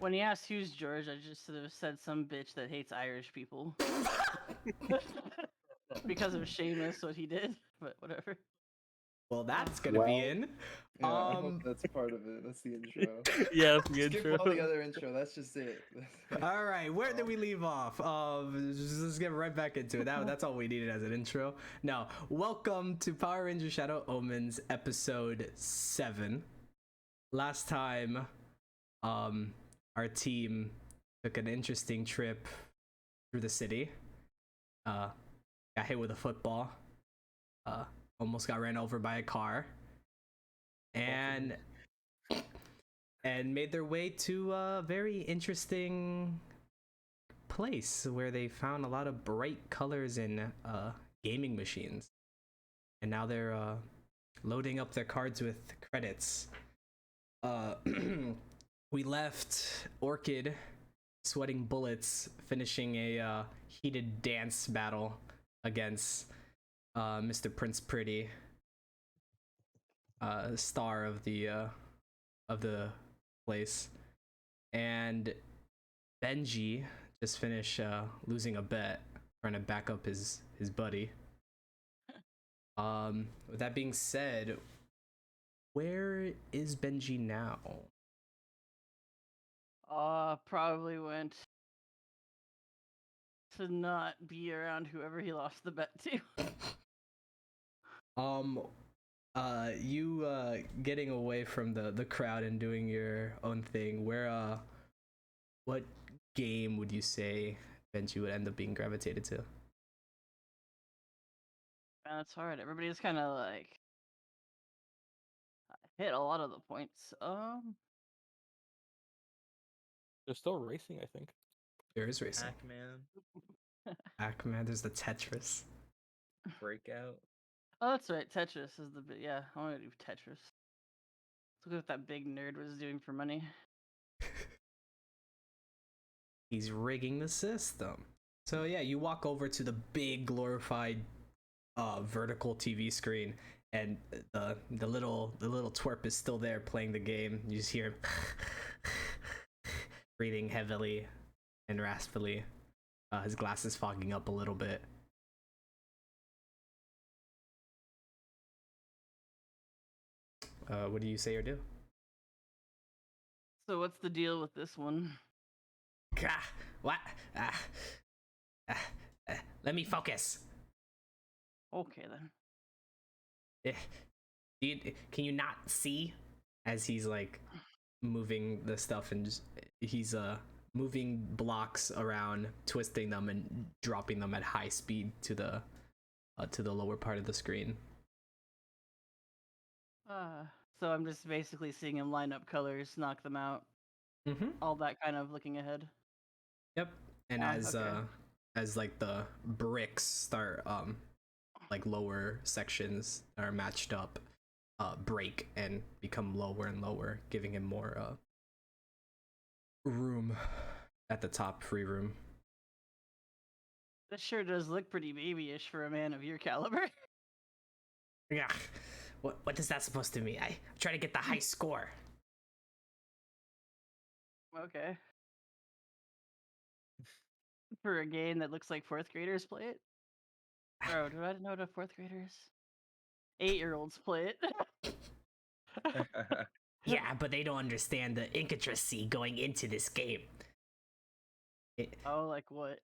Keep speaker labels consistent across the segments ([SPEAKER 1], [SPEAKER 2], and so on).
[SPEAKER 1] When he asked who's George, I just sort of said some bitch that hates Irish people because of Seamus, what he did. But whatever.
[SPEAKER 2] Well, that's gonna be in.
[SPEAKER 3] Yeah, I hope that's part of it. That's the intro.
[SPEAKER 4] Yeah, that's the
[SPEAKER 3] Skip
[SPEAKER 4] intro.
[SPEAKER 3] all the other intro. That's just it.
[SPEAKER 2] All right, where did we leave off? Let's get right back into it. That's all we needed as an intro. Now, welcome to Power Ranger Shadow Omens episode 7. Last time, our team took an interesting trip through the city. Got hit with a football. Almost got ran over by a car. And made their way to a very interesting place where they found a lot of bright colors in gaming machines. And now they're loading up their cards with credits. We left Orchid sweating bullets, finishing a heated dance battle against Mr. Prince Pretty, star of the place, and Benji just finished losing a bet, trying to back up his buddy. With that being said, where is Benji now?
[SPEAKER 1] Probably went to not be around whoever he lost the bet to.
[SPEAKER 2] You getting away from the crowd and doing your own thing, where what game would you say Benji would end up being gravitated to?
[SPEAKER 1] Man, that's hard. Everybody's kind of like hit a lot of the points.
[SPEAKER 4] They're still racing, I think.
[SPEAKER 2] There is racing.
[SPEAKER 5] Pac-Man,
[SPEAKER 2] There's the Tetris.
[SPEAKER 5] Breakout.
[SPEAKER 1] Oh, that's right. Tetris is the yeah. I want to do Tetris. Look at what that big nerd was doing for money.
[SPEAKER 2] He's rigging the system. So yeah, you walk over to the big glorified vertical TV screen, and the little twerp is still there playing the game. You just hear him breathing heavily and raspily. His glasses fogging up a little bit. What do you say or do?
[SPEAKER 1] So what's the deal with this one?
[SPEAKER 2] What? Let me focus.
[SPEAKER 1] Okay then.
[SPEAKER 2] Can you not see? As he's like moving the stuff, and he's moving blocks around, twisting them and dropping them at high speed to the lower part of the screen.
[SPEAKER 1] So I'm just basically seeing him line up colors, knock them out.
[SPEAKER 2] Mm-hmm.
[SPEAKER 1] All that kind of looking ahead.
[SPEAKER 2] Yep. And
[SPEAKER 1] okay.
[SPEAKER 2] As like the bricks start like lower sections are matched up, break and become lower and lower, giving him more room at the top, free room.
[SPEAKER 1] This sure does look pretty babyish for a man of your caliber.
[SPEAKER 2] Yeah. What is that supposed to mean? I'm trying to get the high score.
[SPEAKER 1] Okay. For a game that looks like 4th graders play it? Bro, do I know what a 4th graders? 8-year-olds play it.
[SPEAKER 2] Yeah, but they don't understand the intricacy going into this game.
[SPEAKER 1] Oh, like what?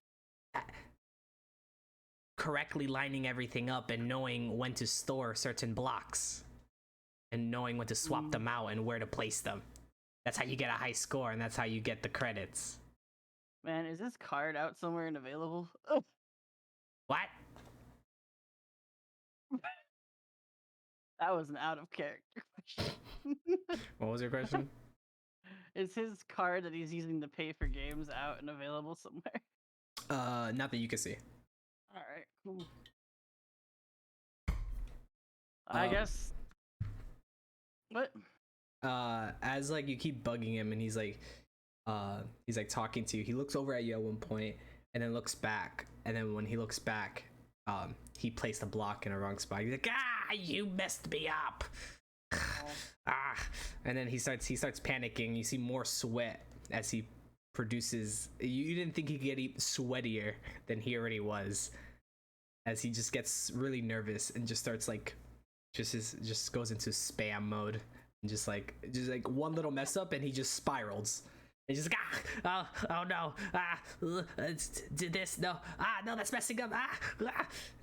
[SPEAKER 2] Correctly lining everything up and knowing when to store certain blocks. And knowing when to swap them out and where to place them. That's how you get a high score, and that's how you get the credits.
[SPEAKER 1] Man, is this card out somewhere and available?
[SPEAKER 2] What?
[SPEAKER 1] That was an out of character question.
[SPEAKER 2] What was your question?
[SPEAKER 1] Is his card that he's using to pay for games out and available somewhere?
[SPEAKER 2] Not that you can see.
[SPEAKER 1] Alright, cool. I guess. What?
[SPEAKER 2] As like you keep bugging him and he's like talking to you, he looks over at you at one point and then looks back, and then when he looks back, he placed a block in a wrong spot. He's like, you messed me up. And then he starts panicking. You see more sweat as he produces. You didn't think he could get sweatier than he already was, as he just gets really nervous and just starts like just goes into spam mode, and just like one little mess up and he just spirals. And just like, oh no, did this, no, no, that's messing up,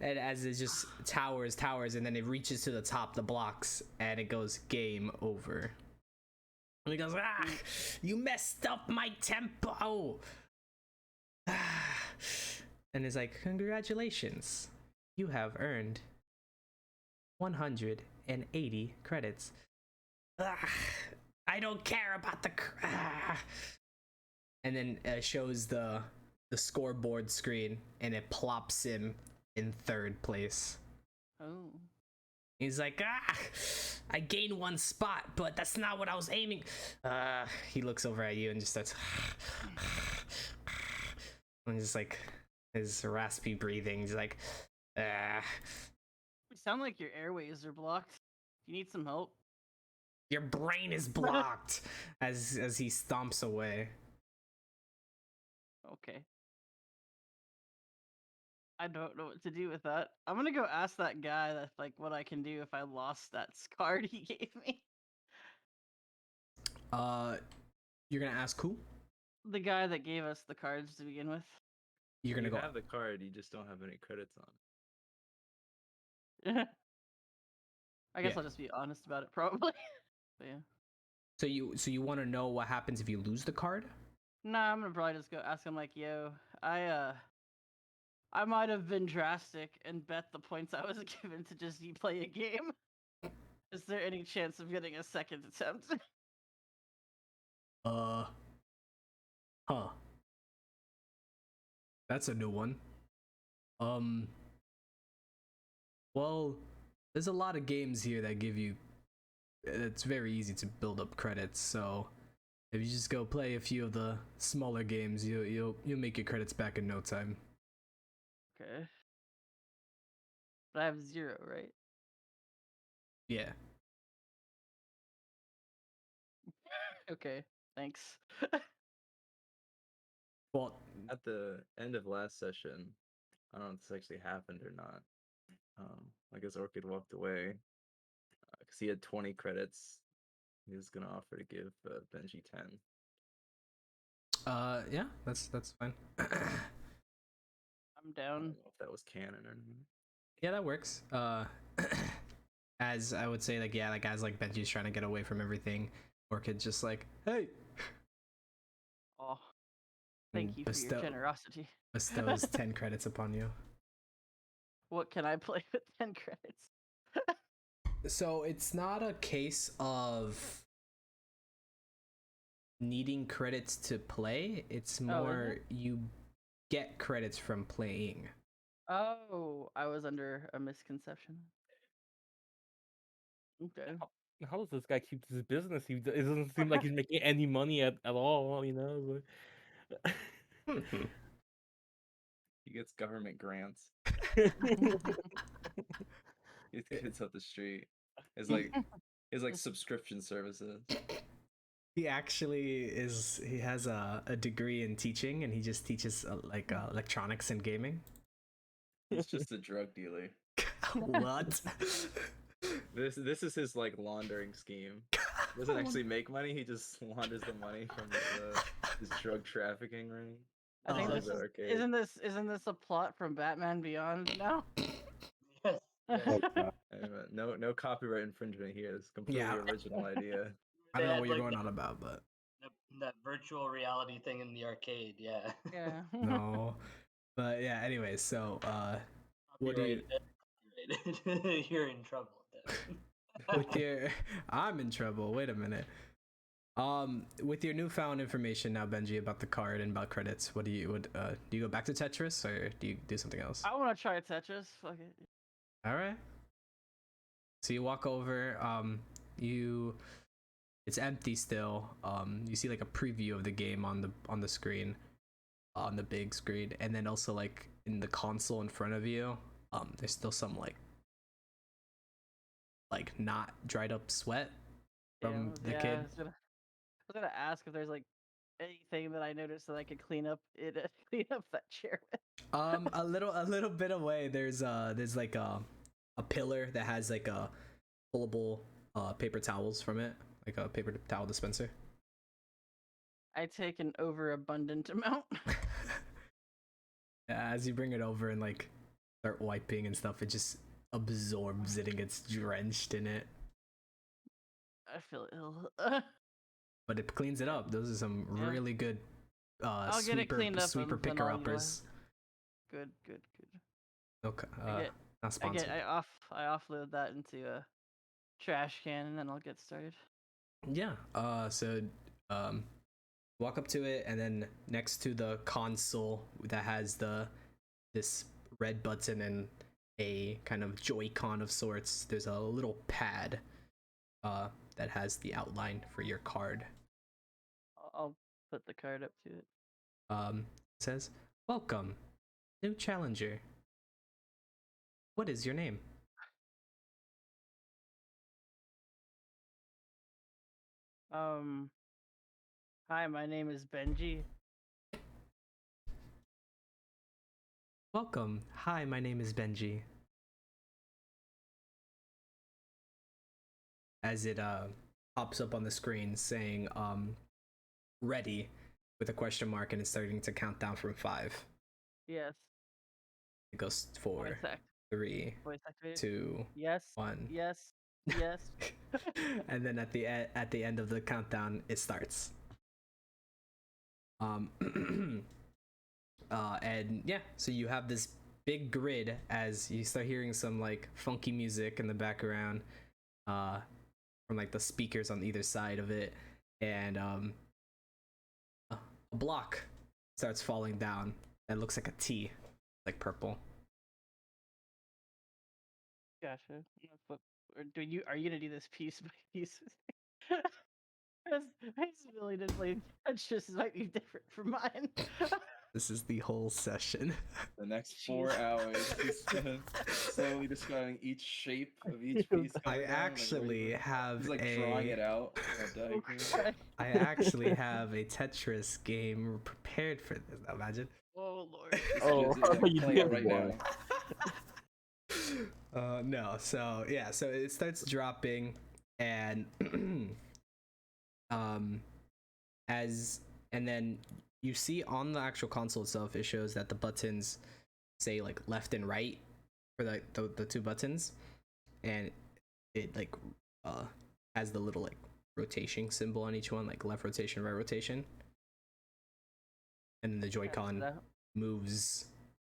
[SPEAKER 2] and as it just towers, and then it reaches to the top, the blocks, and it goes game over. And he goes, you messed up my tempo. And it's like, congratulations, you have earned 180 credits. I don't care about the and then shows the scoreboard screen, and it plops him in 3rd place.
[SPEAKER 1] Oh.
[SPEAKER 2] He's like, I gained 1 spot, but that's not what I was aiming. He looks over at you and just starts and just like his raspy breathing. He's like,
[SPEAKER 1] You sound like your airways are blocked. You need some help.
[SPEAKER 2] your brain is blocked. as he stomps away.
[SPEAKER 1] Okay. I don't know what to do with that. I'm gonna go ask that guy that like what I can do if I lost that card he gave me.
[SPEAKER 2] You're gonna ask who?
[SPEAKER 1] The guy that gave us the cards to begin with.
[SPEAKER 2] You're gonna
[SPEAKER 5] You
[SPEAKER 2] go.
[SPEAKER 5] have the card, you just don't have any credits on it.
[SPEAKER 1] I guess
[SPEAKER 2] Yeah.
[SPEAKER 1] I'll just be honest about it, probably. But yeah.
[SPEAKER 2] So you want to know what happens if you lose the card?
[SPEAKER 1] Nah, I'm gonna probably just go ask him like, yo, I might have been drastic and bet the points I was given to just you play a game. Is there any chance of getting a second attempt?
[SPEAKER 2] Huh. That's a new one. Well, there's a lot of games here that give you. It's very easy to build up credits. So if you just go play a few of the smaller games, you'll make your credits back in no time.
[SPEAKER 1] Okay. But I have 0, right?
[SPEAKER 2] Yeah.
[SPEAKER 1] Okay. Thanks.
[SPEAKER 2] Well,
[SPEAKER 5] At the end of last session, I don't know if this actually happened or not. I guess Orchid walked away because he had 20 credits. He was gonna offer to give Benji 10.
[SPEAKER 2] yeah, that's fine.
[SPEAKER 1] I'm
[SPEAKER 5] I
[SPEAKER 1] down.
[SPEAKER 5] don't know if that was canon or not.
[SPEAKER 2] Yeah, that works. As I would say, like, yeah, like guys like Benji's trying to get away from everything, Orchid's just like, hey.
[SPEAKER 1] Oh, thank you for your generosity.
[SPEAKER 2] Bestows 10 credits upon you.
[SPEAKER 1] What can I play with 10 credits?
[SPEAKER 2] So it's not a case of needing credits to play. It's more you get credits from playing.
[SPEAKER 1] Oh, I was under a misconception. Okay.
[SPEAKER 4] How does this guy keep his business? It doesn't seem like he's making any money at all, you know?
[SPEAKER 5] He gets government grants. He gets up the street. It's like subscription services.
[SPEAKER 2] He actually he has a degree in teaching, and he just teaches electronics and gaming.
[SPEAKER 5] He's just a drug dealer.
[SPEAKER 2] What?
[SPEAKER 5] This is his like laundering scheme. He doesn't actually make money. He just launders the money from his drug trafficking ring.
[SPEAKER 1] I think
[SPEAKER 2] Oh,
[SPEAKER 1] this
[SPEAKER 5] arcade.
[SPEAKER 1] isn't this a plot from Batman Beyond now?
[SPEAKER 6] Yes.
[SPEAKER 5] No copyright infringement here. It's a completely
[SPEAKER 2] Yeah.
[SPEAKER 5] original idea.
[SPEAKER 2] I don't know
[SPEAKER 6] They
[SPEAKER 2] what
[SPEAKER 6] had,
[SPEAKER 2] you're
[SPEAKER 6] like,
[SPEAKER 2] going on about, but
[SPEAKER 6] that virtual reality thing in the arcade, yeah.
[SPEAKER 1] Yeah.
[SPEAKER 2] no. But yeah, anyways, so what do you
[SPEAKER 6] Copyrighted. You're in trouble.
[SPEAKER 2] with your I'm in trouble. Wait a minute. With your newfound information now, Benji, about the card and about credits, what do you do you go back to Tetris, or do you do something else?
[SPEAKER 1] I want to try Tetris. Fuck it.
[SPEAKER 2] All right. So you walk over. It's empty still. You see like a preview of the game on the screen, on the big screen, and then also like in the console in front of you. There's still some like not dried up sweat from the kid.
[SPEAKER 1] I was gonna ask if there's like anything that I noticed that I could clean up it, clean up that chair with?
[SPEAKER 2] A little bit away. There's like a pillar that has like a pullable paper towels from it, like a paper towel dispenser.
[SPEAKER 1] I take an overabundant amount.
[SPEAKER 2] As you bring it over and like start wiping and stuff, it just absorbs it and gets drenched in it.
[SPEAKER 1] I feel ill.
[SPEAKER 2] But it cleans it up. Those are some
[SPEAKER 1] Yeah.
[SPEAKER 2] really good
[SPEAKER 1] I'll get it cleaned up
[SPEAKER 2] sweeper
[SPEAKER 1] and then
[SPEAKER 2] picker
[SPEAKER 1] I'll
[SPEAKER 2] uppers.
[SPEAKER 1] Good.
[SPEAKER 2] Okay,
[SPEAKER 1] I
[SPEAKER 2] not sponsored.
[SPEAKER 1] I offload that into a trash can and then I'll get started.
[SPEAKER 2] Yeah. So walk up to it, and then next to the console that has this red button and a kind of Joy-Con of sorts, there's a little pad that has the outline for your card.
[SPEAKER 1] I'll put the card up to it.
[SPEAKER 2] It says, "Welcome, new challenger. What is your name?"
[SPEAKER 1] Hi, my name is Benji.
[SPEAKER 2] "Welcome. Hi, my name is Benji." As it pops up on the screen saying ready with a question mark, and it's starting to count down from 5.
[SPEAKER 1] Yes.
[SPEAKER 2] It goes 4,
[SPEAKER 1] Voice act.
[SPEAKER 2] 3,
[SPEAKER 1] Voice activated.
[SPEAKER 2] 2,
[SPEAKER 1] Yes.
[SPEAKER 2] 1.
[SPEAKER 1] Yes. Yes.
[SPEAKER 2] And then at the end of the countdown, it starts. And yeah, so you have this big grid as you start hearing some like funky music in the background, from like the speakers on either side of it, and a block starts falling down that looks like a T, like purple.
[SPEAKER 1] Gotcha. Are you gonna do this piece by piece? My ability to play Tetris might be different from mine.
[SPEAKER 2] This is the whole session.
[SPEAKER 3] The next 4
[SPEAKER 1] Jeez.
[SPEAKER 3] hours, just slowly describing each shape of each piece.
[SPEAKER 2] I
[SPEAKER 3] coming down,
[SPEAKER 2] actually have
[SPEAKER 3] he's like drawing
[SPEAKER 2] a
[SPEAKER 3] it out. on a diagram.
[SPEAKER 1] Okay.
[SPEAKER 2] I actually have a Tetris game prepared for this. Imagine.
[SPEAKER 1] Oh lord.
[SPEAKER 4] Oh,
[SPEAKER 3] It's like
[SPEAKER 4] you
[SPEAKER 3] playing
[SPEAKER 4] do
[SPEAKER 3] right
[SPEAKER 4] one.
[SPEAKER 3] now.
[SPEAKER 2] No. So yeah. So it starts dropping, and and then you see on the actual console itself, it shows that the buttons say like left and right for the 2 buttons, and it like has the little like rotation symbol on each one, like left rotation, right rotation, and then the Joy-Con moves,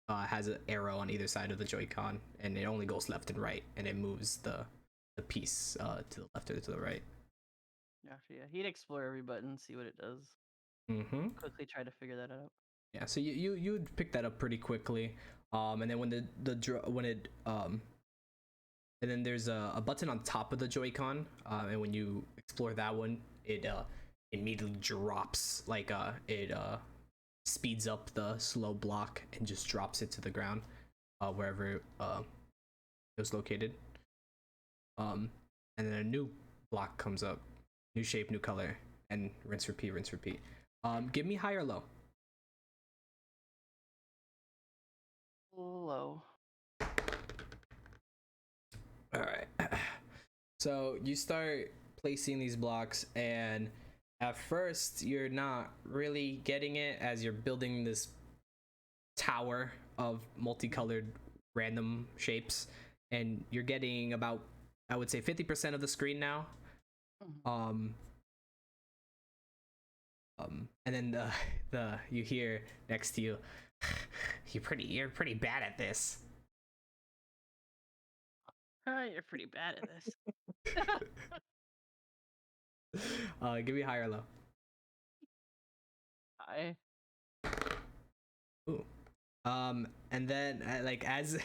[SPEAKER 2] has an arrow on either side of the Joy-Con, and it only goes left and right, and it moves the piece to the left or to the right.
[SPEAKER 1] Gotcha, yeah. He'd explore every button, see what it does. Quickly try to figure that out.
[SPEAKER 2] Yeah, so you would pick that up pretty quickly, and then when and then there's a button on top of the Joy-Con, and when you explore that one, it immediately drops, like it speeds up the slow block and just drops it to the ground, wherever it was located. And then a new block comes up, new shape, new color, and rinse, repeat, rinse, repeat. Give me high or low.
[SPEAKER 1] Low.
[SPEAKER 2] All right. So you start placing these blocks, and at first you're not really getting it as you're building this tower of multicolored random shapes, and you're getting about, I would say, 50% of the screen now. And then the you hear next to you, you're pretty bad at this.
[SPEAKER 1] You're pretty bad at this.
[SPEAKER 2] Give me high or low.
[SPEAKER 1] Hi.
[SPEAKER 2] Ooh. And then like as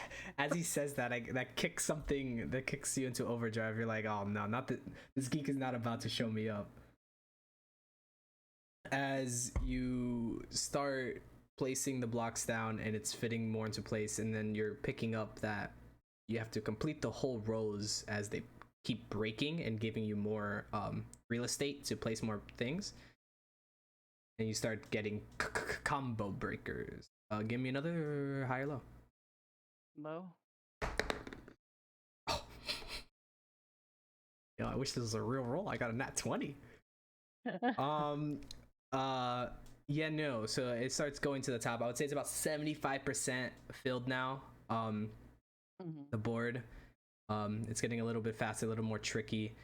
[SPEAKER 2] he says that, that kicks you into overdrive. You're like, oh no, not that, this geek is not about to show me up. As you start placing the blocks down and it's fitting more into place, and then you're picking up that you have to complete the whole rows as they keep breaking and giving you more real estate to place more things. and you start getting combo breakers. Give me another high or low.
[SPEAKER 1] Low.
[SPEAKER 2] Oh. Yo, I wish this was a real roll. I got a nat 20. Yeah, no. So it starts going to the top. I would say it's about 75% filled now. The board. It's getting a little bit faster, a little more tricky.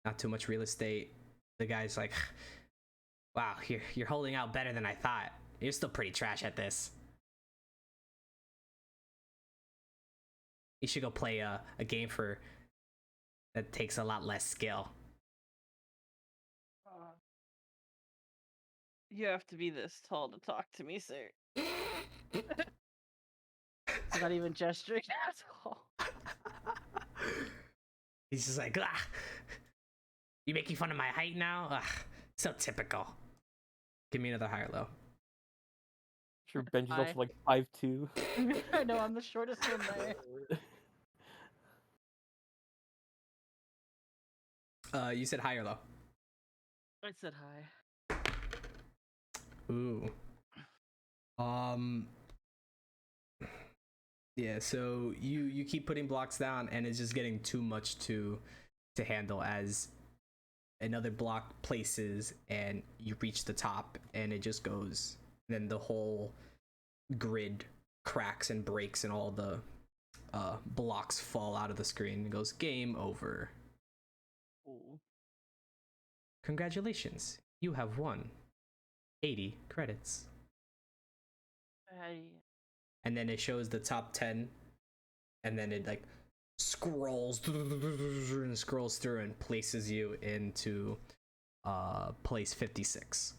[SPEAKER 2] Not too much real estate. The guy's like, wow, you're holding out better than I thought. You're still pretty trash at this. You should go play a game that takes a lot less skill.
[SPEAKER 1] You have to be this tall to talk to me, sir. I'm not even gesturing at all.
[SPEAKER 2] He's just like, ah, you making fun of my height now? Ugh, so typical. Give me another high or low.
[SPEAKER 4] Sure, Benji's
[SPEAKER 1] Hi.
[SPEAKER 4] also like 5'2".
[SPEAKER 1] I know, I'm the shortest one there.
[SPEAKER 2] You said high or low?
[SPEAKER 1] I said hi.
[SPEAKER 2] Ooh. Yeah, so you keep putting blocks down and it's just getting too much to handle as another block places and you reach the top and it just goes, then the whole grid cracks and breaks and all the blocks fall out of the screen. It goes game over.
[SPEAKER 1] Ooh.
[SPEAKER 2] Congratulations, you have won 80 credits. And then it shows the top 10 and then it like scrolls through and places you into place 56.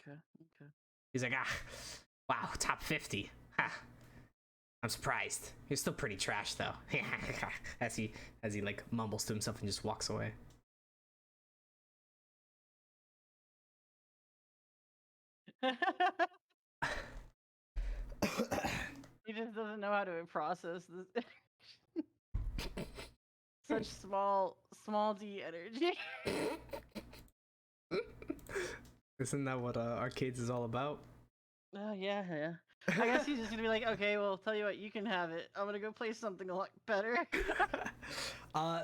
[SPEAKER 1] Okay.
[SPEAKER 2] He's like, wow, top 50. Ha. I'm surprised. You're still pretty trash though. as he like mumbles to himself and just walks away.
[SPEAKER 1] He just doesn't know how to process this. Such small D energy.
[SPEAKER 2] Isn't that what arcades is all about?
[SPEAKER 1] Oh yeah. I guess he's just gonna be like, okay, well, tell you what, you can have it. I'm gonna go play something a lot better.
[SPEAKER 2] I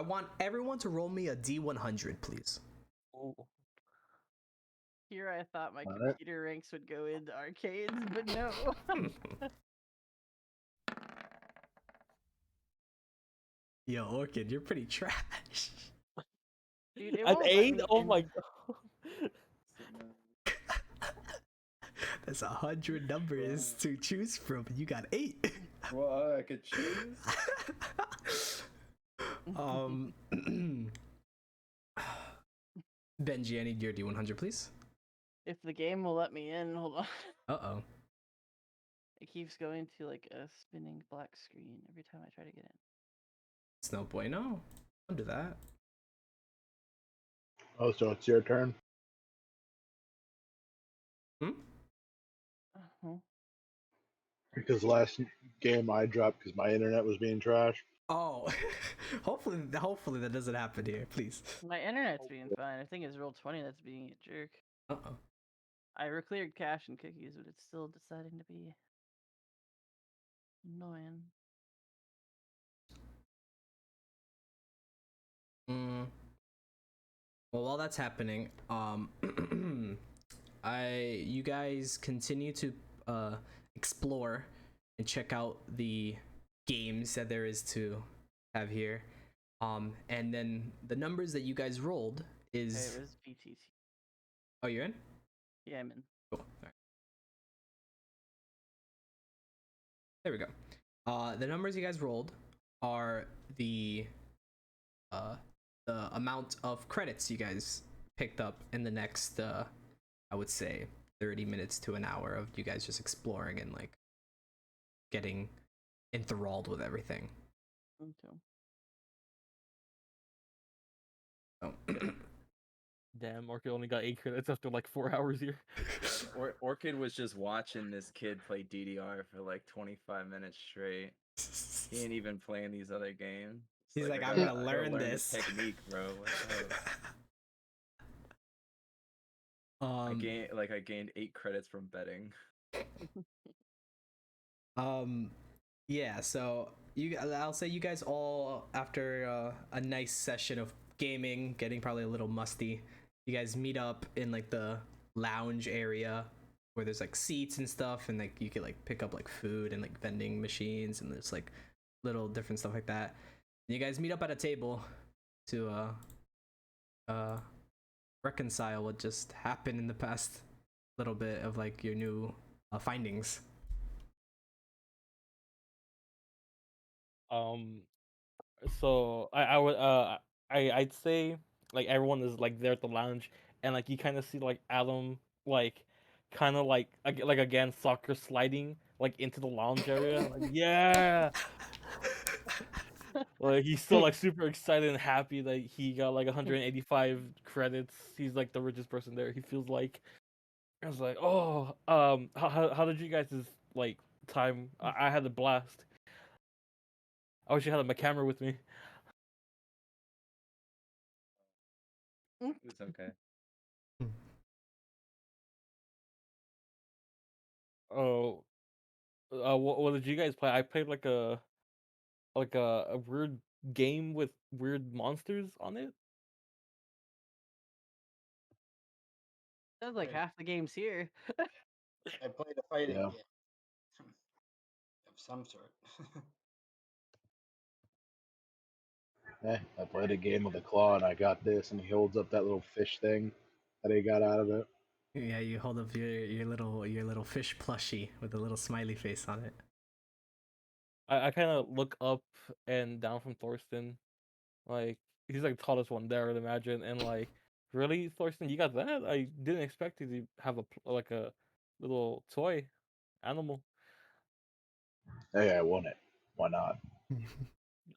[SPEAKER 2] want everyone to roll me a D100, please.
[SPEAKER 4] Oh.
[SPEAKER 1] Here I thought my computer ranks would go into arcades, but no.
[SPEAKER 2] Yo, Orchid, you're pretty trash.
[SPEAKER 1] Dude, it
[SPEAKER 4] An
[SPEAKER 1] won't let
[SPEAKER 4] 8?
[SPEAKER 1] me
[SPEAKER 4] Oh
[SPEAKER 1] in.
[SPEAKER 4] my god.
[SPEAKER 2] There's 100 numbers to choose from. You got 8.
[SPEAKER 3] Well, I could choose.
[SPEAKER 2] Benji, I need your D100, please.
[SPEAKER 1] If the game will let me in, hold on.
[SPEAKER 2] Uh-oh.
[SPEAKER 1] It keeps going to like a spinning black screen every time I try to get in.
[SPEAKER 2] It's no bueno. Don't do that.
[SPEAKER 7] Oh, so it's your turn?
[SPEAKER 1] Uh-huh.
[SPEAKER 7] Because last game I dropped because my internet was being trash.
[SPEAKER 2] Oh, hopefully that doesn't happen here, please.
[SPEAKER 1] My internet's being fine. I think it's Roll20 that's being a jerk.
[SPEAKER 2] Uh-oh.
[SPEAKER 1] I cleared cache and cookies, but it's still deciding to be annoying.
[SPEAKER 2] Well, while that's happening, you guys continue to explore and check out the games that there is to have here. And then the numbers that you guys rolled is.
[SPEAKER 1] Okay, it was BTT.
[SPEAKER 2] Oh, you're in?
[SPEAKER 1] Yeah, I'm in.
[SPEAKER 2] Cool. All right. There we go. The numbers you guys rolled are the amount of credits you guys picked up in the next I would say 30 minutes to an hour of you guys just exploring and like getting enthralled with everything.
[SPEAKER 1] Okay.
[SPEAKER 2] Oh.
[SPEAKER 4] Damn, Orchid only got 8 credits after like 4 hours here.
[SPEAKER 5] Orchid was just watching this kid play DDR for like 25 minutes straight. He ain't even playing these other games.
[SPEAKER 2] He's like,
[SPEAKER 5] I
[SPEAKER 2] I'm
[SPEAKER 5] gotta-
[SPEAKER 2] gonna
[SPEAKER 5] I gotta
[SPEAKER 2] learn
[SPEAKER 5] the
[SPEAKER 2] this.
[SPEAKER 5] technique, bro. I gained 8 credits from betting.
[SPEAKER 2] Yeah, so I'll say you guys all, after a nice session of gaming, getting probably a little musty, you guys meet up in like the lounge area where there's like seats and stuff, and like you could like pick up like food and like vending machines, and there's like little different stuff like that. And you guys meet up at a table to reconcile what just happened in the past little bit of like your new findings.
[SPEAKER 4] So I'd say like everyone is like there at the lounge, and like you kind of see like Adam like kind of like like again soccer sliding like into the lounge area. Like yeah, like he's still like super excited and happy that he got like 185 credits. He's like the richest person there. He feels like I was like, oh, how did you guys like time? I had a blast. I wish I had my camera with me.
[SPEAKER 5] It's okay.
[SPEAKER 4] Oh, what did you guys play? I played like a weird game with weird monsters on it.
[SPEAKER 1] Sounds like
[SPEAKER 6] Right.
[SPEAKER 1] half the games here.
[SPEAKER 6] I played a fighting
[SPEAKER 7] Yeah.
[SPEAKER 6] game of some sort.
[SPEAKER 7] I played a game with a claw and I got this, and he holds up that little fish thing that he got out of it.
[SPEAKER 2] Yeah, you hold up your little fish plushie with a little smiley face on it.
[SPEAKER 4] I kind of look up and down from Thorsten, like he's like the tallest one there, I'd imagine, and like, really, Thorsten, you got that? I didn't expect you to have like a little toy animal.
[SPEAKER 7] Hey, I won it. Why not?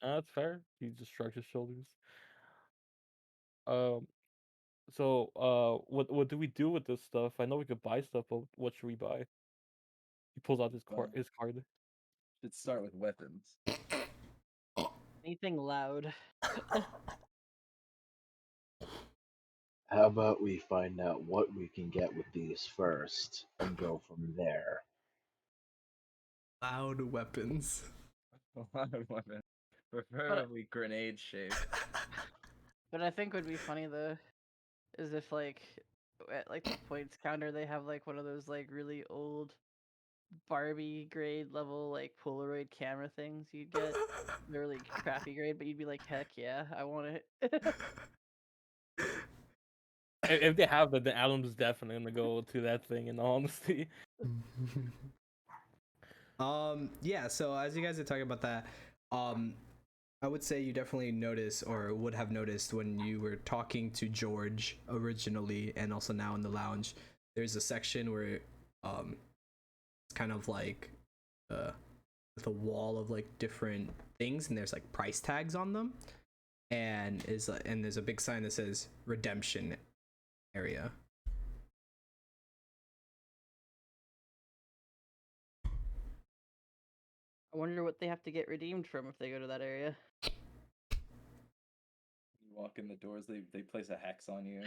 [SPEAKER 4] That's fair. He just shrugs his shoulders. Um. So, what do we do with this stuff? I know we could buy stuff, but what should we buy? He pulls out
[SPEAKER 5] Well,
[SPEAKER 4] his card.
[SPEAKER 5] should start with weapons.
[SPEAKER 1] Anything loud.
[SPEAKER 7] How about we find out what we can get with these first and go from there?
[SPEAKER 2] Loud weapons.
[SPEAKER 5] A lot of weapons, preferably grenade shaped.
[SPEAKER 1] But I think would be funny though is if like at like the points counter they have like one of those like really old Barbie grade level like Polaroid camera things you'd get. They're really crappy grade, but you'd be like, heck yeah, I want it.
[SPEAKER 4] If they have that, then Adam's definitely gonna go to that thing. In all honesty,
[SPEAKER 2] Yeah, so as you guys are talking about that, I would say you definitely notice or would have noticed when you were talking to George originally and also now in the lounge, there's a section where it's kind of like with a wall of like different things, and there's like price tags on them, and there's a big sign that says redemption area.
[SPEAKER 1] I wonder what they have to get redeemed from if they go to that area.
[SPEAKER 5] You walk in the doors, they place a hex on you.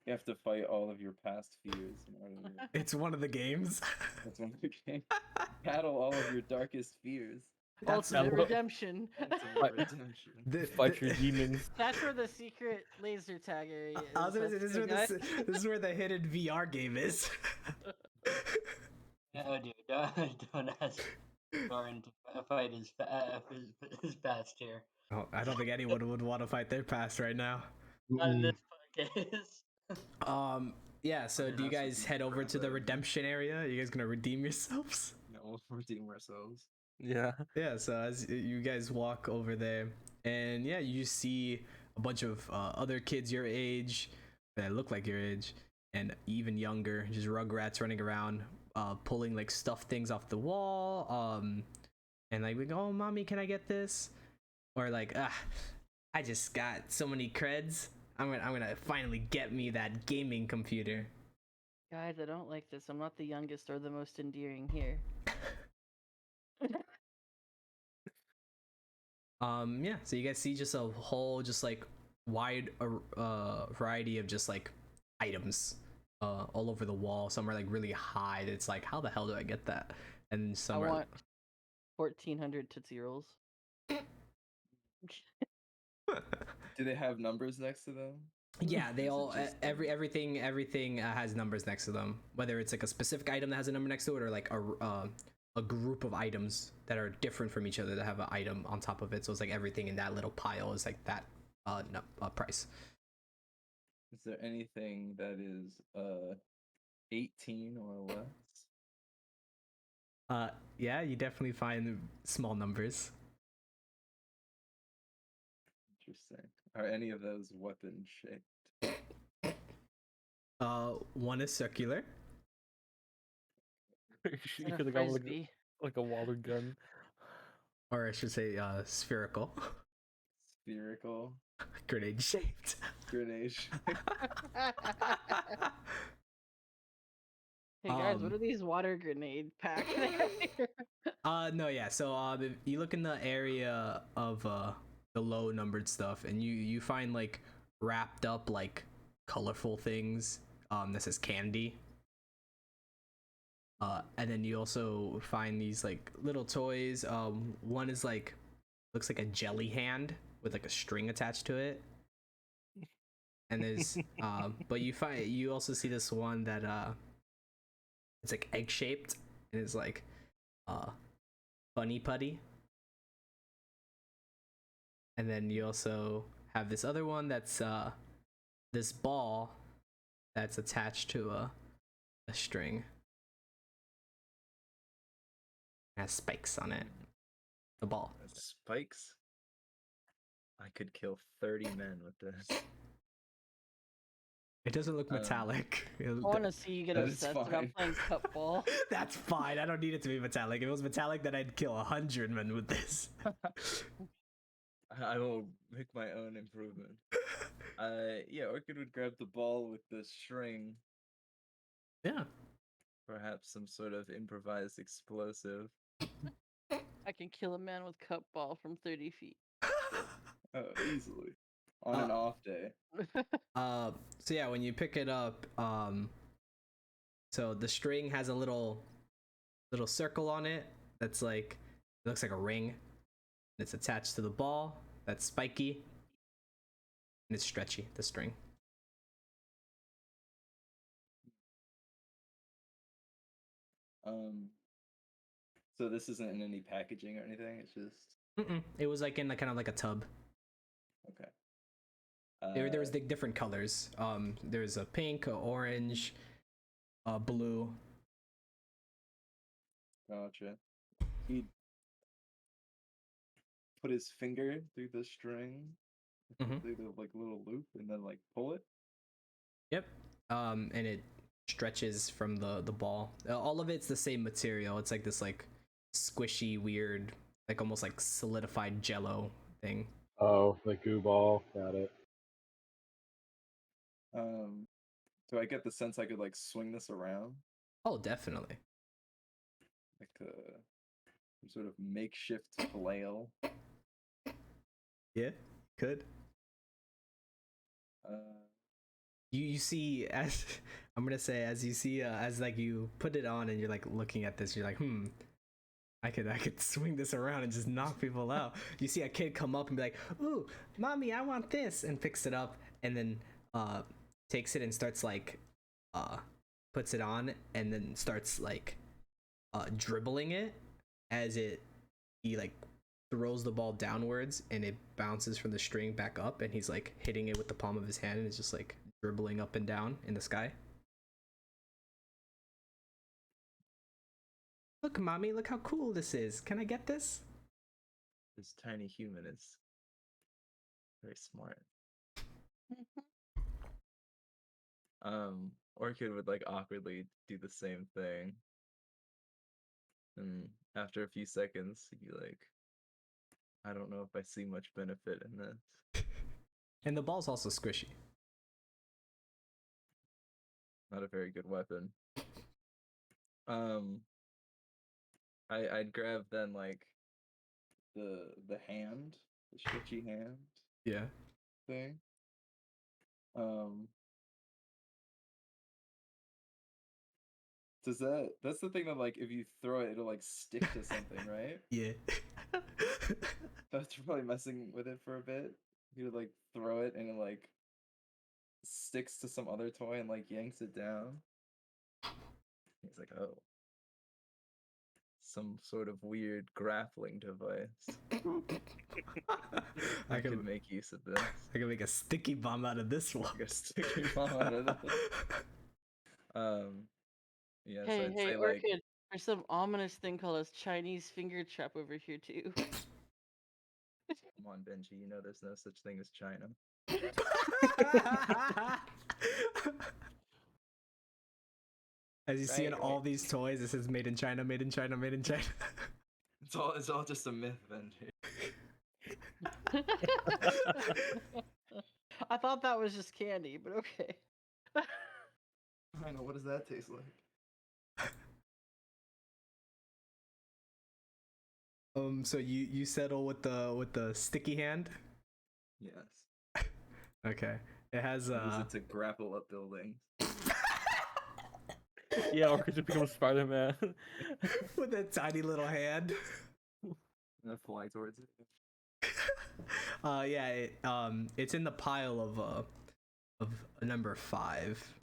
[SPEAKER 5] You have to fight all of your past fears in order to.
[SPEAKER 2] It's one of the games.
[SPEAKER 5] That's one of the game. Battle all of your darkest fears.
[SPEAKER 1] Ultimate
[SPEAKER 4] what-
[SPEAKER 1] redemption.
[SPEAKER 5] Ultimate redemption.
[SPEAKER 4] fight your demons.
[SPEAKER 1] That's where the secret laser tag area is.
[SPEAKER 2] I was gonna say,
[SPEAKER 1] That's
[SPEAKER 2] this is,
[SPEAKER 1] the
[SPEAKER 2] where
[SPEAKER 1] guy.
[SPEAKER 2] this is where the hidden VR game is.
[SPEAKER 6] No, dude, don't ask Lauren to fight his past here.
[SPEAKER 2] Oh, I don't think anyone would want to fight their past right now.
[SPEAKER 6] On this podcast.
[SPEAKER 2] Yeah, so do you
[SPEAKER 5] That's
[SPEAKER 2] guys
[SPEAKER 5] what
[SPEAKER 2] head over to the
[SPEAKER 5] right.
[SPEAKER 2] redemption area? You guys gonna redeem yourselves?
[SPEAKER 5] No, we'll redeem ourselves.
[SPEAKER 4] Yeah.
[SPEAKER 2] Yeah, so as you guys walk over there, and yeah, you see a bunch of other kids your age that look like your age and even younger, just rugrats running around, pulling like stuffed things off the wall, and like, we go, oh, mommy, can I get this? Or like, I just got so many creds. I'm gonna finally get me that gaming computer.
[SPEAKER 1] Guys, I don't like this. I'm not the youngest or the most endearing here.
[SPEAKER 2] Yeah, so you guys see just a whole just like wide variety of just like items all over the wall. Some are like really high. It's like, how the hell do I get that? And
[SPEAKER 1] I
[SPEAKER 2] some are
[SPEAKER 1] want 1,400 Tootsie Rolls.
[SPEAKER 3] Do they have numbers next to them?
[SPEAKER 2] yeah, they
[SPEAKER 3] Is it
[SPEAKER 2] all
[SPEAKER 3] just
[SPEAKER 2] everything has numbers next to them. Whether it's like a specific item that has a number next to it, or like a group of items that are different from each other that have an item on top of it. So it's like everything in that little pile is like that price.
[SPEAKER 3] Is there anything that is 18 or less?
[SPEAKER 2] Yeah, you definitely find small numbers.
[SPEAKER 3] Interesting. Are any of those weapon shaped?
[SPEAKER 2] One is circular.
[SPEAKER 4] You
[SPEAKER 1] Is it
[SPEAKER 4] could
[SPEAKER 1] a
[SPEAKER 4] have gone with
[SPEAKER 1] frisbee?
[SPEAKER 4] like a water gun.
[SPEAKER 2] Or I should say spherical.
[SPEAKER 3] Spherical.
[SPEAKER 2] Grenade shaped.
[SPEAKER 3] Grenade.
[SPEAKER 1] Hey guys, what are these water grenade packs?
[SPEAKER 2] No, yeah. So if you look in the area of the low numbered stuff, and you find like wrapped up like colorful things that says candy. And then you also find these like little toys. One is like looks like a jelly hand with like a string attached to it. And there's but you also see this one that it's like egg shaped and it's like funny putty. And then you also have this other one that's this ball that's attached to a string. It has spikes on it. The ball.
[SPEAKER 5] Spikes? I could kill 30 men with this.
[SPEAKER 2] It doesn't look metallic.
[SPEAKER 1] I want to see you get
[SPEAKER 3] That is
[SPEAKER 1] obsessed about
[SPEAKER 3] fine.
[SPEAKER 1] playing cup ball.
[SPEAKER 2] That's fine. I don't need it to be metallic. If it was metallic, then I'd kill 100 men with this.
[SPEAKER 5] I will make my own improvement. Yeah, Orchid would grab the ball with the string,
[SPEAKER 2] Yeah.
[SPEAKER 5] perhaps some sort of improvised explosive.
[SPEAKER 1] I can kill a man with cup ball from 30 feet.
[SPEAKER 3] Oh, easily. On an off day.
[SPEAKER 2] So yeah, when you pick it up, so the string has a little circle on it that's like it looks like a ring. It's attached to the ball that's spiky and it's stretchy, the string.
[SPEAKER 3] So this isn't in any packaging or anything. It's just
[SPEAKER 2] It was like in kind of like a tub.
[SPEAKER 3] okay.
[SPEAKER 2] There was the different colors. There's a pink, a orange, a blue.
[SPEAKER 3] Gotcha. He'd put his finger through the string, through the like little loop, and then like pull it.
[SPEAKER 2] Yep. And it stretches from the ball. All of it's the same material. It's like this like squishy, weird, like almost like solidified jello thing.
[SPEAKER 7] Oh, the goo ball. Got it.
[SPEAKER 3] Do I get the sense I could like swing this around,
[SPEAKER 2] Oh, definitely.
[SPEAKER 3] like some sort of makeshift flail?
[SPEAKER 2] Yeah, could. You see as I'm gonna say as you see as like you put it on and you're like looking at this, you're like, I could swing this around and just knock people out. You see a kid come up and be like, "Ooh, mommy, I want this," and picks it up and then takes it and starts like puts it on and then starts like dribbling it as he like throws the ball downwards and it bounces from the string back up and he's like hitting it with the palm of his hand and it's just like dribbling up and down in the sky. Look, mommy, look how cool this is. Can I get this?
[SPEAKER 5] This tiny human is very smart. Orchid would like awkwardly do the same thing. And after a few seconds, he'd be like, I don't know if I see much benefit in this.
[SPEAKER 2] And the ball's also squishy.
[SPEAKER 5] Not a very good weapon. I'd grab then like the hand
[SPEAKER 3] the stretchy hand
[SPEAKER 2] Yeah.
[SPEAKER 3] thing. Does that's the thing that like if you throw it, it'll like stick to something, right?
[SPEAKER 2] Yeah.
[SPEAKER 3] That's probably messing with it for a bit. You would like throw it and it like sticks to some other toy and like yanks it down. He's like, oh, some sort of weird grappling device. I could make use of this.
[SPEAKER 2] I can make a sticky bomb out of this one.
[SPEAKER 3] Like a sticky bomb out of this. Yeah, so
[SPEAKER 1] Hey,
[SPEAKER 3] I'd
[SPEAKER 1] hey,
[SPEAKER 3] say like
[SPEAKER 1] Orchid. There's some ominous thing called a Chinese finger trap over here too.
[SPEAKER 5] Come on, Benji, you know there's no such thing as China.
[SPEAKER 2] As you see in
[SPEAKER 3] Right,
[SPEAKER 2] all
[SPEAKER 3] right.
[SPEAKER 2] these toys, it says made in China, made in China, made in China.
[SPEAKER 3] It's all just a myth, Benji.
[SPEAKER 1] I thought that was just candy, but okay.
[SPEAKER 3] I know, what does that taste like?
[SPEAKER 2] So you settle with the sticky hand?
[SPEAKER 3] Yes.
[SPEAKER 2] Okay. It has
[SPEAKER 3] Use it to grapple up buildings.
[SPEAKER 4] Yeah, or could you become Spider-Man?
[SPEAKER 2] with that tiny little hand.
[SPEAKER 3] And I fly towards it.
[SPEAKER 2] Yeah, it's in the pile of number 5.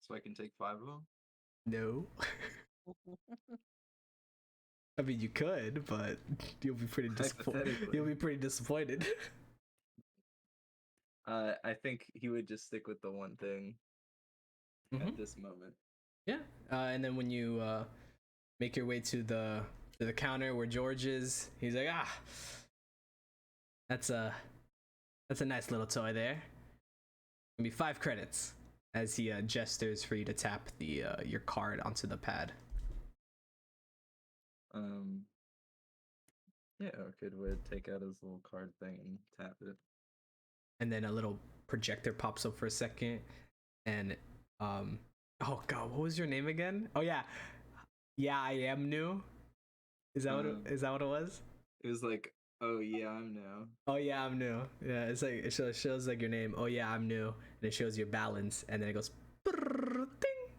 [SPEAKER 3] So I can take 5 of them?
[SPEAKER 2] No. I mean, you could, but you'll be pretty disappointed.
[SPEAKER 3] Hypothetically.
[SPEAKER 2] You'll be pretty disappointed.
[SPEAKER 5] I think he would just stick with the one thing at this moment.
[SPEAKER 2] Yeah, and then when you make your way to the counter where George is, he's like, that's a nice little toy there. Gonna be 5 credits as he gestures for you to tap the your card onto the pad.
[SPEAKER 5] Yeah, Orchid would take out his little card thing and tap it.
[SPEAKER 2] And then a little projector pops up for a second, and oh god, what was your name again? Oh yeah, I am new. Is that what it was?
[SPEAKER 5] It was like, oh yeah, I'm new.
[SPEAKER 2] Oh yeah, I'm new. Yeah, it's like it shows like your name. Oh yeah, I'm new, and it shows your balance, and then it goes ding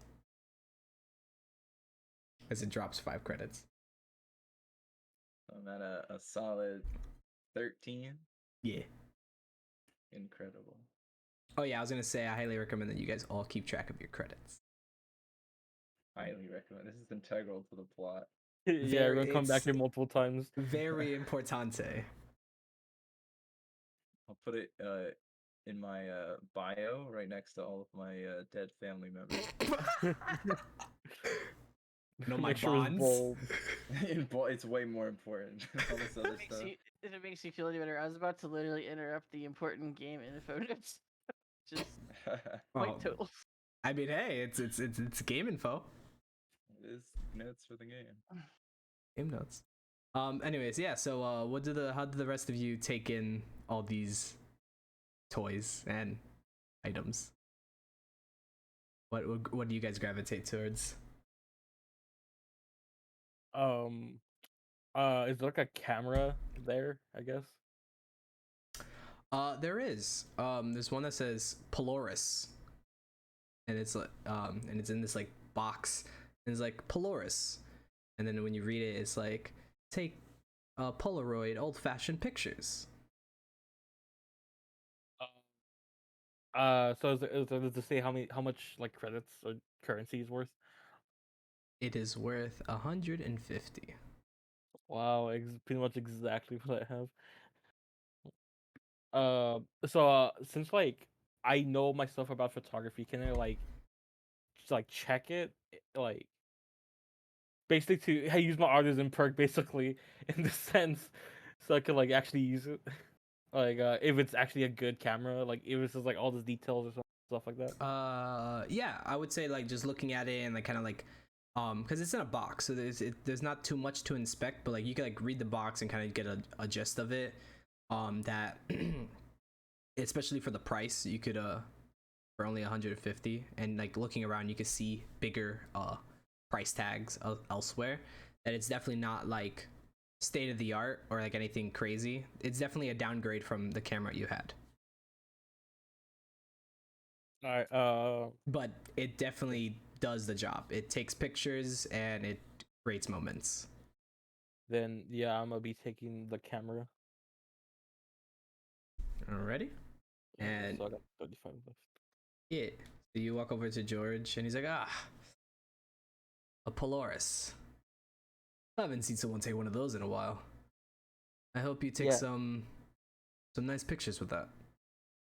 [SPEAKER 2] as it drops 5 credits.
[SPEAKER 5] I'm at a solid 13.
[SPEAKER 2] Yeah.
[SPEAKER 5] Incredible.
[SPEAKER 2] Oh yeah, I was gonna say I highly recommend that you guys all keep track of your credits.
[SPEAKER 5] Highly recommend. This is integral to the plot.
[SPEAKER 4] Yeah, we're gonna come back here multiple times.
[SPEAKER 2] Very importante.
[SPEAKER 5] I'll put it in my bio right next to all of my dead family members.
[SPEAKER 2] No, my
[SPEAKER 4] Make sure it's
[SPEAKER 2] bonds.
[SPEAKER 4] bold.
[SPEAKER 5] It's way more important than all this other stuff.
[SPEAKER 1] If it makes you feel any better, I was about to literally interrupt the important game info notes. Just like total.
[SPEAKER 2] I mean, hey, it's game info.
[SPEAKER 5] It is notes for the game.
[SPEAKER 2] Game notes. Anyways, yeah. So, how did the rest of you take in all these toys and items? What do you guys gravitate towards?
[SPEAKER 4] Is there like a camera there, I guess?
[SPEAKER 2] There is. There's one that says Polaris, and it's like and it's in this like box, and it's like Polaris, and then when you read it, it's like take Polaroid old-fashioned pictures.
[SPEAKER 4] So does it say how much like credits or currency is worth?
[SPEAKER 2] It is worth 150.
[SPEAKER 4] Wow, pretty much exactly what I have. Since like I know my stuff about photography, can I like just like check it, like basically to use my artisan perk basically in the sense, so I could like actually use it, like if it's actually a good camera, like if it's just like all the details or stuff like that.
[SPEAKER 2] Yeah, I would say like just looking at it and like kind of like because it's in a box, so there's not too much to inspect, but like you can like read the box and kind of get a gist of it. That especially for the price, you could for only 150, and like looking around, you could see bigger price tags elsewhere. That it's definitely not like state of the art or like anything crazy. It's definitely a downgrade from the camera you had.
[SPEAKER 4] Alright,
[SPEAKER 2] But it definitely does the job. It takes pictures and it creates moments.
[SPEAKER 4] then yeah, I'm gonna be taking the camera.
[SPEAKER 2] Alrighty. And
[SPEAKER 4] So I got 35 left.
[SPEAKER 2] yeah. So you walk over to George and he's like, a Polaris. I haven't seen someone take one of those in a while. I hope you take
[SPEAKER 4] Yeah.
[SPEAKER 2] some nice pictures with that.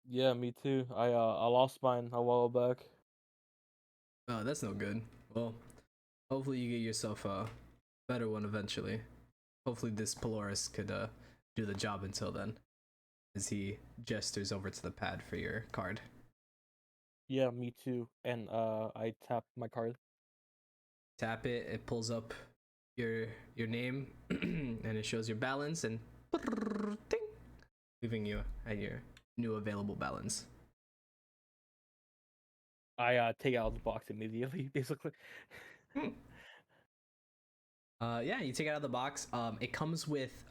[SPEAKER 4] Yeah, me too. I lost mine a while back.
[SPEAKER 2] Oh, that's no good. Well, hopefully you get yourself a better one eventually. Hopefully this Polaris could do the job until then. As he gestures over to the pad for your card.
[SPEAKER 4] Yeah, me too. And I tapped my card.
[SPEAKER 2] Tap it, it pulls up your name and it shows your balance and ding, leaving you at your new available balance.
[SPEAKER 4] I take it out of the box immediately, basically.
[SPEAKER 2] Yeah, you take it out of the box. It comes with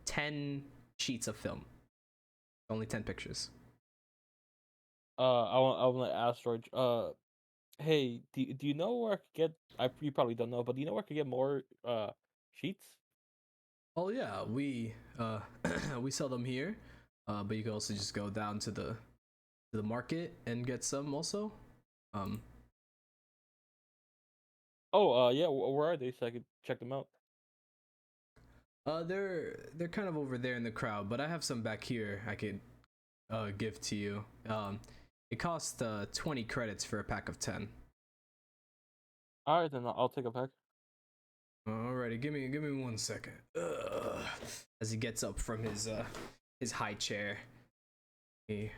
[SPEAKER 2] 10 sheets of film. Only 10 pictures.
[SPEAKER 4] I want to ask George. Hey, do you know where I could get? You probably don't know, but do you know where I could get more sheets?
[SPEAKER 2] Oh yeah, we we sell them here. But you can also just go down to the market and get some also.
[SPEAKER 4] Oh, yeah. Where are they so I could check them out?
[SPEAKER 2] They're kind of over there in the crowd, but I have some back here I could give to you. It costs 20 credits for a pack of 10.
[SPEAKER 4] All right, then I'll take a pack.
[SPEAKER 2] Alrighty, give me 1 second. As he gets up from his high chair, he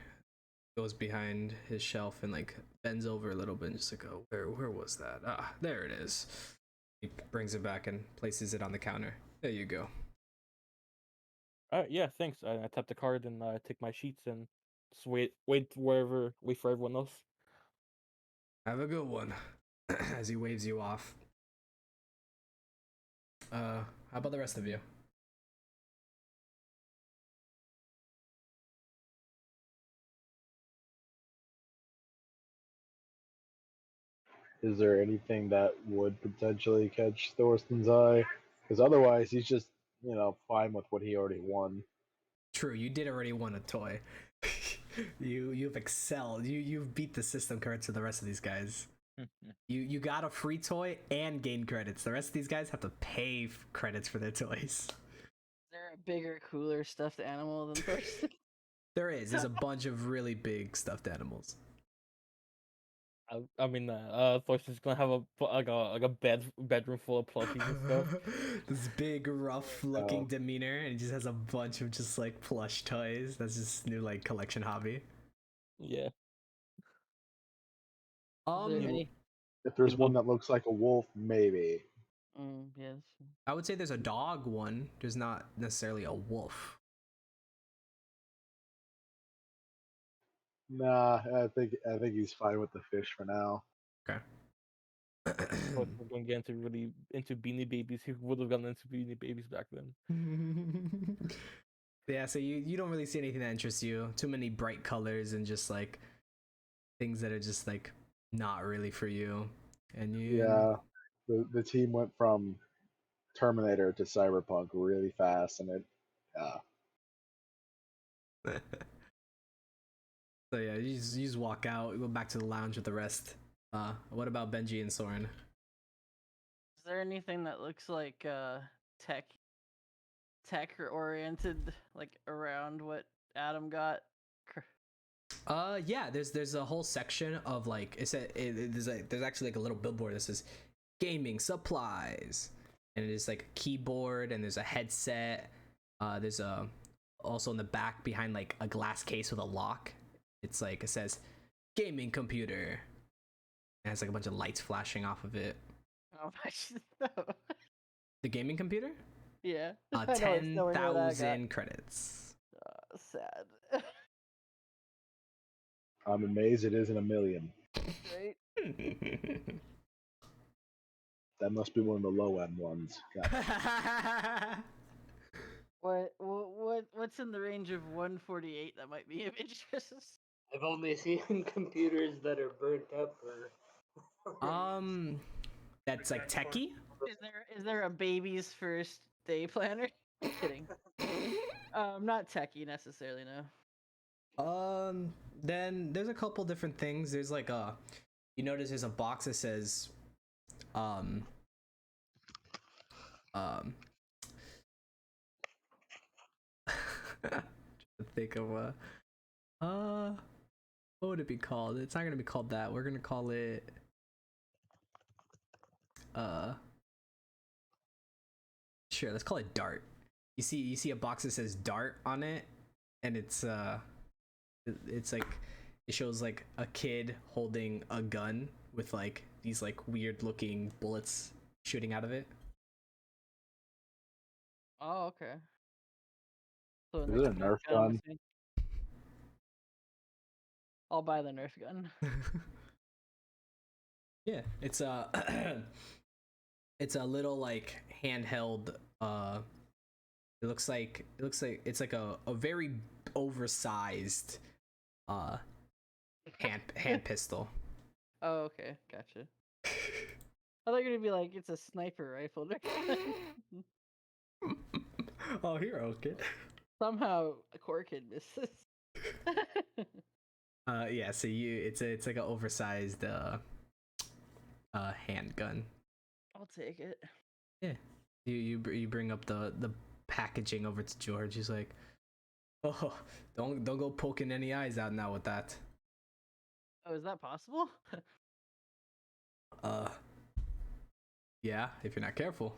[SPEAKER 2] goes behind his shelf and like bends over a little bit and just like, oh, where was that? Ah, there it is. He brings it back and places it on the counter. There you go.
[SPEAKER 4] All right, yeah, thanks. I tap the card and take my sheets and just wait for everyone else.
[SPEAKER 2] Have a good one. As he waves you off. How about the rest of you?
[SPEAKER 7] Is there anything that would potentially catch Thorsten's eye? Because otherwise, he's just, fine with what he already won.
[SPEAKER 2] True, you did already win a toy. You've excelled. You've beat the system compared to the rest of these guys. You got a free toy and gain credits. The rest of these guys have to pay credits for their toys.
[SPEAKER 1] Is there a bigger, cooler stuffed animal than Thurston?
[SPEAKER 2] There's a bunch of really big stuffed animals.
[SPEAKER 4] I mean, Thorsten's gonna have a bedroom full of plushies and stuff.
[SPEAKER 2] This big, rough-looking demeanor, and he just has a bunch of just like plush toys. That's just new like collection hobby.
[SPEAKER 4] Yeah.
[SPEAKER 1] Is there any?
[SPEAKER 7] If there's
[SPEAKER 4] You
[SPEAKER 7] one
[SPEAKER 4] know-
[SPEAKER 7] that looks like a wolf, maybe.
[SPEAKER 1] Yes.
[SPEAKER 2] I would say there's a dog one. There's not necessarily a wolf.
[SPEAKER 7] Nah, I think he's fine with the fish for now.
[SPEAKER 2] Okay.
[SPEAKER 4] Thorsten's gonna get into Beanie Babies. He would have gotten into Beanie Babies back then.
[SPEAKER 2] Yeah, so you don't really see anything that interests you. Too many bright colors and just like things that are just like not really for you. And you
[SPEAKER 7] Yeah, the team went from Terminator to Cyberpunk really fast, and
[SPEAKER 2] So yeah, you just walk out, go back to the lounge with the rest. What about Benji and Soren?
[SPEAKER 1] Is there anything that looks like tech oriented, like around what Adam got?
[SPEAKER 2] Yeah, there's a whole section of like there's actually like a little billboard that says gaming supplies, and it is like a keyboard and there's a headset. There's a also in the back behind like a glass case with a lock. It's like it says gaming computer. It has like a bunch of lights flashing off of it.
[SPEAKER 1] How much is that?
[SPEAKER 2] The gaming computer?
[SPEAKER 1] Yeah. I know it's
[SPEAKER 2] 10,000
[SPEAKER 1] nowhere near that I got.
[SPEAKER 2] credits.
[SPEAKER 1] Sad.
[SPEAKER 7] I'm amazed it isn't 1 million.
[SPEAKER 1] Right?
[SPEAKER 7] That must be one of the low end ones. God.
[SPEAKER 1] What's in the range of 148 that might be of interest?
[SPEAKER 6] I've only seen computers that are burnt up or
[SPEAKER 2] That's like techie.
[SPEAKER 1] Is there a baby's first day planner? Kidding. Not techie necessarily, no.
[SPEAKER 2] Then there's a couple different things. There's like you notice there's a box that says, um, trying to think of what would it be called? It's not gonna be called that. We're gonna call it, sure, let's call it Dart. You see a box that says Dart on it, and it's like it shows like a kid holding a gun with like these like weird looking bullets shooting out of it.
[SPEAKER 1] Oh, okay. So
[SPEAKER 7] Is
[SPEAKER 1] there's
[SPEAKER 7] it
[SPEAKER 1] a
[SPEAKER 7] a
[SPEAKER 1] Nerf
[SPEAKER 7] Nerf
[SPEAKER 1] gun, I'm
[SPEAKER 7] gun?
[SPEAKER 1] assuming. I'll buy the Nerf gun.
[SPEAKER 2] Yeah, it's a it's a little like handheld. It looks like it's like a very oversized hand pistol.
[SPEAKER 1] Oh, okay, gotcha. I thought you were gonna be like, it's a sniper rifle.
[SPEAKER 2] Oh, hero kid.
[SPEAKER 1] Somehow a core kid misses.
[SPEAKER 2] Yeah. So it's like an oversized handgun.
[SPEAKER 1] I'll take it.
[SPEAKER 2] Yeah. You bring up the packaging over to George. He's like, oh, don't go poking any eyes out now with that.
[SPEAKER 1] Oh, is that possible?
[SPEAKER 2] Yeah, if you're not careful.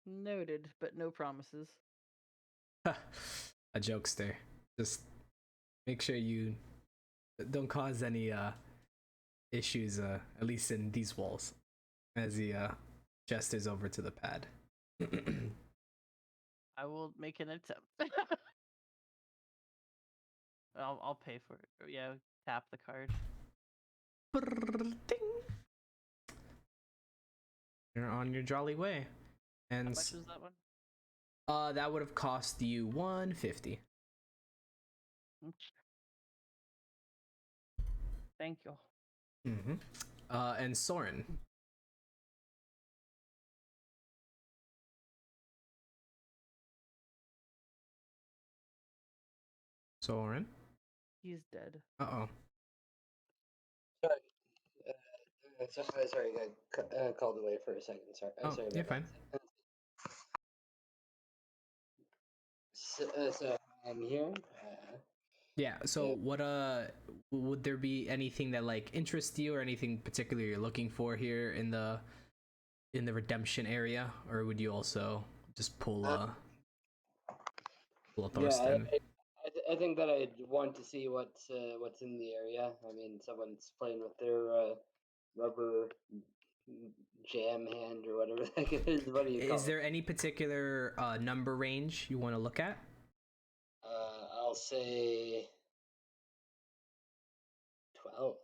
[SPEAKER 1] Noted, but no promises.
[SPEAKER 2] A jokester. Just make sure you don't cause any issues, at least in these walls. As he gestures over to the pad.
[SPEAKER 1] I will make an attempt. I'll pay for it. Yeah, tap the card.
[SPEAKER 2] Ding. You're on your jolly way.
[SPEAKER 1] How
[SPEAKER 2] And
[SPEAKER 1] much was that one?
[SPEAKER 2] that would have cost you 150.
[SPEAKER 1] Thank you.
[SPEAKER 2] Mm-hmm. And Soren. Soren.
[SPEAKER 1] He's dead.
[SPEAKER 2] Uh-oh.
[SPEAKER 6] Sorry, I called away for a second. Sorry,
[SPEAKER 2] Oh,
[SPEAKER 6] sorry
[SPEAKER 2] you're
[SPEAKER 6] about
[SPEAKER 2] fine.
[SPEAKER 6] that. So I'm here.
[SPEAKER 2] Yeah, so
[SPEAKER 6] Yeah.
[SPEAKER 2] what would there be anything that like interests you or anything particular you're looking for here in the redemption area, or would you also just pull up
[SPEAKER 6] Yeah,
[SPEAKER 2] Thorsten?
[SPEAKER 6] I think that I'd want to see what's in the area. I mean, someone's playing with their rubber jam hand or whatever the heck it is. What do you call
[SPEAKER 2] Is
[SPEAKER 6] it?
[SPEAKER 2] there any particular number range you want to look at?
[SPEAKER 6] I'll say 12.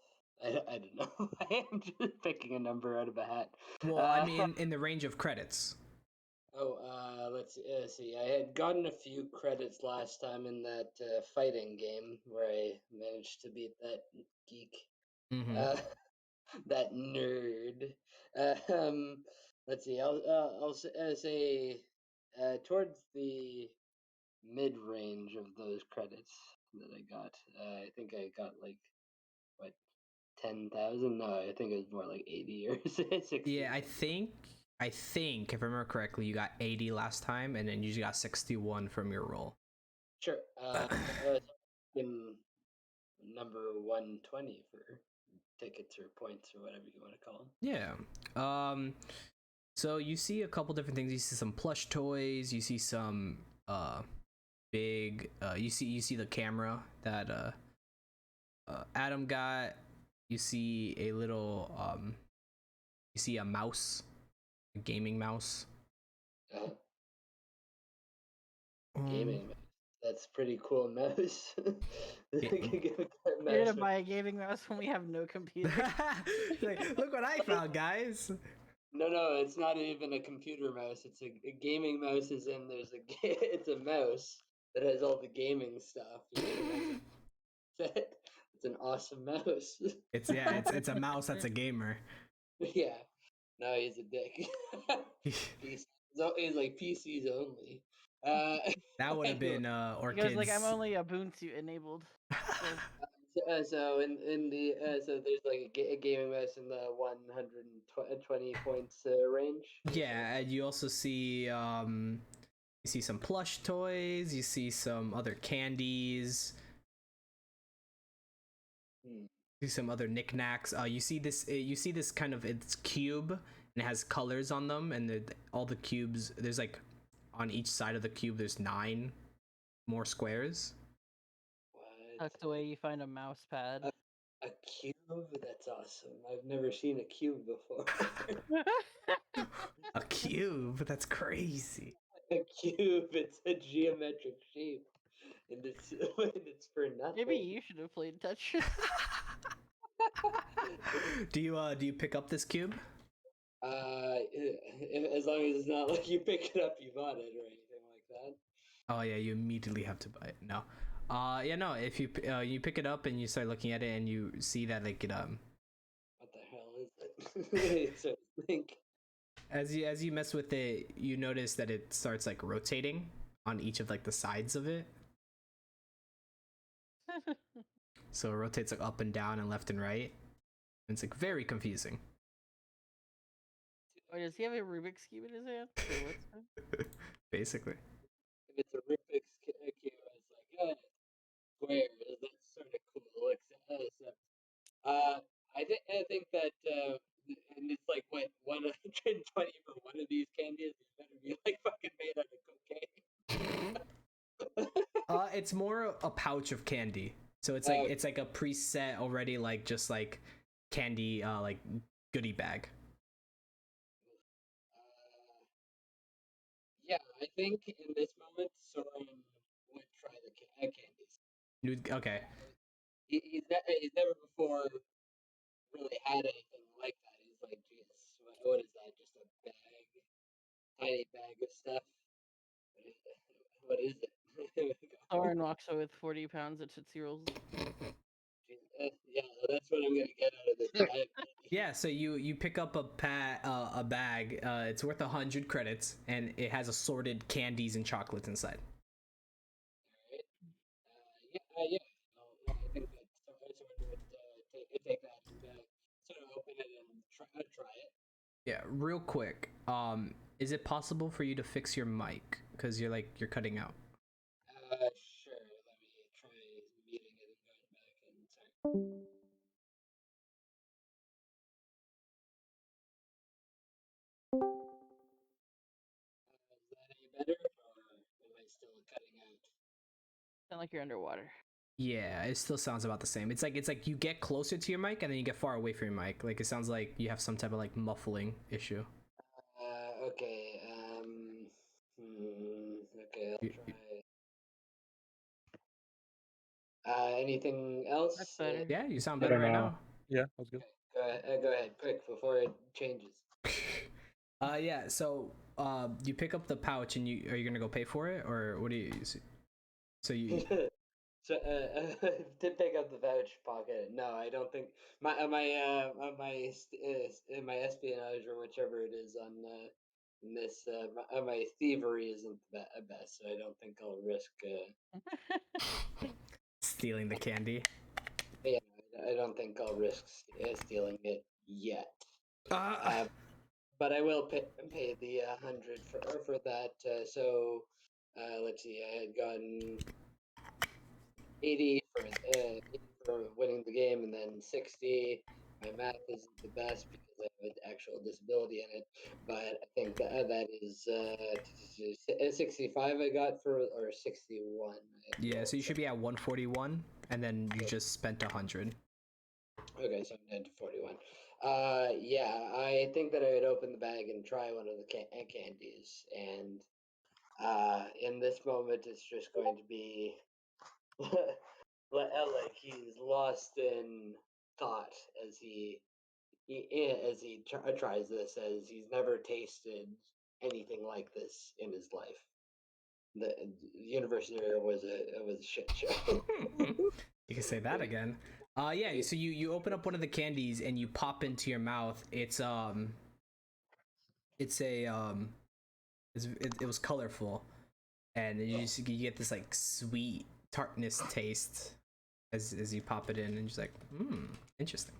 [SPEAKER 6] I don't know. I am just picking a number out of a hat.
[SPEAKER 2] Well, I mean, in the range of credits.
[SPEAKER 6] Oh, let's see. I had gotten a few credits last time in that fighting game where I managed to beat that geek,
[SPEAKER 2] Mm-hmm.
[SPEAKER 6] that nerd. Um, let's see. I'll say towards the mid range of those credits that I got. I think I got like what 10,000. No, I think it was more like 80 or 60.
[SPEAKER 2] Yeah, I think if I remember correctly, you got 80 last time, and then you got 61 from your roll.
[SPEAKER 6] Sure. In number 120 for tickets or points or whatever you want to call them.
[SPEAKER 2] Yeah. So you see a couple different things. You see some plush toys. You see some big. You see the camera that Adam got. You see a little. You see a mouse, a gaming mouse.
[SPEAKER 6] Uh, Gaming mouse. That's pretty cool mouse.
[SPEAKER 1] You're gonna buy a gaming mouse when we have no computer.
[SPEAKER 2] Like, look what I found, guys.
[SPEAKER 6] No, it's not even a computer mouse. It's a gaming mouse. Is in there's a it's a mouse that has all the gaming stuff. It's an awesome mouse.
[SPEAKER 2] It's a mouse that's a gamer.
[SPEAKER 6] Yeah. No, he's a dick. PC. He's like PCs only.
[SPEAKER 2] That would have
[SPEAKER 6] Anyway,
[SPEAKER 2] been
[SPEAKER 1] Because like I'm
[SPEAKER 2] Orchid's.
[SPEAKER 1] only Ubuntu enabled.
[SPEAKER 6] so in the so there's like a gaming mouse in the 120 points range.
[SPEAKER 2] Yeah, and you also see you see some plush toys, you see some other candies,
[SPEAKER 6] Hmm.
[SPEAKER 2] you see some other knickknacks. You see this kind of it's cube and it has colors on them, and all the cubes there's like on each side of the cube there's 9 more squares.
[SPEAKER 6] What?
[SPEAKER 1] Tucked away, you find a mouse pad.
[SPEAKER 6] A cube? That's awesome. I've never seen a cube before.
[SPEAKER 2] A cube? That's crazy.
[SPEAKER 6] A cube. It's a geometric shape, and it's and it's for nothing.
[SPEAKER 1] Maybe you should have played Tetris.
[SPEAKER 2] Do you pick up this cube?
[SPEAKER 6] As long as it's not like you pick it up, you bought it, or anything like that.
[SPEAKER 2] Oh yeah, you immediately have to buy it. No. Yeah, no, if you pick it up and you start looking at it and you see that like it
[SPEAKER 6] What the hell is it? So think.
[SPEAKER 2] as you mess with it, you notice that it starts like rotating on each of like the sides of it. So it rotates like up and down and left and right. And it's like very confusing.
[SPEAKER 1] Or does he have a Rubik's cube in his hand? Or what's
[SPEAKER 2] Basically.
[SPEAKER 6] If it's a Rubik's cube, it's like squares. That's sort of cool. Except, I think that and it's like what 120 for one of these candies. You better be like fucking made out of cocaine.
[SPEAKER 2] It's more a pouch of candy. So it's like a preset already like just like candy like goodie bag.
[SPEAKER 6] Yeah, I think in this moment, Soren would try the candies.
[SPEAKER 2] Okay.
[SPEAKER 6] He's never before really had anything like that. He's like, Jesus, what is that? Just a bag, tiny bag of stuff. What is it?
[SPEAKER 1] Thorin walks away with 40 pounds of Tootsie Rolls.
[SPEAKER 6] Yeah, that's what I'm gonna get out of this bag.
[SPEAKER 2] Yeah, so you pick up a bag. It's worth 100 credits, and it has assorted candies and chocolates inside.
[SPEAKER 6] Alright. Yeah. I think that someone would take that and sort of open it and try it.
[SPEAKER 2] Yeah, real quick. Is it possible for you to fix your mic? Because you're cutting out.
[SPEAKER 6] Sure. Let me try muting it and going back in. Sorry. Is that any better, or am I still cutting out?
[SPEAKER 1] Sound like you're underwater.
[SPEAKER 2] Yeah, it still sounds about the same. It's like you get closer to your mic and then you get far away from your mic. Like it sounds like you have some type of like muffling issue.
[SPEAKER 6] Okay. Okay, I'll try. Anything else?
[SPEAKER 1] That's better.
[SPEAKER 2] Yeah, you sound
[SPEAKER 7] Better
[SPEAKER 2] better right
[SPEAKER 7] now.
[SPEAKER 2] now.
[SPEAKER 4] Yeah, that's good.
[SPEAKER 6] Go ahead, quick, before it changes.
[SPEAKER 2] Yeah. So, you pick up the pouch and are you gonna go pay for it or what do you? So you.
[SPEAKER 6] So, to pick up the vouch pocket. No, I don't think my espionage or whichever it is on this my thievery isn't the best, so I don't think I'll risk.
[SPEAKER 2] Stealing the candy.
[SPEAKER 6] Yeah, I don't think I'll risk stealing it yet. But I will pay the 100 for that. So let's see, I had gotten 80 for winning the game, and then 60. My math isn't the best because I have an actual disability in it, but I think that is 65 I got for, or 61.
[SPEAKER 2] Yeah, so you should be at 141, and then you just spent 100.
[SPEAKER 6] Okay, so I'm down to 41. Yeah, I think that I would open the bag and try one of the candies, and in this moment, it's just going to be like he's lost in thought as he as he tries this, says he's never tasted anything like this in his life. The university area was a shit show.
[SPEAKER 2] You can say that again. Yeah. So you open up one of the candies and you pop into your mouth. It's it was colorful, and you get this like sweet tartness taste as you pop it in, and just like, interesting.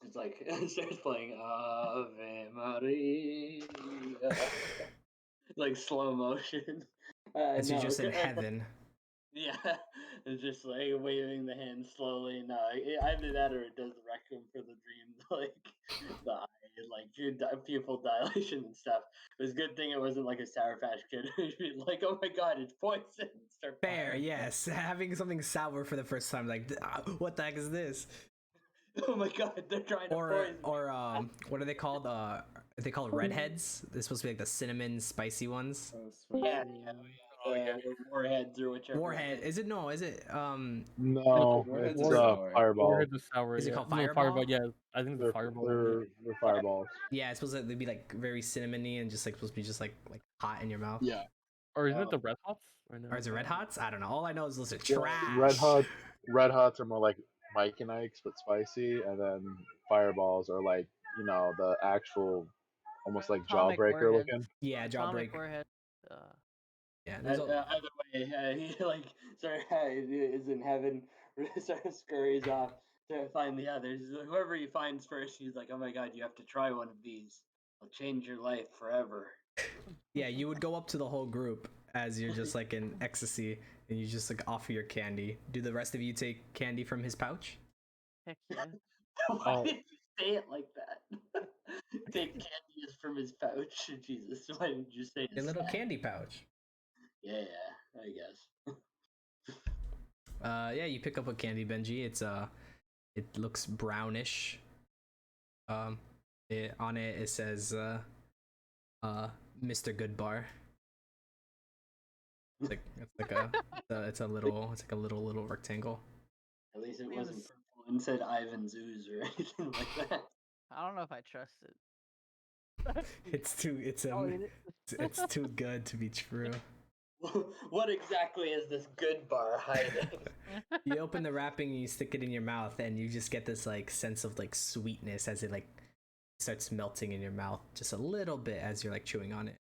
[SPEAKER 6] It's like it starts playing Ave Maria, like slow motion.
[SPEAKER 2] As you're just in heaven.
[SPEAKER 6] Yeah, it's just like waving the hand slowly. No, either that or it does the requiem for the dream, like the eye, like pupil dilation and stuff. It was a good thing it wasn't like a Sour Patch Kid. Like, oh my god, it's poison. Start
[SPEAKER 2] Fair,
[SPEAKER 6] firing.
[SPEAKER 2] yes. Having something sour for the first time, like, what the heck is this?
[SPEAKER 6] Oh my god, they're trying to poison.
[SPEAKER 2] Or what are they called? Are they called redheads? They're supposed to be like the cinnamon spicy ones.
[SPEAKER 6] Yeah, warheads or whichever.
[SPEAKER 2] Warhead. Is it no? Is it
[SPEAKER 7] No,
[SPEAKER 3] Warheads
[SPEAKER 7] it's
[SPEAKER 3] are sour.
[SPEAKER 7] fireball.
[SPEAKER 4] Warheads are sour.
[SPEAKER 2] Is it
[SPEAKER 4] yeah.
[SPEAKER 2] called
[SPEAKER 4] No,
[SPEAKER 2] Fireball?
[SPEAKER 4] Yeah, I think it's fireball.
[SPEAKER 7] They're fireballs.
[SPEAKER 2] Yeah, it's supposed to be like very cinnamony and just like supposed to be just like hot in your mouth.
[SPEAKER 7] Yeah.
[SPEAKER 4] Or isn't it the red hots? Or no?
[SPEAKER 2] Or is it Red Hots? I don't know. All I know is those are
[SPEAKER 7] Yeah,
[SPEAKER 2] trash.
[SPEAKER 7] Red Hots are more like Mike and Ike's but spicy, and then fireballs are like the actual, almost like
[SPEAKER 1] Atomic
[SPEAKER 7] Jawbreaker
[SPEAKER 1] warheads.
[SPEAKER 7] looking.
[SPEAKER 2] Yeah,
[SPEAKER 1] Atomic
[SPEAKER 2] Jawbreaker.
[SPEAKER 1] warhead.
[SPEAKER 2] Yeah, there's
[SPEAKER 6] Either way, he like is in heaven, sort of scurries off to find the others. Whoever he finds first, he's like, "Oh my god, you have to try one of these. It'll change your life forever."
[SPEAKER 2] yeah, you would go up to the whole group as you're just like in ecstasy, and you just like offer your candy. Do the rest of you take candy from his pouch?
[SPEAKER 1] Heck yeah.
[SPEAKER 6] Why did you say it like that? Take candy from his pouch. Jesus, why didn't you say
[SPEAKER 2] A
[SPEAKER 6] his
[SPEAKER 2] little
[SPEAKER 6] sack?
[SPEAKER 2] candy pouch.
[SPEAKER 6] Yeah, I guess.
[SPEAKER 2] Yeah, you pick up a candy, Benji. It looks brownish. On it says Mr. Goodbar. It's a little rectangle.
[SPEAKER 6] At least it
[SPEAKER 1] Seems-
[SPEAKER 6] wasn't purple and said Ivan's ooze or anything like that.
[SPEAKER 1] I don't know if I trust it.
[SPEAKER 2] It's
[SPEAKER 1] I'll eat it.
[SPEAKER 2] it's too good to be true.
[SPEAKER 6] What exactly is this good bar hiding?
[SPEAKER 2] You open the wrapping and you stick it in your mouth, and you just get this like sense of like sweetness as it like starts melting in your mouth just a little bit as you're like chewing on it.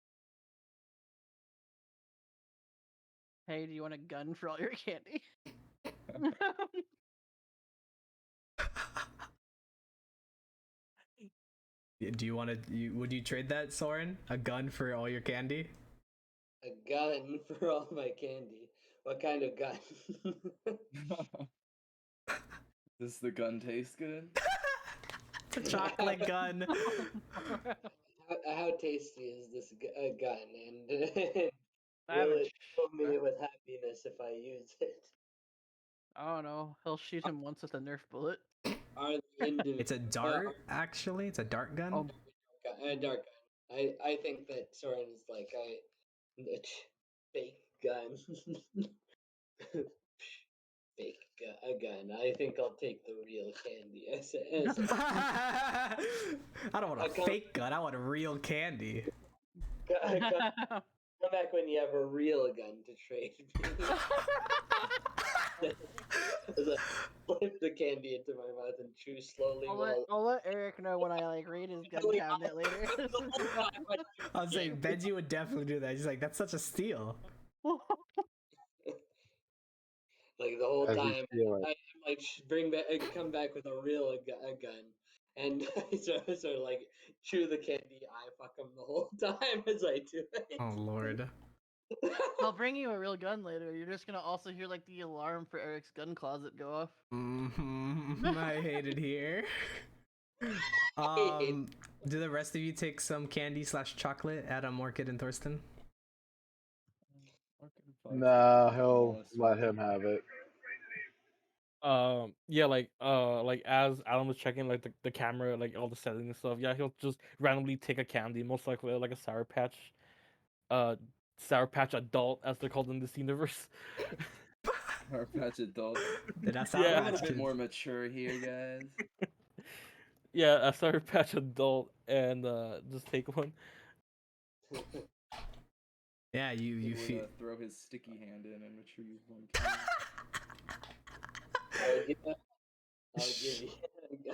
[SPEAKER 1] Hey, do you want a gun for all your candy?
[SPEAKER 2] Do you want to? Would you trade that, Soren? A gun for all your candy?
[SPEAKER 6] A gun for all my candy. What kind of gun?
[SPEAKER 3] Does the gun taste good?
[SPEAKER 2] It's a chocolate gun.
[SPEAKER 6] How tasty is this gun? And
[SPEAKER 1] I
[SPEAKER 6] will
[SPEAKER 1] haven't
[SPEAKER 6] it fill me with happiness if I use it?
[SPEAKER 1] I don't know. He'll shoot him once with a Nerf bullet.
[SPEAKER 6] Are the individual?
[SPEAKER 2] It's a dart, actually. It's a dart gun.
[SPEAKER 1] Oh,
[SPEAKER 6] A dark gun. I think that Soren is like a fake gun. A gun. I think I'll take the real candy.
[SPEAKER 2] I don't want a fake gun. I want a real candy.
[SPEAKER 6] Come back when you have a real gun to trade me. Flip the candy into my mouth and chew slowly.
[SPEAKER 1] I'll let Eric know when I like raid his gun cabinet later.
[SPEAKER 2] I was saying Benji would definitely do that. He's like, that's such a steal.
[SPEAKER 6] Like the whole
[SPEAKER 7] As you
[SPEAKER 6] time,
[SPEAKER 7] feel it.
[SPEAKER 6] I'm like come back with a real gun, and so like chew the candy. I fuck him the whole time as I do it.
[SPEAKER 2] Oh lord.
[SPEAKER 1] I'll bring you a real gun later. You're just gonna also hear like the alarm for Eric's gun closet go off.
[SPEAKER 2] I hate it here. Do the rest of you take some candy / chocolate? Adam, Orchid, and Thorsten?
[SPEAKER 7] Nah, he'll let him have it.
[SPEAKER 4] Yeah, like as Alan was checking like the camera, like all the settings and stuff, yeah, he'll just randomly take a candy, most likely like a Sour Patch adult, as they're called in this universe.
[SPEAKER 3] Sour Patch adult.
[SPEAKER 2] Did I sound
[SPEAKER 4] Yeah.
[SPEAKER 3] A
[SPEAKER 2] Patch
[SPEAKER 3] bit
[SPEAKER 2] Kids?
[SPEAKER 3] more mature here, guys.
[SPEAKER 4] Yeah, a Sour Patch adult, and just take one.
[SPEAKER 2] Yeah, you
[SPEAKER 3] Would
[SPEAKER 2] feel.
[SPEAKER 3] throw his sticky hand in and retrieve one key.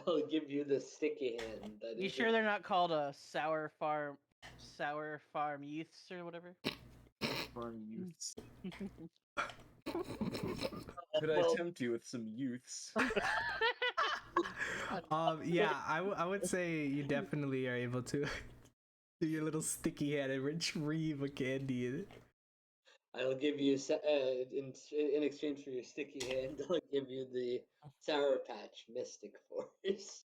[SPEAKER 6] I'll give you the sticky hand. That
[SPEAKER 1] You
[SPEAKER 6] is
[SPEAKER 1] sure
[SPEAKER 6] it.
[SPEAKER 1] they're not called Sour Farm Youths or whatever?
[SPEAKER 5] Farm youths. Could I
[SPEAKER 6] Well,
[SPEAKER 5] tempt you with some youths?
[SPEAKER 2] Yeah, I would say you definitely are able to do your little sticky hand and retrieve a candy.
[SPEAKER 6] I'll give you in exchange for your sticky hand. I'll give you the Sour Patch Mystic Force.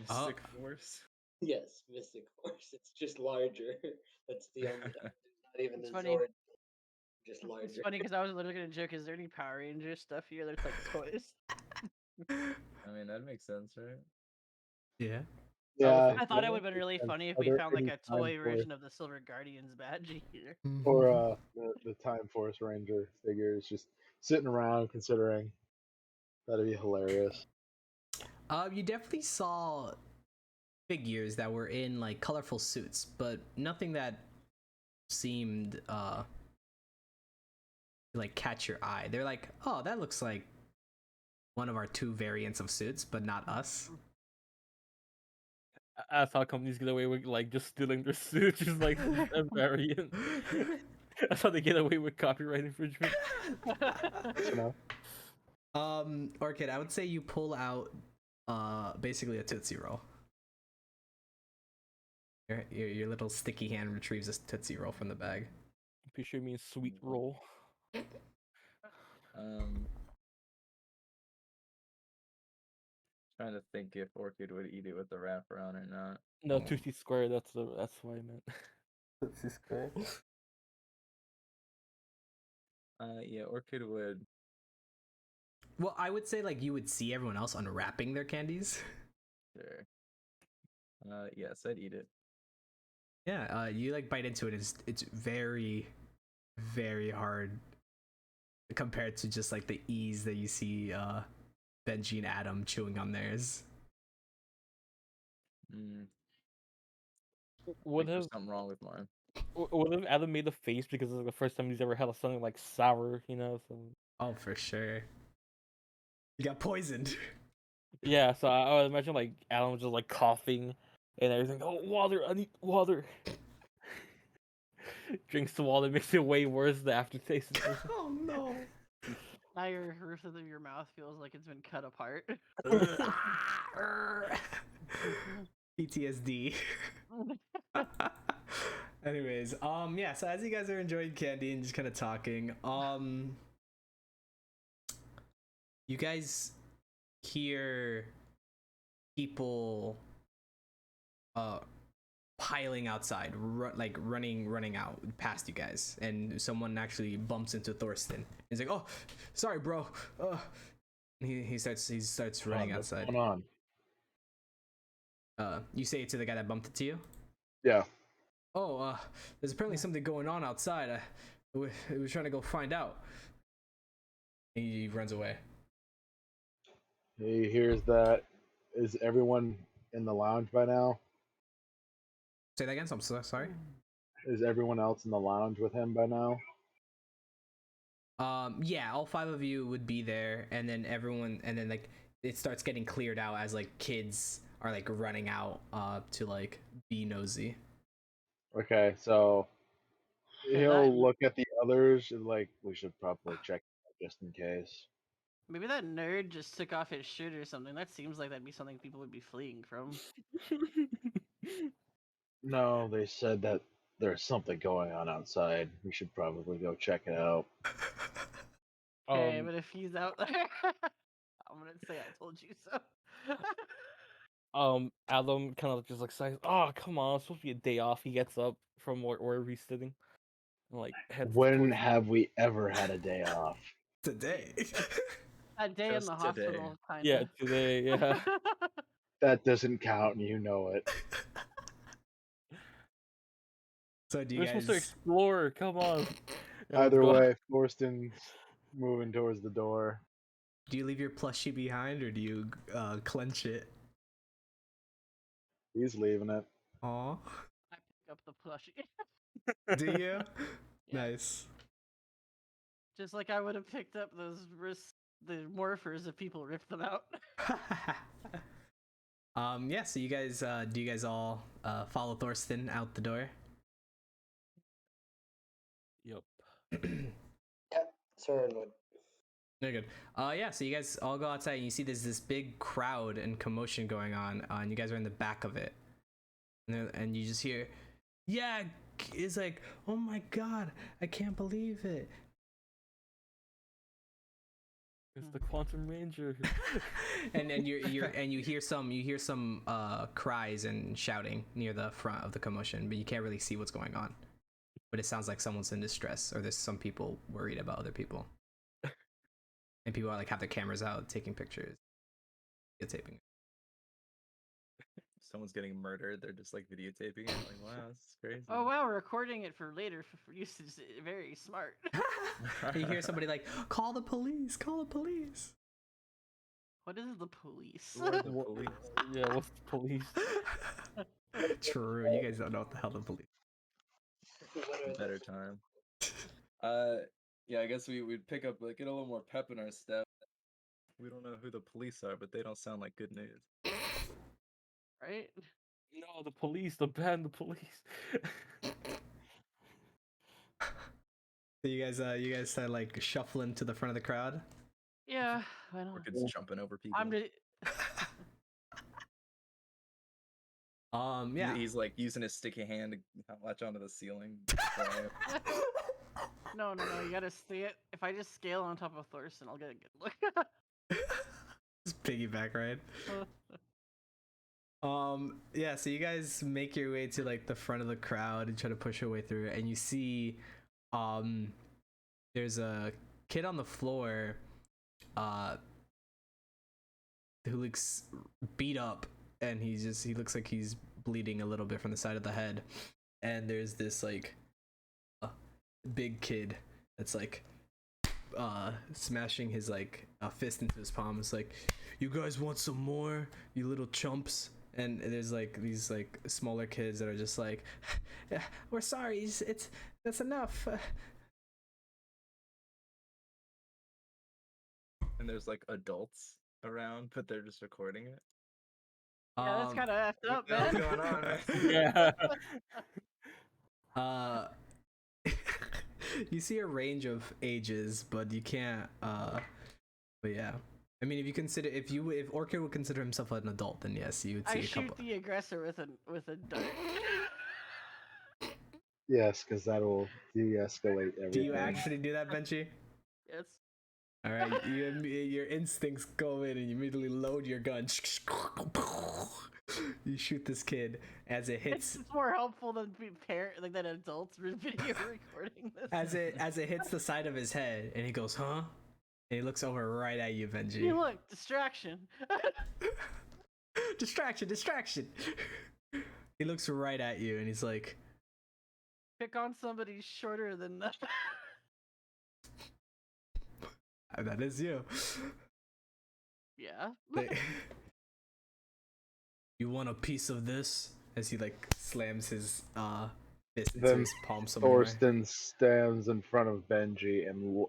[SPEAKER 5] Mystic Force.
[SPEAKER 6] Yes, Mystic Force. It's just larger. That's the only. Not even
[SPEAKER 1] It's
[SPEAKER 6] the
[SPEAKER 1] funny.
[SPEAKER 6] Zord. Just
[SPEAKER 1] It's
[SPEAKER 6] larger.
[SPEAKER 1] funny because I was literally gonna joke. Is there any Power Ranger stuff here that's like toys?
[SPEAKER 5] I mean, that makes sense, right?
[SPEAKER 2] Yeah.
[SPEAKER 7] Yeah.
[SPEAKER 1] I thought it would have been
[SPEAKER 7] makes
[SPEAKER 1] really
[SPEAKER 7] sense.
[SPEAKER 1] funny if
[SPEAKER 7] Are
[SPEAKER 1] we
[SPEAKER 7] there
[SPEAKER 1] found like
[SPEAKER 7] any
[SPEAKER 1] a
[SPEAKER 7] Time
[SPEAKER 1] toy
[SPEAKER 7] Force
[SPEAKER 1] version of the Silver Guardians badge here.
[SPEAKER 7] or the Time Force Ranger figures just sitting around considering? That'd be hilarious.
[SPEAKER 2] You definitely saw figures that were in like colorful suits, but nothing that seemed to, like catch your eye. They're like, oh, that looks like one of our two variants of suits, but not us.
[SPEAKER 4] That's how companies get away with like just stealing their suits, just like a variant. That's how they get away with copyright infringement.
[SPEAKER 7] You know?
[SPEAKER 2] Orchid, I would say you pull out basically a Tootsie Roll. Your little sticky hand retrieves a Tootsie Roll from the bag.
[SPEAKER 4] I'm pretty sure it means sweet roll.
[SPEAKER 5] Trying to think if Orchid would eat it with the wraparound or not.
[SPEAKER 4] No, Tootsie Square. That's what I meant. Tootsie Square.
[SPEAKER 5] Yeah, Orchid would.
[SPEAKER 2] Well, I would say like you would see everyone else unwrapping their candies.
[SPEAKER 5] Sure. Yes, I'd eat it.
[SPEAKER 2] Yeah, you like bite into it. It's very, very hard compared to just like the ease that you see Benji and Adam chewing on theirs.
[SPEAKER 4] Would
[SPEAKER 5] Think there's
[SPEAKER 4] have
[SPEAKER 5] something wrong with mine.
[SPEAKER 4] would have Adam made a face because it's like the first time he's ever had something like sour, you know? So
[SPEAKER 2] Oh, for sure. You got poisoned.
[SPEAKER 4] yeah, so I would imagine like Adam was just like coughing and everything. Oh, water! I need water. Drinks the water, makes it way worse. The aftertaste.
[SPEAKER 2] Oh no.
[SPEAKER 1] Now your roof of your mouth feels like it's been cut apart.
[SPEAKER 2] PTSD. Anyways, yeah, so as you guys are enjoying candy and just kind of talking, you guys hear people piling outside, running out past you guys, and someone actually bumps into Thorsten. He's like, "Oh, sorry, bro." He starts running
[SPEAKER 7] What's
[SPEAKER 2] outside.
[SPEAKER 7] going on?
[SPEAKER 2] You say it to the guy that bumped into you.
[SPEAKER 7] Yeah.
[SPEAKER 2] Oh, there's apparently something going on outside. We were trying to go find out. He runs away.
[SPEAKER 7] He hears that. Is everyone in the lounge by now?
[SPEAKER 2] Say that again. I'm so sorry.
[SPEAKER 7] Is everyone else in the lounge with him by now?
[SPEAKER 2] Yeah, all 5 of you would be there, and then everyone, and then like it starts getting cleared out as like kids are like running out to like be nosy.
[SPEAKER 7] Okay, so
[SPEAKER 1] that-
[SPEAKER 7] he'll look at the others and like, we should probably check just in case.
[SPEAKER 1] Maybe that nerd just took off his shirt or something. That seems like that'd be something people would be fleeing from.
[SPEAKER 7] No, they said that there's something going on outside. We should probably go check it out.
[SPEAKER 1] Okay, but if he's out there, I'm gonna say I told you so.
[SPEAKER 4] Adam kind of just like sighs. Oh, come on! It's supposed to be a day off. He gets up from wherever he's sitting, and like heads
[SPEAKER 7] When
[SPEAKER 4] towards.
[SPEAKER 7] have we ever had a day off?
[SPEAKER 2] Today.
[SPEAKER 1] That day in
[SPEAKER 5] Just
[SPEAKER 1] the
[SPEAKER 5] today.
[SPEAKER 1] hospital, kinda.
[SPEAKER 4] Yeah, today. Yeah.
[SPEAKER 7] That doesn't count, and you know it.
[SPEAKER 2] So do you
[SPEAKER 4] We're supposed to
[SPEAKER 2] guys?
[SPEAKER 4] explore. Come on. Yeah, let's
[SPEAKER 7] Either
[SPEAKER 4] go.
[SPEAKER 7] way, Thorsten's moving towards the door.
[SPEAKER 2] Do you leave your plushie behind, or do you clench it?
[SPEAKER 7] He's leaving it.
[SPEAKER 2] Aw.
[SPEAKER 1] I pick up the plushie.
[SPEAKER 2] Do you?
[SPEAKER 1] Yeah.
[SPEAKER 2] Nice.
[SPEAKER 1] Just like I would have picked up the morphers if people ripped them out.
[SPEAKER 2] Yeah, so you guys do you guys all follow Thorsten out the door?
[SPEAKER 4] Yep.
[SPEAKER 6] Yep, Soren would.
[SPEAKER 2] Very good. Yeah, so you guys all go outside and you see there's this big crowd and commotion going on, and you guys are in the back of it. And you just hear, yeah, it's like, oh my god, I can't believe it.
[SPEAKER 4] It's the Quantum Ranger.
[SPEAKER 2] and you hear some cries and shouting near the front of the commotion, but you can't really see what's going on. But it sounds like someone's in distress, or there's some people worried about other people. And people are like have their cameras out taking pictures, videotaping.
[SPEAKER 5] Someone's getting murdered. They're just like videotaping it. Like, wow, this is crazy.
[SPEAKER 1] Oh wow, recording it for later for use is very smart.
[SPEAKER 2] You hear somebody like, call the police, call the police.
[SPEAKER 1] What is the police?
[SPEAKER 5] Who are the police?
[SPEAKER 4] Yeah, what's the police?
[SPEAKER 2] True, you guys don't know what the hell the police.
[SPEAKER 6] What are
[SPEAKER 5] Better
[SPEAKER 6] those?
[SPEAKER 5] time.
[SPEAKER 3] Yeah, I guess we'd pick up, like, get a little more pep in our step.
[SPEAKER 5] We don't know who the police are, but they don't sound like good news.
[SPEAKER 1] Right?
[SPEAKER 4] No, the police, the band, the police.
[SPEAKER 2] So you guys start like shuffling to the front of the crowd.
[SPEAKER 1] Yeah. Well,
[SPEAKER 5] Orchid's jumping over people.
[SPEAKER 1] I'm just.
[SPEAKER 2] Yeah.
[SPEAKER 5] He's like using his sticky hand to latch onto the ceiling.
[SPEAKER 1] No. You gotta see it. If I just scale on top of Thorsten, I'll get a good look.
[SPEAKER 2] Just piggyback, right? Yeah, so you guys make your way to like the front of the crowd and try to push your way through, and you see there's a kid on the floor who looks beat up, and he looks like he's bleeding a little bit from the side of the head. And there's this like big kid that's like smashing his like fist into his palm. It's like, you guys want some more, you little chumps? And there's like these like smaller kids that are just like, yeah, we're sorry, that's enough.
[SPEAKER 5] And there's like adults around, but they're just recording it.
[SPEAKER 1] Yeah, that's kind of effed up,
[SPEAKER 5] What the hell's
[SPEAKER 1] man.
[SPEAKER 5] going on, man?
[SPEAKER 4] Yeah.
[SPEAKER 2] You see a range of ages, but you can't but yeah, I mean, if Orchid would consider himself an adult, then yes, you would see
[SPEAKER 1] I
[SPEAKER 2] a
[SPEAKER 1] shoot
[SPEAKER 2] couple.
[SPEAKER 1] the aggressor with a dart.
[SPEAKER 7] Yes, because that'll de-escalate everything.
[SPEAKER 2] Do you actually do that, Benchy?
[SPEAKER 1] Yes.
[SPEAKER 2] All right, your instincts go in and you immediately load your gun. You shoot this kid as it hits.
[SPEAKER 1] It's more helpful than than adults video recording this.
[SPEAKER 2] As it hits the side of his head, and he goes, "Huh?" And he looks over right at you, Benji.
[SPEAKER 1] Hey, look, distraction.
[SPEAKER 2] Distraction. He looks right at you, and he's like,
[SPEAKER 1] Pick on somebody shorter than that.
[SPEAKER 2] "That is you."
[SPEAKER 1] Yeah.
[SPEAKER 2] You want a piece of this? As he like slams his fist into
[SPEAKER 7] Then
[SPEAKER 2] his palm some more.
[SPEAKER 7] Thorsten stands in front of Benji and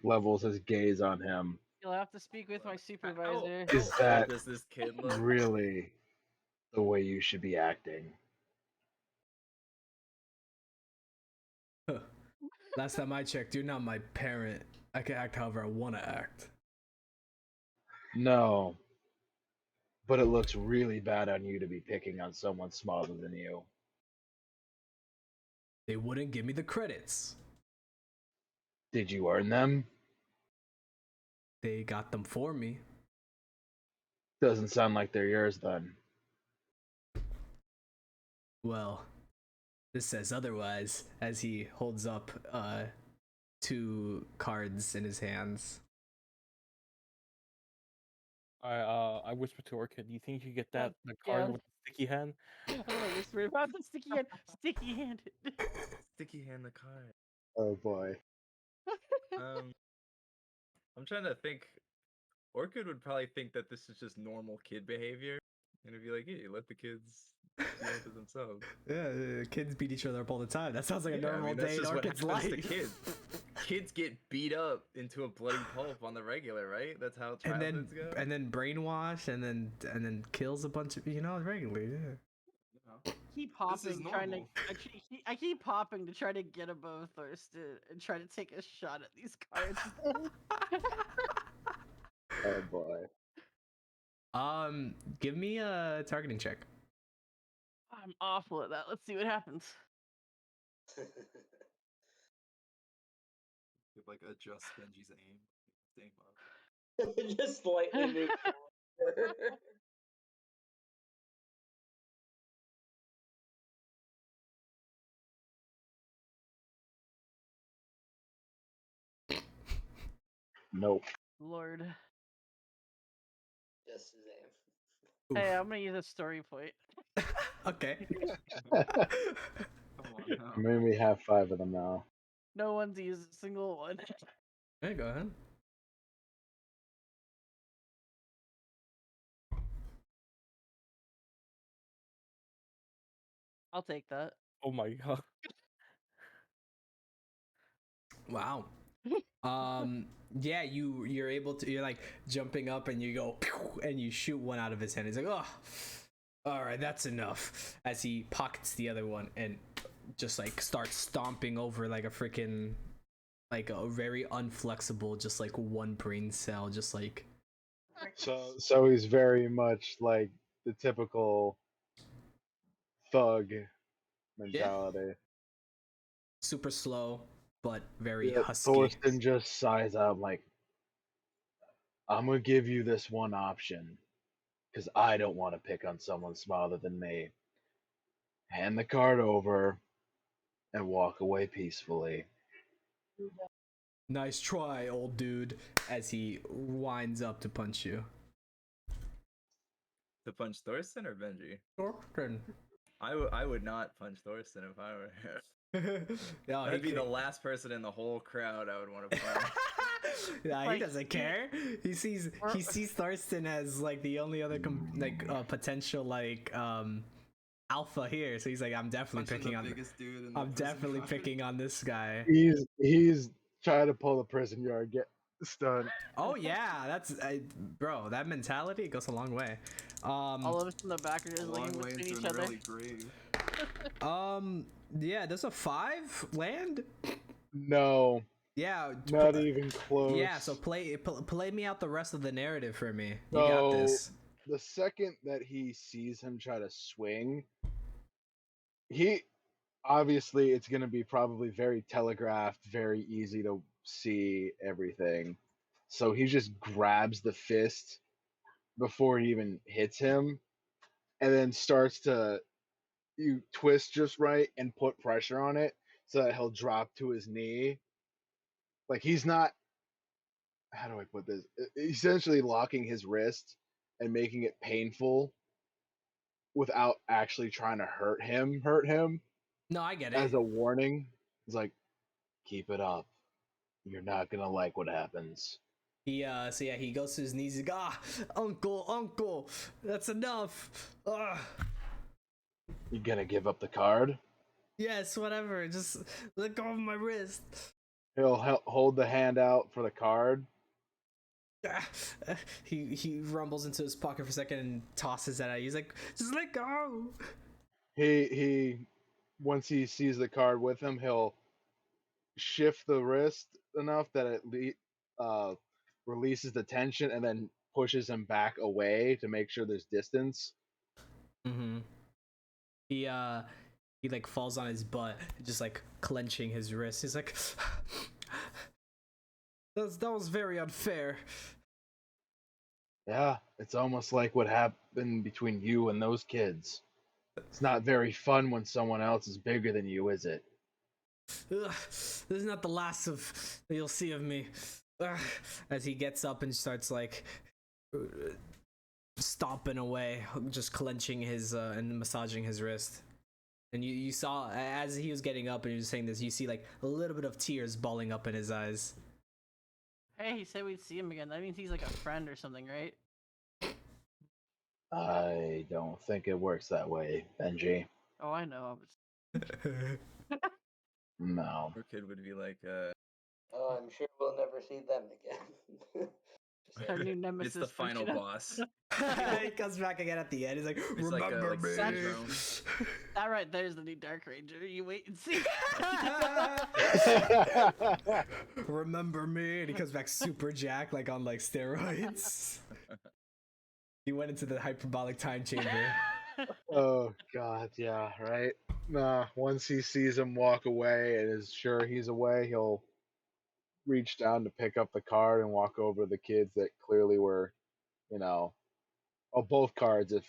[SPEAKER 7] levels his gaze on him.
[SPEAKER 1] You'll have to speak with my supervisor.
[SPEAKER 7] Is
[SPEAKER 5] How
[SPEAKER 7] that
[SPEAKER 5] old does this kid look?
[SPEAKER 7] really the way you should be acting?
[SPEAKER 2] Last time I checked, you're not my parent. I can act however I want to act.
[SPEAKER 7] No. But it looks really bad on you to be picking on someone smaller than you.
[SPEAKER 2] They wouldn't give me the credits.
[SPEAKER 7] Did you earn them?
[SPEAKER 2] They got them for me.
[SPEAKER 7] Doesn't sound like they're yours then.
[SPEAKER 2] Well, this says otherwise, as he holds up 2 cards in his hands.
[SPEAKER 4] I whisper to Orchid, do you think you get that the
[SPEAKER 1] yeah.
[SPEAKER 4] card with the sticky hand?
[SPEAKER 1] I'm gonna whisper about the sticky hand. Sticky handed.
[SPEAKER 5] Sticky hand the card.
[SPEAKER 7] Oh boy.
[SPEAKER 5] I'm trying to think. Orchid would probably think that this is just normal kid behavior. And it'd be like, yeah, you let the kids deal with it themselves.
[SPEAKER 2] Yeah, kids beat each other up all the time. That sounds like a
[SPEAKER 5] Yeah, I
[SPEAKER 2] normal
[SPEAKER 5] mean, that's
[SPEAKER 2] day in
[SPEAKER 5] just what
[SPEAKER 2] Orchid's
[SPEAKER 5] happens
[SPEAKER 2] life.
[SPEAKER 5] to kids. Kids get beat up into a bloody pulp on the regular, right? That's how
[SPEAKER 2] and
[SPEAKER 5] childhoods go.
[SPEAKER 2] then brainwash and then kills a bunch of regularly. Yeah.
[SPEAKER 5] You know?
[SPEAKER 1] Keep
[SPEAKER 3] This is
[SPEAKER 1] hopping, trying to.
[SPEAKER 3] normal.
[SPEAKER 1] I keep hopping to try to get above Thurston and try to take a shot at these cards.
[SPEAKER 7] Oh boy.
[SPEAKER 2] Give me a targeting check.
[SPEAKER 1] I'm awful at that. Let's see what happens.
[SPEAKER 5] Could, like, adjust Benji's aim. Aim up.
[SPEAKER 6] Just slightly move forward.
[SPEAKER 7] Nope.
[SPEAKER 1] Lord.
[SPEAKER 6] Just his aim.
[SPEAKER 1] Hey, I'm gonna use a story point.
[SPEAKER 2] Okay.
[SPEAKER 5] Come on now.
[SPEAKER 7] I mean, we have 5 of them now.
[SPEAKER 1] No one's used a single one.
[SPEAKER 2] Okay, go ahead.
[SPEAKER 1] I'll take that.
[SPEAKER 4] Oh my god.
[SPEAKER 2] Wow. Yeah, you're able to, you're like jumping up and you go pew, and you shoot one out of his hand. He's like, oh, all right, that's enough. As he pockets the other one and just like starts stomping over like a freaking, like a very unflexible, just like one brain cell, just like.
[SPEAKER 7] So he's very much like the typical thug mentality.
[SPEAKER 2] Super slow, but very
[SPEAKER 7] Yeah,
[SPEAKER 2] husky.
[SPEAKER 7] Thorsten just sighs out like, I'm gonna give you this one option, because I don't want to pick on someone smaller than me. Hand the card over and walk away peacefully.
[SPEAKER 2] Nice try, old dude, as he winds up to punch you.
[SPEAKER 5] To punch Thorsten or Benji?
[SPEAKER 2] Thorsten.
[SPEAKER 5] I would not punch Thorsten if I were here.
[SPEAKER 2] No,
[SPEAKER 5] That'd be the last person in the whole crowd I would want to punch.
[SPEAKER 2] Nah, he
[SPEAKER 1] Like,
[SPEAKER 2] doesn't care. He sees Thorsten as like the only other potential like alpha here. So he's like, I'm definitely
[SPEAKER 3] Punching
[SPEAKER 2] picking
[SPEAKER 3] the
[SPEAKER 2] on.
[SPEAKER 3] biggest dude in the
[SPEAKER 2] I'm
[SPEAKER 3] prison
[SPEAKER 2] definitely
[SPEAKER 3] guard.
[SPEAKER 2] picking on this guy.
[SPEAKER 7] He's trying to pull the prison yard, get stunned.
[SPEAKER 2] Oh yeah, that's bro. That mentality goes a long way.
[SPEAKER 1] All of us in the back are
[SPEAKER 3] A
[SPEAKER 1] just
[SPEAKER 3] long
[SPEAKER 1] looking
[SPEAKER 3] way
[SPEAKER 1] between
[SPEAKER 3] into
[SPEAKER 1] each
[SPEAKER 3] an
[SPEAKER 1] other.
[SPEAKER 3] early grave.
[SPEAKER 2] Yeah. Does a 5 land?
[SPEAKER 7] No,
[SPEAKER 2] Yeah.
[SPEAKER 7] not even close.
[SPEAKER 2] Yeah. So play me out the rest of the narrative for me. You got
[SPEAKER 7] So
[SPEAKER 2] this.
[SPEAKER 7] the second that he sees him try to swing, he obviously it's going to be probably very telegraphed, very easy to see everything. So he just grabs the fist before he even hits him, and then starts to you twist just right and put pressure on it so that he'll drop to his knee. Like he's not, how do I put this? Essentially locking his wrist and making it painful without actually trying to hurt him
[SPEAKER 2] No, I get it.
[SPEAKER 7] as a warning. It's like, keep it up. You're not gonna like what happens.
[SPEAKER 2] So yeah, he goes to his knees. He's like, uncle, that's enough.
[SPEAKER 7] You gonna give up the card?
[SPEAKER 2] Yes, whatever. Just let go of my wrist.
[SPEAKER 7] He'll hold the hand out for the card.
[SPEAKER 2] He rumbles into his pocket for a second and tosses that out. He's like, just let go.
[SPEAKER 7] He once he sees the card with him, he'll shift the wrist enough that it releases the tension and then pushes him back away to make sure there's distance.
[SPEAKER 2] Mm-hmm. He like falls on his butt, just like clenching his wrist. He's like, that was very unfair.
[SPEAKER 7] Yeah, it's almost like what happened between you and those kids. It's not very fun when someone else is bigger than you, is it?
[SPEAKER 2] Ugh, this is not the last of that you'll see of me. Ugh. As he gets up and starts like stomping away, just clenching his and massaging his wrist. And you saw as he was getting up and he was saying this, you see like a little bit of tears balling up in his eyes.
[SPEAKER 1] Hey, he said we'd see him again. That means he's like a friend or something, right?
[SPEAKER 7] I don't think it works that way, Benji.
[SPEAKER 1] Oh, I know.
[SPEAKER 7] No.
[SPEAKER 5] Orchid would be like,
[SPEAKER 6] Oh, I'm sure we'll never see them again.
[SPEAKER 1] Our new
[SPEAKER 5] it's
[SPEAKER 1] nemesis
[SPEAKER 5] the final
[SPEAKER 1] punching up.
[SPEAKER 5] boss.
[SPEAKER 2] He comes back again at the end. He's like,
[SPEAKER 5] It's like,
[SPEAKER 2] remember
[SPEAKER 5] like
[SPEAKER 2] me.
[SPEAKER 5] syndrome.
[SPEAKER 1] That right there's the new Dark Ranger. You wait and see.
[SPEAKER 2] Remember me, and he comes back super jacked, like on like steroids. He went into the hyperbolic time chamber.
[SPEAKER 7] Oh God, yeah, right. Nah, once he sees him walk away and is sure he's away, he'll reach down to pick up the card and walk over to the kids that clearly were, both cards. If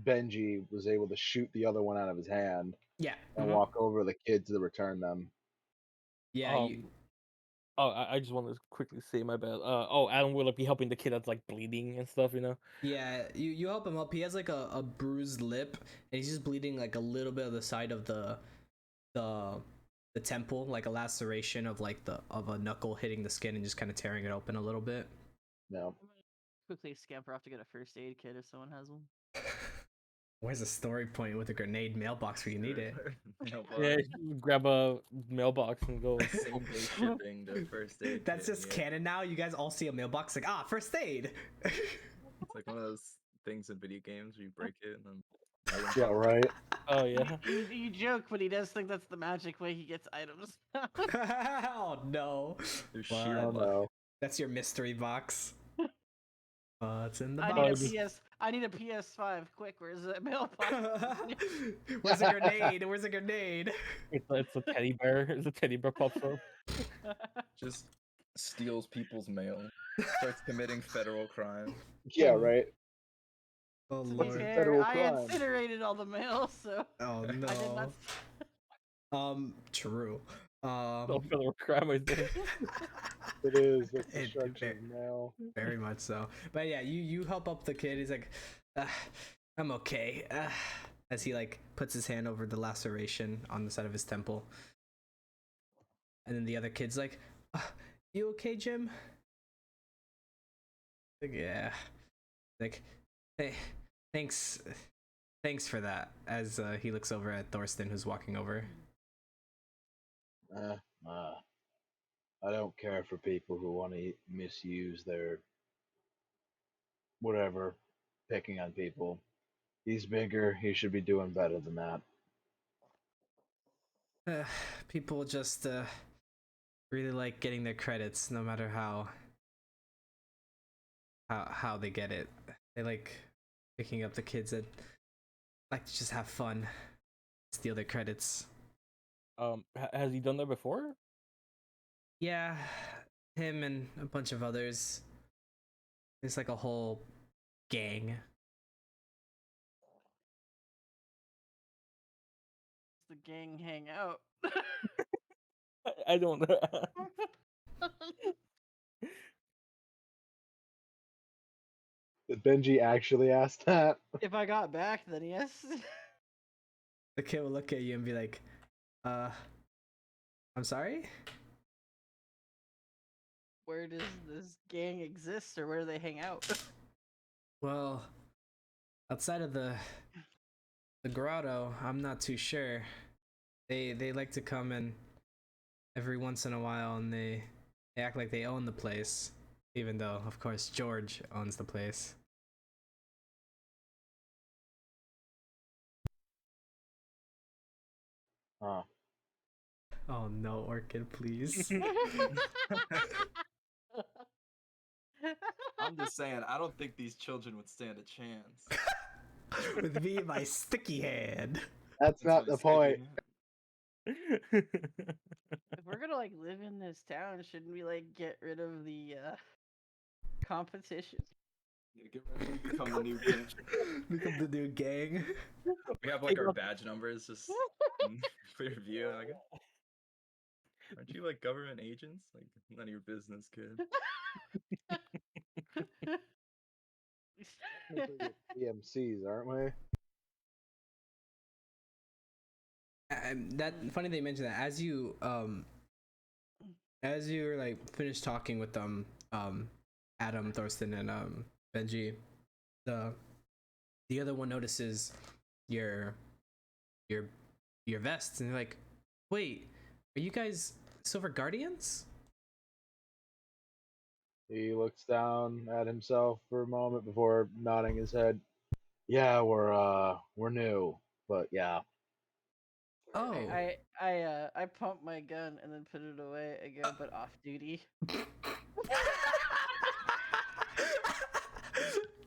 [SPEAKER 7] Benji was able to shoot the other one out of his hand
[SPEAKER 2] Yeah,
[SPEAKER 7] and
[SPEAKER 1] Mhm.
[SPEAKER 7] walk over to the kids to return them.
[SPEAKER 2] yeah. You,
[SPEAKER 4] Oh, I just want to quickly say my bad. Adam will like be helping the kid that's like bleeding and stuff, you know.
[SPEAKER 2] yeah, you help him up. He has like a bruised lip, and he's just bleeding like a little bit of the side of the the temple, like a laceration of like the of a knuckle hitting the skin and just kind of tearing it open a little bit.
[SPEAKER 7] No.
[SPEAKER 1] Quickly scamper off to get a first aid kit if someone has one.
[SPEAKER 2] Where's the story point with a grenade mailbox where you need it?
[SPEAKER 5] Mailbox.
[SPEAKER 4] Yeah, you grab a mailbox and go.
[SPEAKER 5] Same day shipping to first aid.
[SPEAKER 2] That's
[SPEAKER 5] kit,
[SPEAKER 2] just
[SPEAKER 5] yeah.
[SPEAKER 2] canon now. You guys all see a mailbox like, first aid.
[SPEAKER 5] It's like one of those things in video games where you break it and then.
[SPEAKER 7] Yeah, right.
[SPEAKER 4] Oh yeah.
[SPEAKER 1] You joke, but he does think that's the magic way he gets items.
[SPEAKER 2] Oh no.
[SPEAKER 5] They're
[SPEAKER 2] Wow.
[SPEAKER 5] sheer
[SPEAKER 7] Oh
[SPEAKER 5] luck.
[SPEAKER 7] no.
[SPEAKER 2] That's your mystery box. It's in the
[SPEAKER 1] I
[SPEAKER 2] box.
[SPEAKER 1] need a PS. I need a PS5. Quick, where's the mailbox?
[SPEAKER 2] Where's a grenade? Where's a grenade?
[SPEAKER 4] It's a teddy bear. It's a teddy bear pops up.
[SPEAKER 5] Just steals people's mail. Starts committing federal crime.
[SPEAKER 7] Yeah, right.
[SPEAKER 2] Oh
[SPEAKER 1] To be
[SPEAKER 7] What's a
[SPEAKER 2] lord.
[SPEAKER 1] fair,
[SPEAKER 7] federal
[SPEAKER 1] I
[SPEAKER 7] crime?
[SPEAKER 1] incinerated all the mail, so
[SPEAKER 2] Oh
[SPEAKER 1] I did not.
[SPEAKER 2] no. True.
[SPEAKER 4] No federal crime, I think.
[SPEAKER 7] It is the
[SPEAKER 2] It-
[SPEAKER 7] destruction
[SPEAKER 2] it-
[SPEAKER 7] of mail.
[SPEAKER 2] Very much so. But yeah, you help up the kid. He's like, I'm okay. As he like puts his hand over the laceration on the side of his temple. And then the other kid's like, you okay, Jim? Like, yeah. Like, hey, thanks for that. As he looks over at Thorsten, who's walking over.
[SPEAKER 7] I don't care for people who want to misuse their whatever, picking on people. He's bigger. He should be doing better than that.
[SPEAKER 2] People just really like getting their credits, no matter how they get it. They like picking up the kids that like to just have fun, steal their credits.
[SPEAKER 4] Has he done that before?
[SPEAKER 2] Yeah, him and a bunch of others. It's like a whole gang.
[SPEAKER 1] The gang hang out.
[SPEAKER 4] I don't know.
[SPEAKER 7] Did Benji actually ask that?
[SPEAKER 1] If I got back, then yes.
[SPEAKER 2] The kid will look at you and be like, I'm sorry?
[SPEAKER 1] Where does this gang exist, or where do they hang out?
[SPEAKER 2] Well, outside of the grotto, I'm not too sure. They like to come in every once in a while, and they act like they own the place, even though, of course, George owns the place.
[SPEAKER 7] Huh.
[SPEAKER 2] Oh no, Orchid, please.
[SPEAKER 5] I'm just saying, I don't think these children would stand a chance.
[SPEAKER 2] With me, my sticky hand.
[SPEAKER 7] That's not
[SPEAKER 5] my
[SPEAKER 7] the point.
[SPEAKER 5] sticky-
[SPEAKER 1] If we're gonna like live in this town, shouldn't we like get rid of the competition?
[SPEAKER 5] Yeah, get ready to become the new gang.
[SPEAKER 2] Become the new gang.
[SPEAKER 5] We have like our badge numbers just in clear view. Like, aren't you like government agents? Like, none of your business, kid.
[SPEAKER 7] EMCs, aren't we?
[SPEAKER 2] That funny they mentioned that as you were like finished talking with Adam, Thorsten, and Benji, the the other one notices your your your vests, and they're like, "Wait, are you guys Silver Guardians?"
[SPEAKER 7] He looks down at himself for a moment before nodding his head. Yeah, we're new, but yeah.
[SPEAKER 2] Oh.
[SPEAKER 1] I pump my gun and then put it away again, but off duty.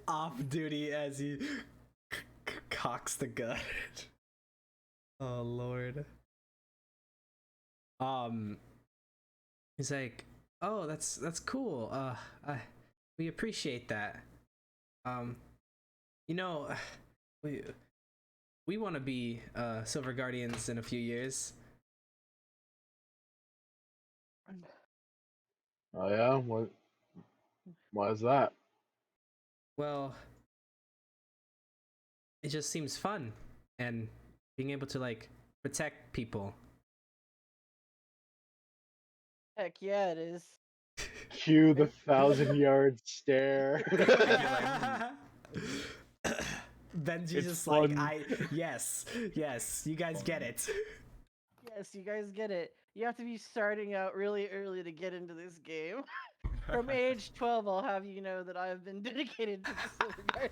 [SPEAKER 2] Off duty as he cocks the gun. Oh lord. He's like, "Oh, that's cool. We appreciate that. Um, you know, we want to be Silver Guardians in a few years."
[SPEAKER 7] Oh yeah, why is that?
[SPEAKER 2] Well, it just seems fun, and being able to like protect people.
[SPEAKER 1] Heck yeah, it is.
[SPEAKER 7] Cue the 1,000-yard stare.
[SPEAKER 2] Benji's
[SPEAKER 4] It's
[SPEAKER 2] just
[SPEAKER 4] fun.
[SPEAKER 2] like, yes, you guys get it.
[SPEAKER 1] Yes, you guys get it. You have to be starting out really early to get into this game. From age 12, I'll have you know that I have been dedicated to the Silver Guard.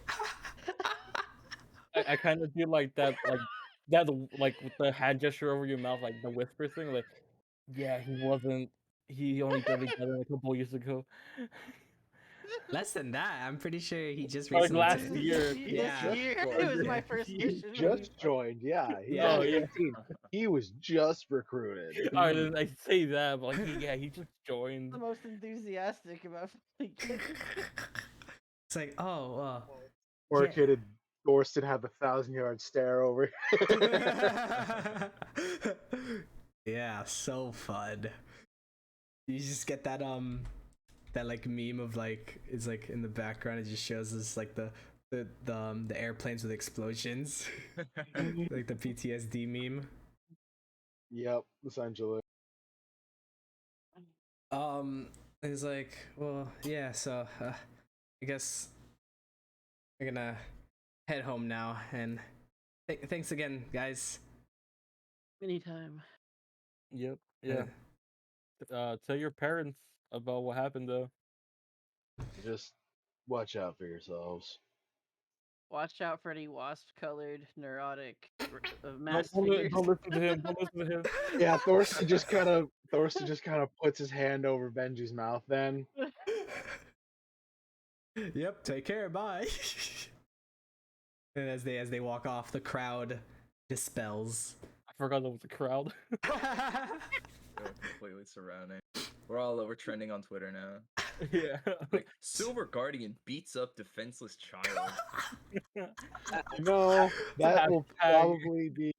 [SPEAKER 4] I kind of feel like like with the hand gesture over your mouth, like the whisper thing, like, yeah, he wasn't. He only dedicated a couple years ago.
[SPEAKER 2] Less than that, I'm pretty sure he just
[SPEAKER 4] Like
[SPEAKER 2] recently
[SPEAKER 4] last
[SPEAKER 2] did.
[SPEAKER 4] year.
[SPEAKER 1] This
[SPEAKER 2] Yeah.
[SPEAKER 1] year,
[SPEAKER 3] Just
[SPEAKER 1] it was my
[SPEAKER 2] Yeah.
[SPEAKER 1] first
[SPEAKER 7] He
[SPEAKER 1] mission.
[SPEAKER 7] just joined, yeah. He's
[SPEAKER 2] Yeah.
[SPEAKER 7] only
[SPEAKER 4] Oh, yeah.
[SPEAKER 7] 18. He was just recruited.
[SPEAKER 4] Alright, then I say that, but like, he just joined.
[SPEAKER 1] The most enthusiastic about getting
[SPEAKER 2] It's like, oh,
[SPEAKER 7] Poor
[SPEAKER 2] yeah.
[SPEAKER 7] kid in Dorston had the 1,000-yard stare over.
[SPEAKER 2] Yeah, so fun. You just get that like meme of like, it's like in the background, it just shows us like the airplanes with explosions. Like the PTSD meme.
[SPEAKER 7] Yep, essentially.
[SPEAKER 2] It's like, well, yeah, so I guess we're gonna head home now, and thanks again, guys.
[SPEAKER 1] anytime.
[SPEAKER 4] Yep. Yeah. Tell your parents about what happened though.
[SPEAKER 7] Just watch out for yourselves.
[SPEAKER 1] Watch out for any wasp-colored, neurotic
[SPEAKER 4] Don't,
[SPEAKER 1] mass
[SPEAKER 4] don't,
[SPEAKER 1] figures.
[SPEAKER 4] don't listen to him. Don't listen to him.
[SPEAKER 7] Yeah, Thorsten just kind of puts his hand over Benji's mouth. Then
[SPEAKER 2] Yep, take care, bye. And as they walk off, the crowd dispels.
[SPEAKER 4] I forgot there was a crowd.
[SPEAKER 5] They're completely surrounding. We're trending on Twitter now.
[SPEAKER 4] Yeah.
[SPEAKER 5] Like, Silver Guardian beats up defenseless child.
[SPEAKER 7] that will
[SPEAKER 4] Hashtag.
[SPEAKER 7] probably be,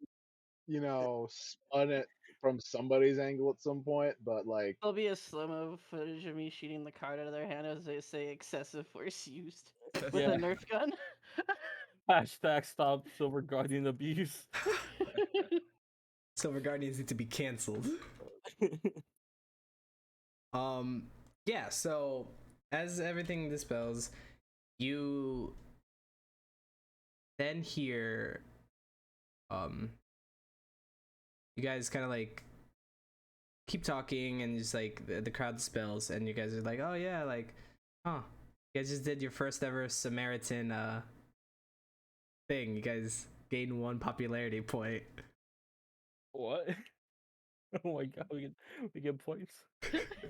[SPEAKER 7] spun it from somebody's angle at some point. But like,
[SPEAKER 1] There'll be a slow-mo footage of me shooting the card out of their hand as they say excessive force used with
[SPEAKER 4] Yeah.
[SPEAKER 1] a Nerf gun.
[SPEAKER 4] Hashtag stop Silver Guardian abuse.
[SPEAKER 2] Silver Guardians need to be canceled. Yeah, so as everything dispels, you then hear you guys kind of like keep talking, and just like the crowd dispels, and you guys are like, oh yeah, like, huh, you guys just did your first ever Samaritan thing. You guys gained 1 popularity point.
[SPEAKER 4] What? Oh my god, we get points.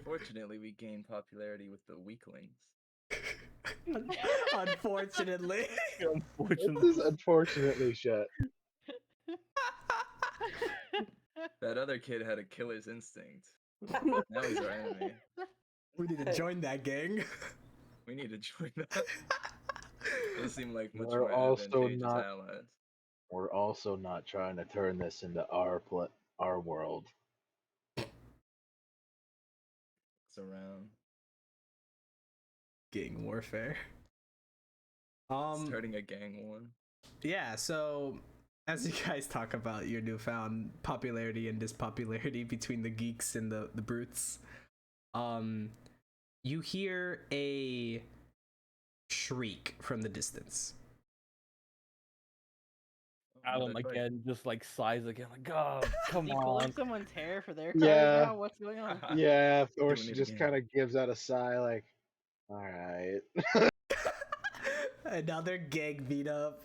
[SPEAKER 5] Fortunately, we gain popularity with the weaklings.
[SPEAKER 2] Unfortunately.
[SPEAKER 7] this
[SPEAKER 4] Unfortunately.
[SPEAKER 7] is unfortunately shit.
[SPEAKER 5] That other kid had a killer's instinct. Now he's our enemy.
[SPEAKER 2] We need to join that gang.
[SPEAKER 5] We need to join that. Those seem like much
[SPEAKER 7] We're
[SPEAKER 5] more
[SPEAKER 7] also
[SPEAKER 5] advantageous
[SPEAKER 7] not-
[SPEAKER 5] allies.
[SPEAKER 7] We're also not trying to turn this into our world.
[SPEAKER 5] It's around.
[SPEAKER 2] Gang warfare.
[SPEAKER 5] Starting a gang war.
[SPEAKER 2] Yeah, so as you guys talk about your newfound popularity and dispopularity between the geeks and the brutes, you hear a shriek from the distance.
[SPEAKER 4] Adam
[SPEAKER 5] Another fight.
[SPEAKER 4] again just like sighs again, like God, come
[SPEAKER 1] Are you pulling
[SPEAKER 4] on.
[SPEAKER 1] someone's hair for their
[SPEAKER 7] Yeah.
[SPEAKER 1] cards now? What's going on?
[SPEAKER 7] Yeah,
[SPEAKER 5] Doing
[SPEAKER 7] Thorsten
[SPEAKER 5] it
[SPEAKER 7] just
[SPEAKER 5] again.
[SPEAKER 7] kind of gives out a sigh, like, all right.
[SPEAKER 2] Another gang beat up.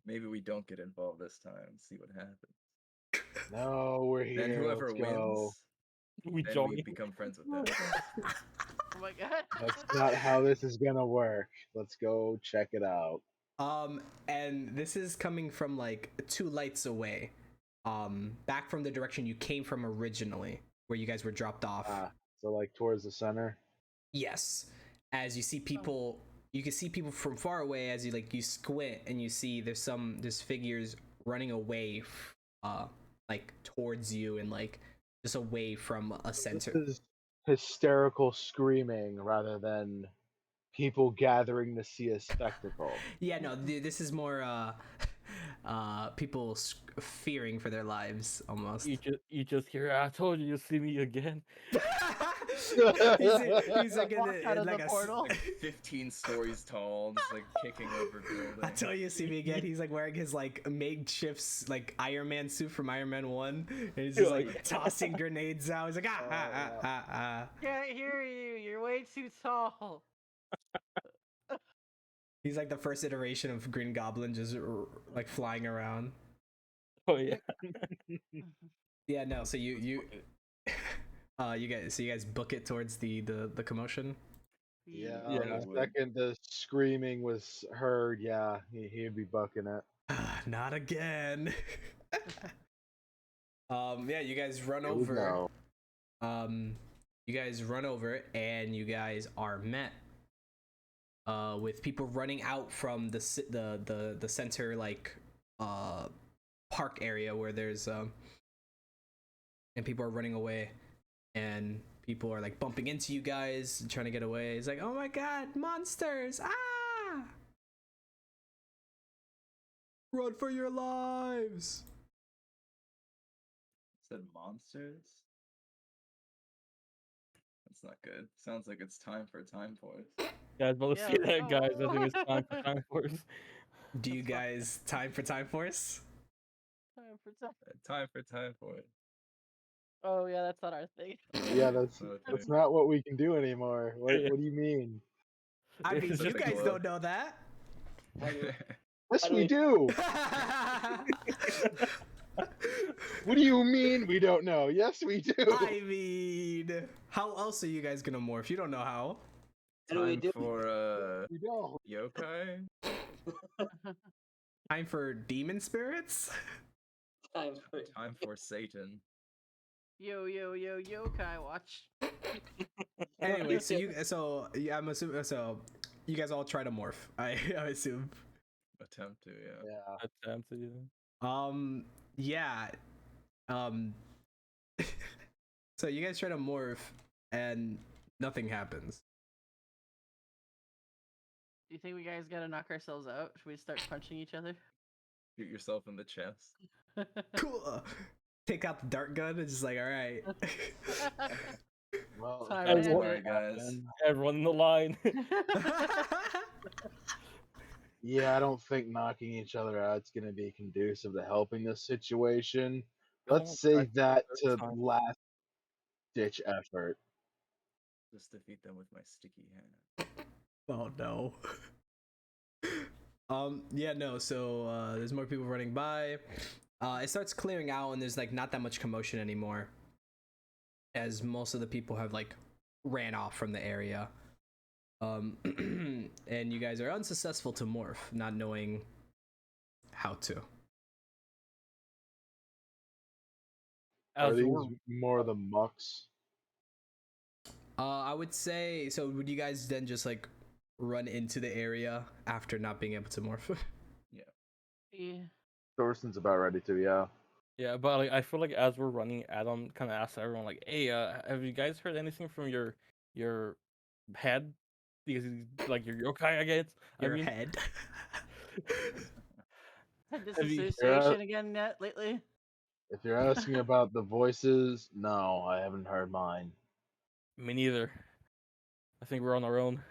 [SPEAKER 5] Maybe we don't get involved this time. See what happens.
[SPEAKER 7] No, we're here.
[SPEAKER 5] Then whoever
[SPEAKER 7] Let's go.
[SPEAKER 5] wins,
[SPEAKER 4] We
[SPEAKER 5] then
[SPEAKER 4] join.
[SPEAKER 5] we become friends with them.
[SPEAKER 1] Oh my god.
[SPEAKER 7] That's not how this is gonna work. Let's go check it out.
[SPEAKER 2] And this is coming from like 2 lights away. Back from the direction you came from originally, where you guys were dropped off.
[SPEAKER 7] So like towards the center.
[SPEAKER 2] Yes. As you see people, you can see people from far away as you squint and you see there's figures running away, like towards you and like just away from a center.
[SPEAKER 7] This is hysterical screaming rather than people gathering to see a spectacle.
[SPEAKER 2] Yeah, no, this is more people fearing for their lives almost.
[SPEAKER 4] You just hear, I told you, you'll see me again.
[SPEAKER 2] he's like
[SPEAKER 1] Walks out of
[SPEAKER 2] like
[SPEAKER 1] the
[SPEAKER 2] a
[SPEAKER 1] portal.
[SPEAKER 5] Like 15 stories tall, just like kicking over buildings.
[SPEAKER 2] I tell you, see me again. He's like wearing his like makeshift like Iron Man suit from Iron Man 1, and he's just like tossing grenades out. He's like
[SPEAKER 1] Can't hear you. You're way too tall.
[SPEAKER 2] He's like the first iteration of Green Goblin, just like flying around.
[SPEAKER 4] Oh yeah.
[SPEAKER 2] Yeah, no. So you guys book it towards the commotion.
[SPEAKER 7] Yeah,
[SPEAKER 4] Yeah,
[SPEAKER 7] the second the screaming was heard, yeah, he'd be bucking it.
[SPEAKER 2] Not again. Yeah, you guys run
[SPEAKER 7] Here we
[SPEAKER 2] over.
[SPEAKER 7] go.
[SPEAKER 2] You guys run over and you guys are met with people running out from the center like park area where there's and people are running away and people are like bumping into you guys trying to get away. It's like, oh my god, monsters! Ah! Run for your lives!
[SPEAKER 5] Said monsters? That's not good. Sounds like it's time for Time Force.
[SPEAKER 4] Yeah, I was about to say
[SPEAKER 1] Yeah,
[SPEAKER 4] that, guys. I think it's time for Time Force.
[SPEAKER 2] Do you guys time for Time Force?
[SPEAKER 1] Time for time.
[SPEAKER 5] Time for Time Force.
[SPEAKER 1] Oh yeah, that's not our thing.
[SPEAKER 7] Yeah, that's
[SPEAKER 5] Okay.
[SPEAKER 7] not what we can do anymore. What
[SPEAKER 4] Yeah.
[SPEAKER 7] do you mean?
[SPEAKER 2] I mean,
[SPEAKER 4] It's
[SPEAKER 2] you
[SPEAKER 4] just
[SPEAKER 2] guys
[SPEAKER 5] cool.
[SPEAKER 2] don't know that.
[SPEAKER 7] Yes,
[SPEAKER 6] How do
[SPEAKER 7] we
[SPEAKER 6] we-
[SPEAKER 7] do. What do you mean we don't know? Yes, we do.
[SPEAKER 2] I mean, how else are you guys gonna morph? You don't know how.
[SPEAKER 6] How do we
[SPEAKER 5] Time
[SPEAKER 6] do?
[SPEAKER 5] for
[SPEAKER 7] We don't.
[SPEAKER 5] yokai?
[SPEAKER 2] Time for demon spirits?
[SPEAKER 6] Time for
[SPEAKER 5] Time for Satan.
[SPEAKER 1] Yo, Kai, watch.
[SPEAKER 2] Anyway, I'm assuming you guys all try to morph. I assume.
[SPEAKER 5] Attempt to, yeah.
[SPEAKER 7] Yeah.
[SPEAKER 4] Attempt to,
[SPEAKER 2] Yeah. So you guys try to morph and nothing happens.
[SPEAKER 1] Do you think we guys gotta knock ourselves out? Should we start punching each other?
[SPEAKER 5] Shoot yourself in the chest.
[SPEAKER 2] Cool. Take out the dart gun and just like, all right.
[SPEAKER 7] Well,
[SPEAKER 1] Time
[SPEAKER 7] that's
[SPEAKER 1] to
[SPEAKER 7] what
[SPEAKER 5] Alright, guys.
[SPEAKER 7] happened.
[SPEAKER 4] everyone in the line.
[SPEAKER 7] Yeah, I don't think knocking each other out's gonna be conducive to helping this situation. Let's
[SPEAKER 4] Don't
[SPEAKER 7] save that
[SPEAKER 4] practice
[SPEAKER 7] to
[SPEAKER 4] time.
[SPEAKER 7] last ditch effort.
[SPEAKER 5] Just defeat them with my sticky hand.
[SPEAKER 2] Oh no. Yeah, no, so there's more people running by. It starts clearing out and there's like not that much commotion anymore, as most of the people have like ran off from the area. And you guys are unsuccessful to morph, not knowing how to.
[SPEAKER 7] Are
[SPEAKER 4] As
[SPEAKER 7] these
[SPEAKER 4] we're
[SPEAKER 7] more the mucks?
[SPEAKER 2] I would say, so would you guys then just like run into the area after not being able to morph?
[SPEAKER 1] Yeah.
[SPEAKER 7] Thorsten's about ready to, yeah.
[SPEAKER 4] Yeah, but like I feel like as we're running, Adam kind of asks everyone like, "Hey, have you guys heard anything from your head? Because he's like your yokai, I guess.
[SPEAKER 2] Your
[SPEAKER 4] I mean,
[SPEAKER 2] head.
[SPEAKER 1] Had this
[SPEAKER 4] Have you-
[SPEAKER 1] association again yet lately?
[SPEAKER 7] If you're asking about the voices, no, I haven't heard mine.
[SPEAKER 4] me neither. I think we're on our own."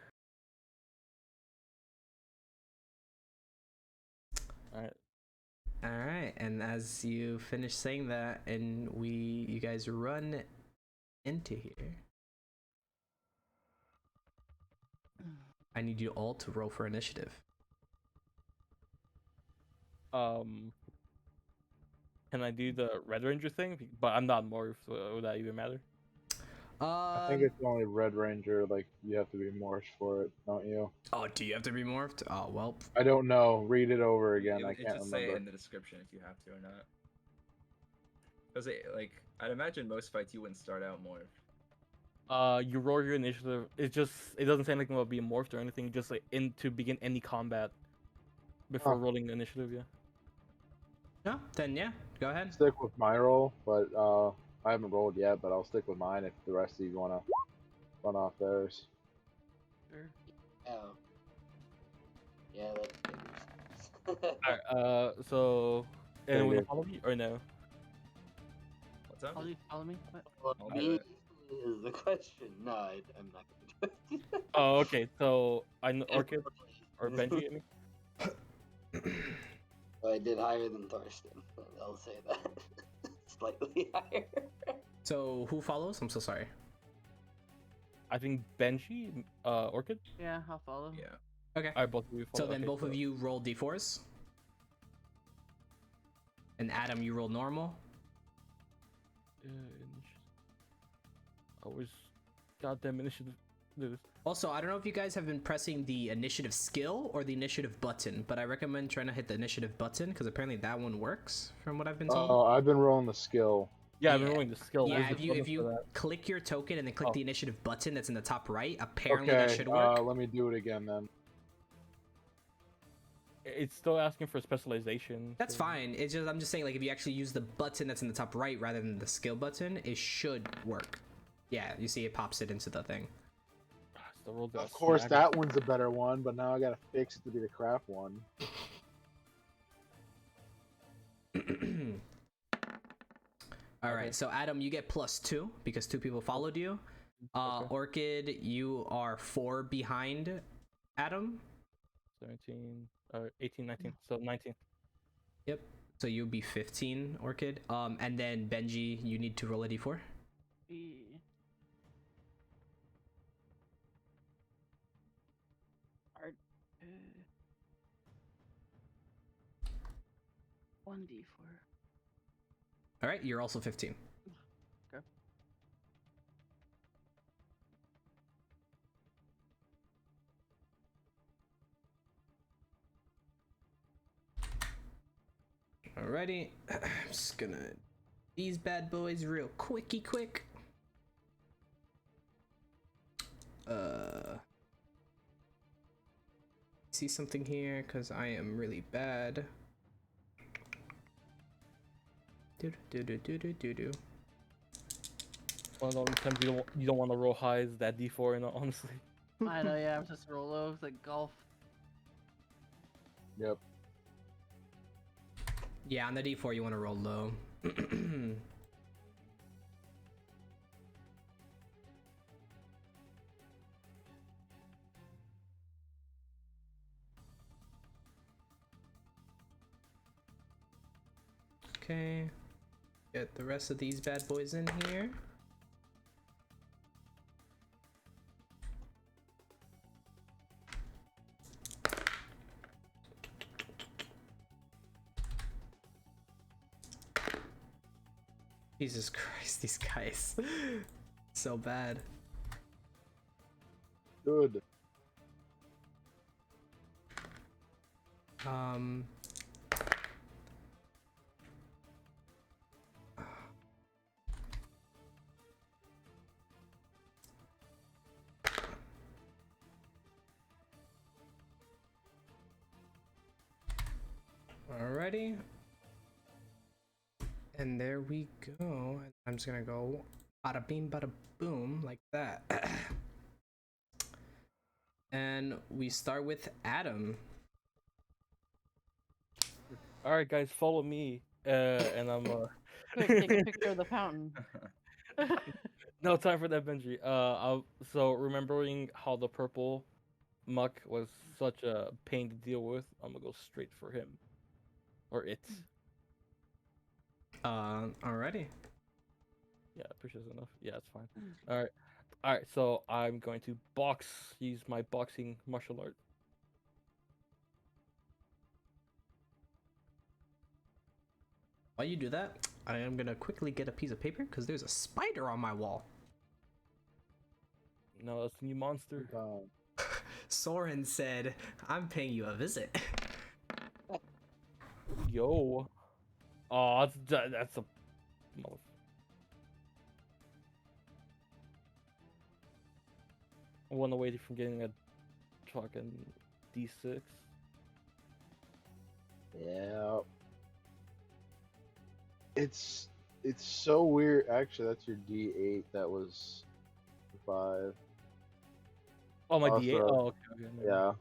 [SPEAKER 4] All right.
[SPEAKER 2] All right, and as you finish saying that, and you guys run into here, I need you all to roll for initiative.
[SPEAKER 4] Can I do the Red Ranger thing? But I'm not morphed, so would that even matter?
[SPEAKER 7] I think it's only Red Ranger. Like you have to be morphed for it, don't you?
[SPEAKER 2] Oh, do you have to be morphed? Oh well.
[SPEAKER 7] I don't know. Read it over again. I
[SPEAKER 5] It
[SPEAKER 7] can't
[SPEAKER 5] just say
[SPEAKER 7] remember.
[SPEAKER 5] in the description if you have to or not. Because like I'd imagine most fights you wouldn't start out morphed.
[SPEAKER 4] You roll your initiative. It doesn't say anything about being morphed or anything. Just like to begin any combat before rolling the initiative. Yeah.
[SPEAKER 2] No, then yeah, go ahead.
[SPEAKER 7] Stick with my roll, but I haven't rolled yet. But I'll stick with mine if the rest of you wanna run off theirs.
[SPEAKER 1] Sure.
[SPEAKER 6] Oh. Yeah, that's
[SPEAKER 4] Alright, so anyone
[SPEAKER 7] Okay.
[SPEAKER 4] follow me or no?
[SPEAKER 5] What's up?
[SPEAKER 1] Follow me. What?
[SPEAKER 6] Well,
[SPEAKER 5] I'll do
[SPEAKER 6] me
[SPEAKER 5] it.
[SPEAKER 6] is the question. No, I'm not gonna do it.
[SPEAKER 4] Oh, okay. So I know Orchid or Benji. I mean.
[SPEAKER 6] I did higher than Thorsten. I'll say that. Slightly higher.
[SPEAKER 2] So who follows? I'm so sorry.
[SPEAKER 4] I think Benji, Orchid.
[SPEAKER 1] Yeah, I'll follow.
[SPEAKER 5] Yeah.
[SPEAKER 2] Okay.
[SPEAKER 4] Alright, both of you
[SPEAKER 2] So
[SPEAKER 4] follow.
[SPEAKER 2] then
[SPEAKER 4] Okay,
[SPEAKER 2] both of you roll d4s. And Adam, you roll normal.
[SPEAKER 4] Always goddamn initiative. Dude.
[SPEAKER 2] Also, I don't know if you guys have been pressing the initiative skill or the initiative button, but I recommend trying to hit the initiative button because apparently that one works from what I've been told.
[SPEAKER 7] Oh, I've been rolling the skill.
[SPEAKER 4] Yeah, I've
[SPEAKER 2] Yeah.
[SPEAKER 4] been rolling the skill.
[SPEAKER 2] Yeah,
[SPEAKER 4] Where's
[SPEAKER 2] if
[SPEAKER 4] the
[SPEAKER 2] you
[SPEAKER 4] bonus for that?
[SPEAKER 2] click your token and then click
[SPEAKER 4] Oh.
[SPEAKER 2] the initiative button that's in the top right, apparently that
[SPEAKER 7] Okay,
[SPEAKER 2] should work.
[SPEAKER 7] let me do it again then.
[SPEAKER 4] It's still asking for specialization.
[SPEAKER 2] That's
[SPEAKER 4] so-
[SPEAKER 2] fine. It's just I'm just saying like if you actually use the button that's in the top right rather than the skill button, it should work. Yeah, you see it pops it into the thing.
[SPEAKER 4] Still rolled
[SPEAKER 7] Of course, that one's a better one, but now I gotta fix it to be the crap one.
[SPEAKER 2] All right,
[SPEAKER 4] Okay.
[SPEAKER 2] so Adam, you get +2 because 2 people followed you.
[SPEAKER 4] Okay.
[SPEAKER 2] Orchid, you are 4 behind Adam.
[SPEAKER 4] 17, 18, 19. So 19.
[SPEAKER 2] Yep. So you'll be 15, Orchid. And then Benji, you need to roll a d4.
[SPEAKER 1] Art. 1d4.
[SPEAKER 2] All right, you're also 15.
[SPEAKER 1] Okay.
[SPEAKER 2] Alrighty, I'm just gonna these bad boys real quick. See something here because I am really bad. Do.
[SPEAKER 4] One of those times you don't want to roll high is that D4, honestly.
[SPEAKER 1] I know, yeah, I'm just roll low. It's like golf.
[SPEAKER 7] Yep.
[SPEAKER 2] Yeah, on the d4 you want to roll low. Okay. Get the rest of these bad boys in here. Jesus Christ, these guys. So bad.
[SPEAKER 7] Good.
[SPEAKER 2] Alrighty. And there we go. I'm just gonna go bada bing bada boom like that. And we start with Adam.
[SPEAKER 4] All right, guys, follow me. And I'm
[SPEAKER 1] Quick, take a picture of the fountain.
[SPEAKER 4] no time for that, Benji. So remembering how the purple muck was such a pain to deal with, I'm gonna go straight for him, or it.
[SPEAKER 2] Alrighty.
[SPEAKER 4] Yeah, appreciate enough. Yeah, it's fine. All right. So I'm going to use my boxing martial art.
[SPEAKER 2] While you do that, I am gonna quickly get a piece of paper because there's a spider on my wall.
[SPEAKER 4] No, that's the new monster.
[SPEAKER 2] Soren said, "I'm paying you a visit."
[SPEAKER 4] Yo. Oh, that's a. One away from getting a fucking D6.
[SPEAKER 7] Yeah. It's so weird. Actually, that's your D8. That was 5.
[SPEAKER 4] Oh, my
[SPEAKER 7] Also,
[SPEAKER 4] D8. Oh, okay. Never mind.
[SPEAKER 7] Yeah.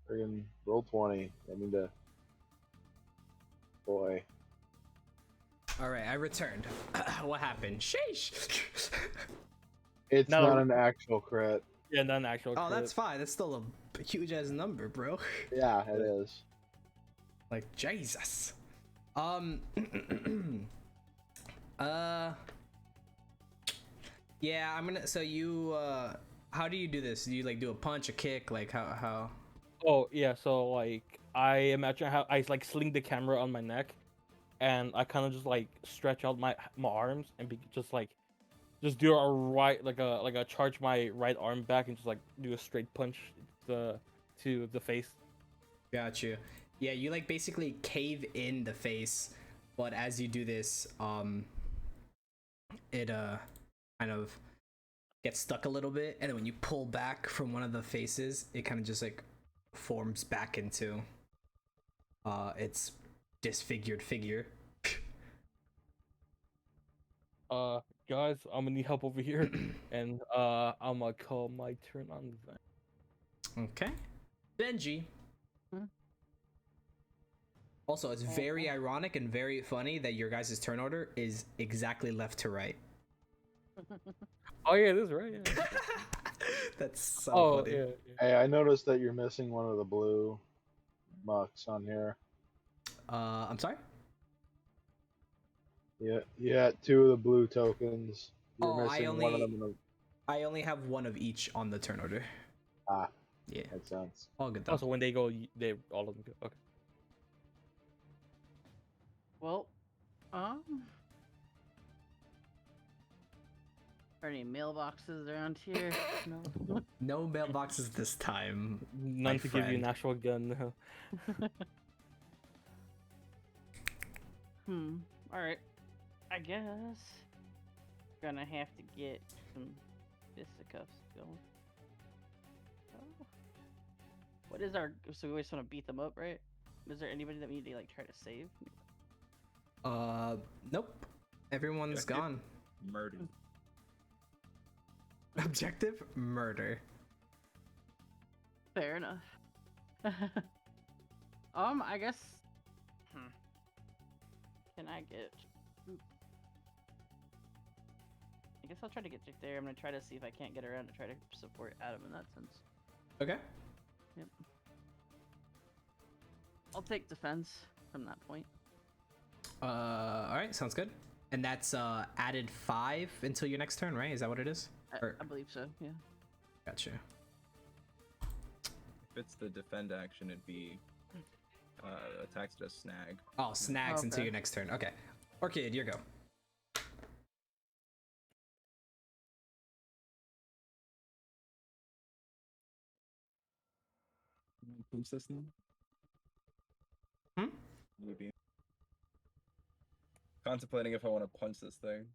[SPEAKER 7] Friggin' roll 20. I need to. Boy.
[SPEAKER 2] All right, I returned. What happened? Sheesh.
[SPEAKER 7] It's
[SPEAKER 4] No.
[SPEAKER 7] not an actual crit.
[SPEAKER 4] Yeah, not an actual.
[SPEAKER 2] Oh,
[SPEAKER 4] crit.
[SPEAKER 2] that's fine. That's still a huge ass number, bro.
[SPEAKER 7] Yeah, it is.
[SPEAKER 2] Like Jesus. Yeah, I'm gonna. So you, how do you do this? Do you like do a punch, a kick? Like how?
[SPEAKER 4] Oh yeah, so like I imagine how I like sling the camera on my neck, and I kind of just like stretch out my arms and just do a right like a charge my right arm back and just like do a straight punch to the face.
[SPEAKER 2] Got you. Yeah, you like basically cave in the face, but as you do this, it kind of gets stuck a little bit, and then when you pull back from one of the faces, it kind of just like forms back into its disfigured figure.
[SPEAKER 4] Guys, I'm gonna need help over here, and I'm gonna call my turn on that.
[SPEAKER 2] Okay, Benji.
[SPEAKER 1] Hmm?
[SPEAKER 2] Also, it's very ironic and very funny that your guys' turn order is exactly left to right.
[SPEAKER 4] Oh yeah, this is right. Yeah.
[SPEAKER 2] That's so
[SPEAKER 4] Oh
[SPEAKER 2] funny.
[SPEAKER 4] yeah.
[SPEAKER 7] Hey, I noticed that you're missing one of the blue mucks on here.
[SPEAKER 2] I'm sorry?
[SPEAKER 7] Yeah, yeah, 2 of the blue tokens. You're
[SPEAKER 2] Oh,
[SPEAKER 7] missing one of them.
[SPEAKER 2] I only have one of each on the turn order.
[SPEAKER 7] Ah,
[SPEAKER 2] Yeah,
[SPEAKER 7] makes sense.
[SPEAKER 2] all good though.
[SPEAKER 4] Also, when they go, they all of them go. Okay.
[SPEAKER 1] Well, are any mailboxes around here? No.
[SPEAKER 2] No mailboxes this time.
[SPEAKER 4] None to give you an
[SPEAKER 2] friend.
[SPEAKER 4] actual gun. No.
[SPEAKER 1] All right. I guess gonna have to get some fisticuffs going. Oh. What is our? So we just want to beat them up, right? Is there anybody that we need to like try to save?
[SPEAKER 2] Nope. Everyone's
[SPEAKER 5] Objective?
[SPEAKER 2] gone.
[SPEAKER 5] Murder.
[SPEAKER 2] Objective murder.
[SPEAKER 1] Fair enough. I guess. Can I get? I guess I'll try to get Dick there. I'm gonna try to see if I can't get around to try to support Adam in that sense.
[SPEAKER 2] Okay.
[SPEAKER 1] Yep. I'll take defense from that point.
[SPEAKER 2] All right, sounds good. And that's added 5 until your next turn, right? Is that what it is?
[SPEAKER 1] I believe so. Yeah.
[SPEAKER 2] Gotcha.
[SPEAKER 5] If it's the defend action, it'd be attacks to a snag.
[SPEAKER 2] Oh, snags until
[SPEAKER 1] Okay.
[SPEAKER 2] your next turn. Okay. Orchid, your go.
[SPEAKER 5] Punch this thing?
[SPEAKER 2] Hmm?
[SPEAKER 5] Maybe. Contemplating if I want to punch this thing.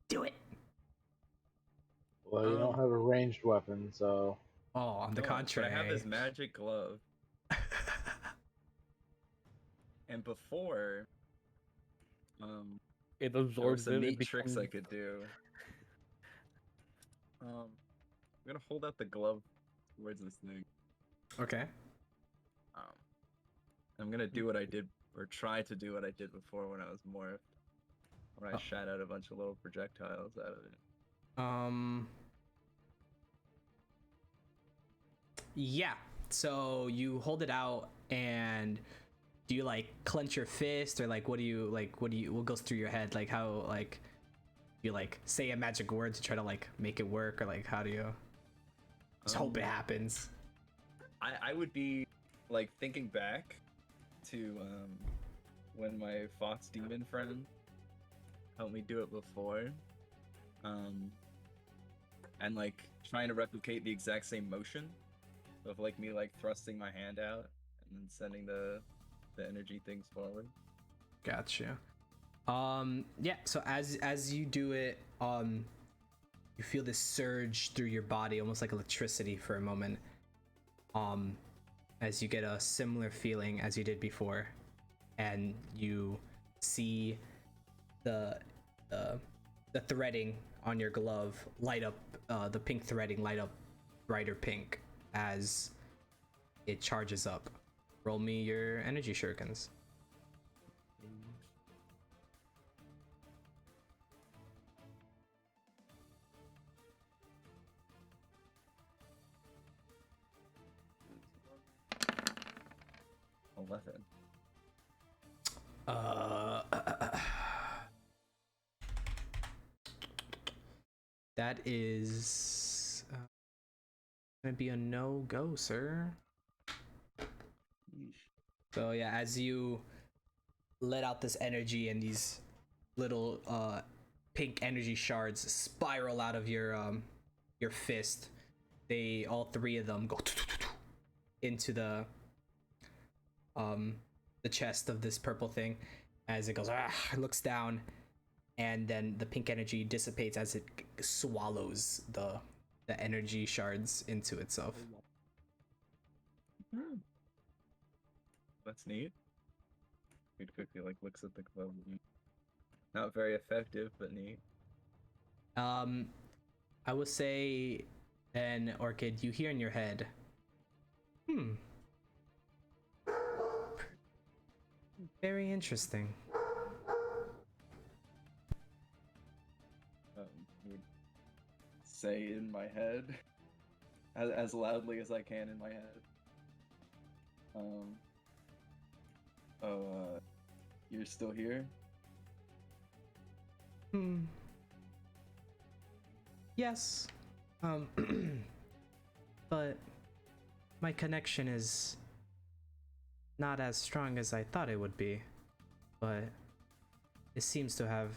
[SPEAKER 2] Do it.
[SPEAKER 7] Well, you don't have a ranged weapon, so.
[SPEAKER 2] Oh, on the
[SPEAKER 5] No,
[SPEAKER 2] contrary.
[SPEAKER 5] But I have this magic glove. And before,
[SPEAKER 4] It
[SPEAKER 5] there were
[SPEAKER 4] absorbs
[SPEAKER 5] some
[SPEAKER 4] it.
[SPEAKER 5] neat
[SPEAKER 4] It
[SPEAKER 5] tricks
[SPEAKER 4] becomes...
[SPEAKER 5] I could do. I'm gonna hold out the glove towards this thing.
[SPEAKER 2] Okay.
[SPEAKER 5] I'm gonna do what I did, or try to do what I did before when I was morphed, when I shot out a bunch of little projectiles out of it.
[SPEAKER 2] Yeah. So you hold it out, and do you like clench your fist, or like what goes through your head? Like how like you like say a magic word to try to like make it work, or like how do you just hope it happens?
[SPEAKER 5] I would be like thinking back to when my fox demon friend helped me do it before, and like trying to replicate the exact same motion of like me like thrusting my hand out and then sending the energy things forward.
[SPEAKER 2] Gotcha. Yeah, so as you do it, you feel this surge through your body, almost like electricity for a moment. As you get a similar feeling as you did before, and you see the threading on your glove light up, the pink threading light up brighter pink as it charges up. Roll me your energy shurikens.
[SPEAKER 5] 11.
[SPEAKER 2] That is gonna be a no-go, sir. So yeah, as you let out this energy and these little pink energy shards spiral out of your fist, they all three of them go into the chest of this purple thing. As it goes, it looks down, and then the pink energy dissipates as it swallows the energy shards into itself.
[SPEAKER 5] That's neat. It quickly like looks at the glove. Not very effective, but neat.
[SPEAKER 2] I would say, then Orchid, you hear in your head, very interesting.
[SPEAKER 5] Would say in my head, as loudly as I can in my head. You're still here?
[SPEAKER 2] Yes. But my connection is not as strong as I thought it would be. But it seems to have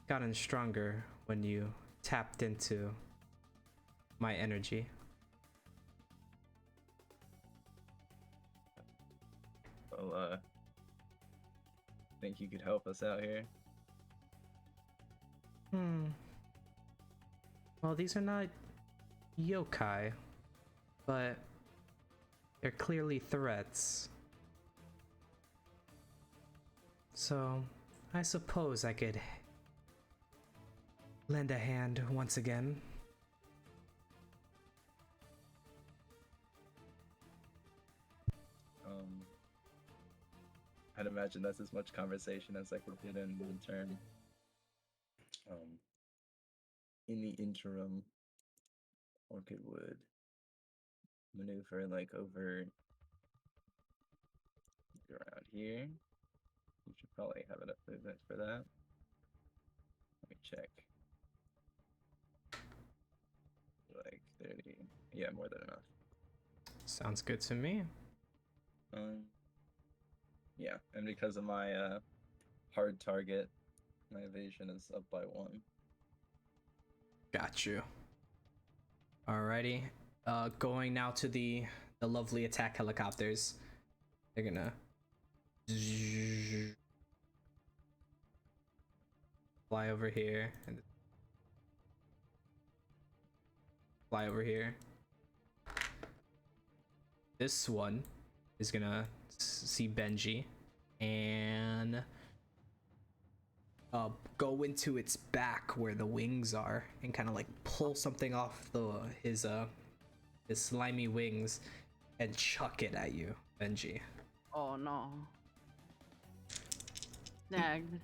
[SPEAKER 2] gotten stronger when you tapped into my energy.
[SPEAKER 5] Well, think you could help us out here?
[SPEAKER 2] Well, these are not yokai, but they're clearly threats. So, I suppose I could lend a hand once again.
[SPEAKER 5] I'd imagine that's as much conversation as I could get in return. In the interim, Orchid would maneuver like over around here. You should probably have enough movement for that. Let me check. Like 30. Yeah, more than enough.
[SPEAKER 2] Sounds good to me.
[SPEAKER 5] Yeah, and because of my hard target, my evasion is up by 1.
[SPEAKER 2] Got you. Alrighty. Going now to the lovely attack helicopters. They're gonna fly over here and fly over here. This one is gonna see Benji and go into its back where the wings are and kind of like pull something off his slimy wings and chuck it at you, Benji.
[SPEAKER 1] Oh no. Snagged.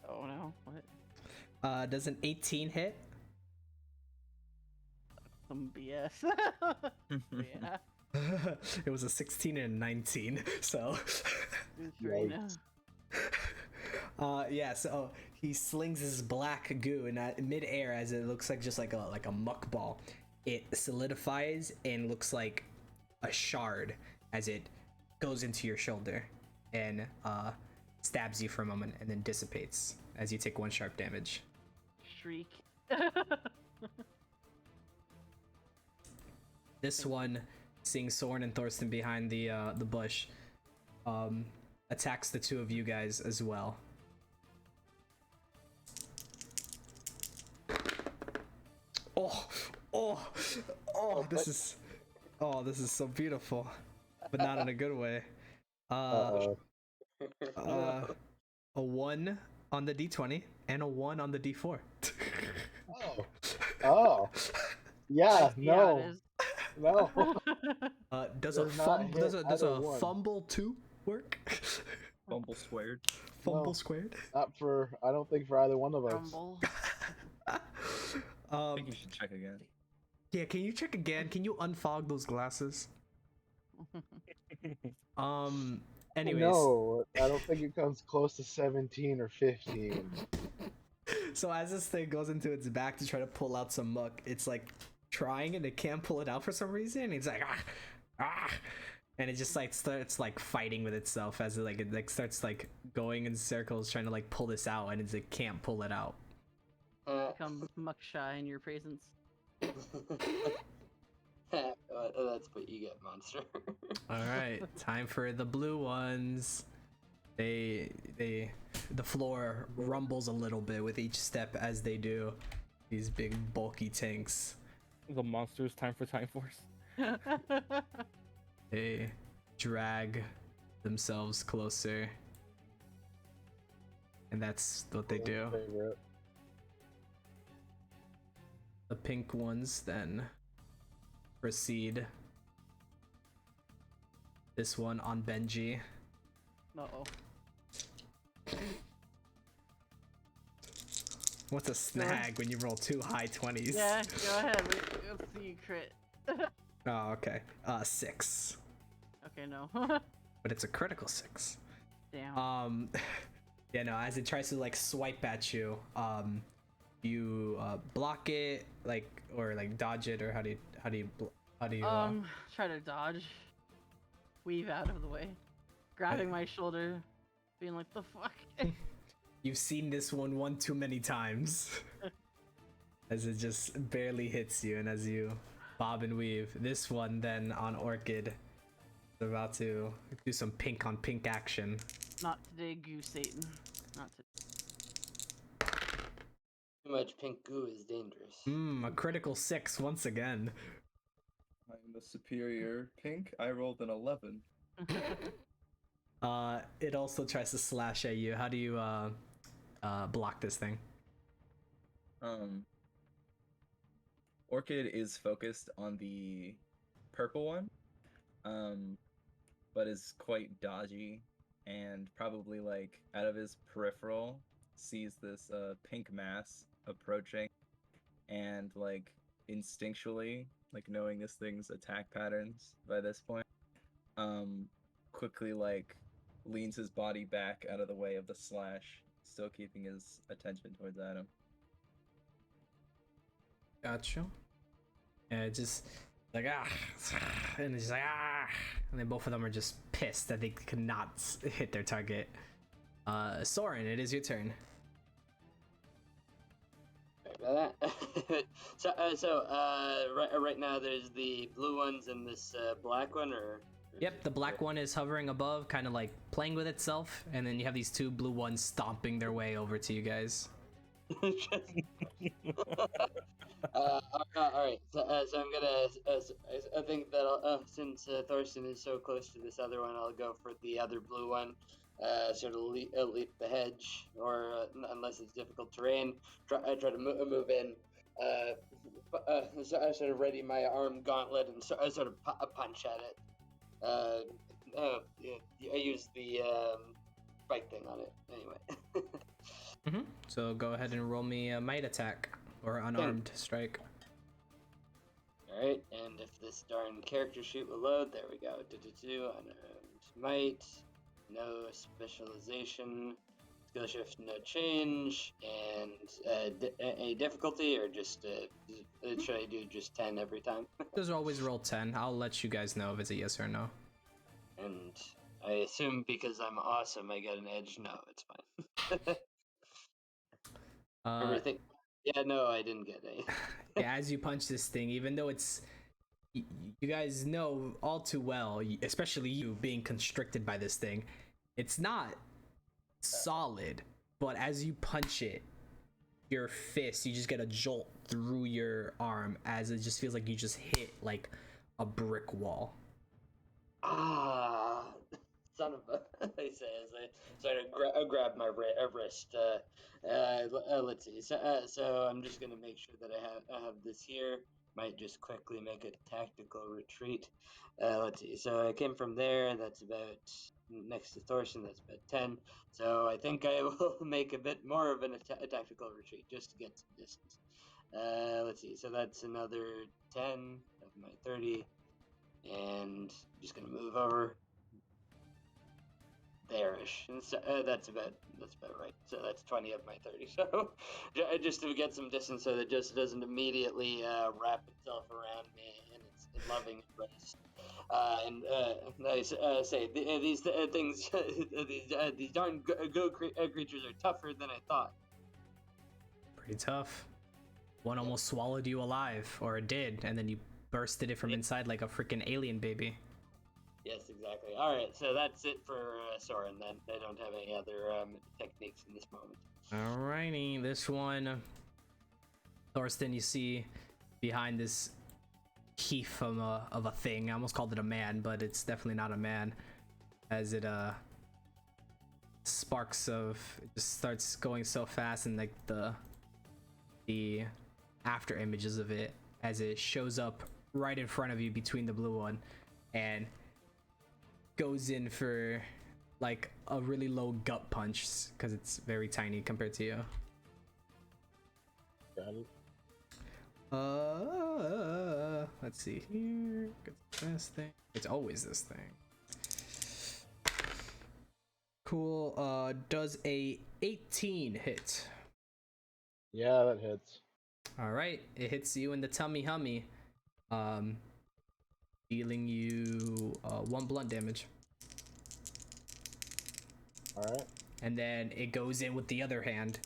[SPEAKER 1] Oh no, what?
[SPEAKER 2] Does an 18 hit?
[SPEAKER 1] guess. Yeah,
[SPEAKER 2] It was a 16 and a 19, so.
[SPEAKER 1] good for you now.
[SPEAKER 2] Yeah, so he slings his black goo in mid-air as it looks like just like a muck ball. It solidifies and looks like a shard as it goes into your shoulder and stabs you for a moment and then dissipates as you take 1 sharp damage.
[SPEAKER 1] Shriek.
[SPEAKER 2] This one, seeing Soren and Thorsten behind the bush, attacks the 2 of you guys as well. This is so beautiful, but not in a good way. A 1 on the d20 and a 1 on the d4.
[SPEAKER 7] Oh. Yeah,
[SPEAKER 1] Yeah, it
[SPEAKER 7] no.
[SPEAKER 2] Does a
[SPEAKER 7] Does not hit
[SPEAKER 2] does
[SPEAKER 7] either
[SPEAKER 2] a
[SPEAKER 7] one.
[SPEAKER 2] fumble 2 work?
[SPEAKER 5] Fumble squared.
[SPEAKER 2] Fumble
[SPEAKER 7] No.
[SPEAKER 2] squared.
[SPEAKER 7] Not for, I don't think for either one of us.
[SPEAKER 1] Rumble.
[SPEAKER 5] I think you should check again.
[SPEAKER 2] Yeah, can you check again? Can you unfog those glasses? Anyways.
[SPEAKER 7] No, I don't think it comes close to 17 or 15.
[SPEAKER 2] So as this thing goes into its back to try to pull out some muck, it's like trying and it can't pull it out for some reason. It's like and it just like starts like fighting with itself as it starts like going in circles trying to like pull this out, and it can't pull it out.
[SPEAKER 1] Become muck shy in your presence.
[SPEAKER 6] That's what you get, monster.
[SPEAKER 2] All right, time for the blue ones. The floor rumbles a little bit with each step as they do. These big bulky tanks.
[SPEAKER 4] The monsters, time for Time Force.
[SPEAKER 2] They drag themselves closer, and that's what they do.
[SPEAKER 7] Favorite.
[SPEAKER 2] The pink ones then proceed. This one on Benji.
[SPEAKER 1] Uh-oh.
[SPEAKER 2] What's a snag when you roll 2 high 20s?
[SPEAKER 1] Yeah, go ahead. Let's see you crit.
[SPEAKER 2] Oh, okay. 6.
[SPEAKER 1] Okay, no.
[SPEAKER 2] But it's a critical 6.
[SPEAKER 1] Damn.
[SPEAKER 2] Yeah, no, as it tries to like swipe at you, you block it, like, or like dodge it, or how do you
[SPEAKER 1] Try to dodge. Weave out of the way. Grabbing my shoulder. Being like, the fuck?
[SPEAKER 2] You've seen this one too many times. As it just barely hits you, and as you bob and weave. This one then on Orchid is about to do some pink on pink action.
[SPEAKER 1] Not today, Goo Satan. Not today.
[SPEAKER 6] Too much pink goo is dangerous.
[SPEAKER 2] A critical 6 once again.
[SPEAKER 3] I'm the superior pink. I rolled an 11.
[SPEAKER 2] It also tries to slash at you. How do you block this thing?
[SPEAKER 5] Orchid is focused on the purple one, but is quite dodgy and probably like out of his peripheral sees this pink mass approaching, and like instinctually, like knowing this thing's attack patterns by this point, quickly like leans his body back out of the way of the slash, still keeping his attention towards Adam.
[SPEAKER 2] Gotcha. Yeah, it just like and it's just like and then both of them are just pissed that they could not hit their target. Soren, it is your turn.
[SPEAKER 6] Sorry about that. Right now there's the blue ones and this black one, or
[SPEAKER 2] Yep, the black one is hovering above, kind of like playing with itself, and then you have these 2 blue ones stomping their way over to you guys.
[SPEAKER 6] Alright, so I'm gonna, I think that since Thorsten is so close to this other one, I'll go for the other blue one, sort of leap the hedge, or unless it's difficult terrain, I try to move in, so I sort of ready my arm gauntlet and I sort of punch at it. I use the spike thing on it, anyway.
[SPEAKER 2] So go ahead and roll me a might attack, or unarmed strike.
[SPEAKER 6] Alright, and if this darn character sheet will load, there we go. Unarmed might, no specialization, skill shift, no change, and a difficulty, or just should I do just 10 every time?
[SPEAKER 2] Just always roll 10. I'll let you guys know if it's a yes or no.
[SPEAKER 6] And I assume because I'm awesome, I get an edge. No, it's fine. Everything. Yeah, no, I didn't get any.
[SPEAKER 2] Yeah, as you punch this thing, even though it's you guys know all too well, especially you being constricted by this thing, it's not solid, but as you punch it, your fist, you just get a jolt through your arm as it just feels like you just hit like a brick wall.
[SPEAKER 6] Ah, son of a! I say as I sort of grab my wrist. Let's see. So I'm just gonna make sure that I have this here. Might just quickly make a tactical retreat. Let's see. So I came from there. That's about next to Thorson. That's about 10. So I think I will make a bit more of a tactical retreat just to get some distance. Let's see. So that's another 10 of my 30. And I'm just gonna move over there-ish. And so, that's about right. So that's 20 of my 30. So just to get some distance, so that it just doesn't immediately wrap itself around me in its loving embrace. And I say these things, these darn creatures are tougher than I thought.
[SPEAKER 2] Pretty tough. One almost swallowed you alive, or it did, and then you bursted it from inside like a freaking alien baby.
[SPEAKER 6] Yes, exactly. All right, so that's it for Soren. Then I don't have any other techniques in this moment.
[SPEAKER 2] Alrighty, this one, Thorsten, you see behind this heath of a thing. I almost called it a man, but it's definitely not a man. As it sparks of it just starts going so fast, and like the after images of it as it shows up right in front of you between the blue one, and goes in for like a really low gut punch because it's very tiny compared to you.
[SPEAKER 7] Got it.
[SPEAKER 2] Let's see here. It's this thing. It's always this thing. Cool. Does a 18 hit?
[SPEAKER 7] Yeah, that hits.
[SPEAKER 2] All right, it hits you in the tummy hummy, dealing you 1 blunt damage.
[SPEAKER 7] All right.
[SPEAKER 2] And then it goes in with the other hand.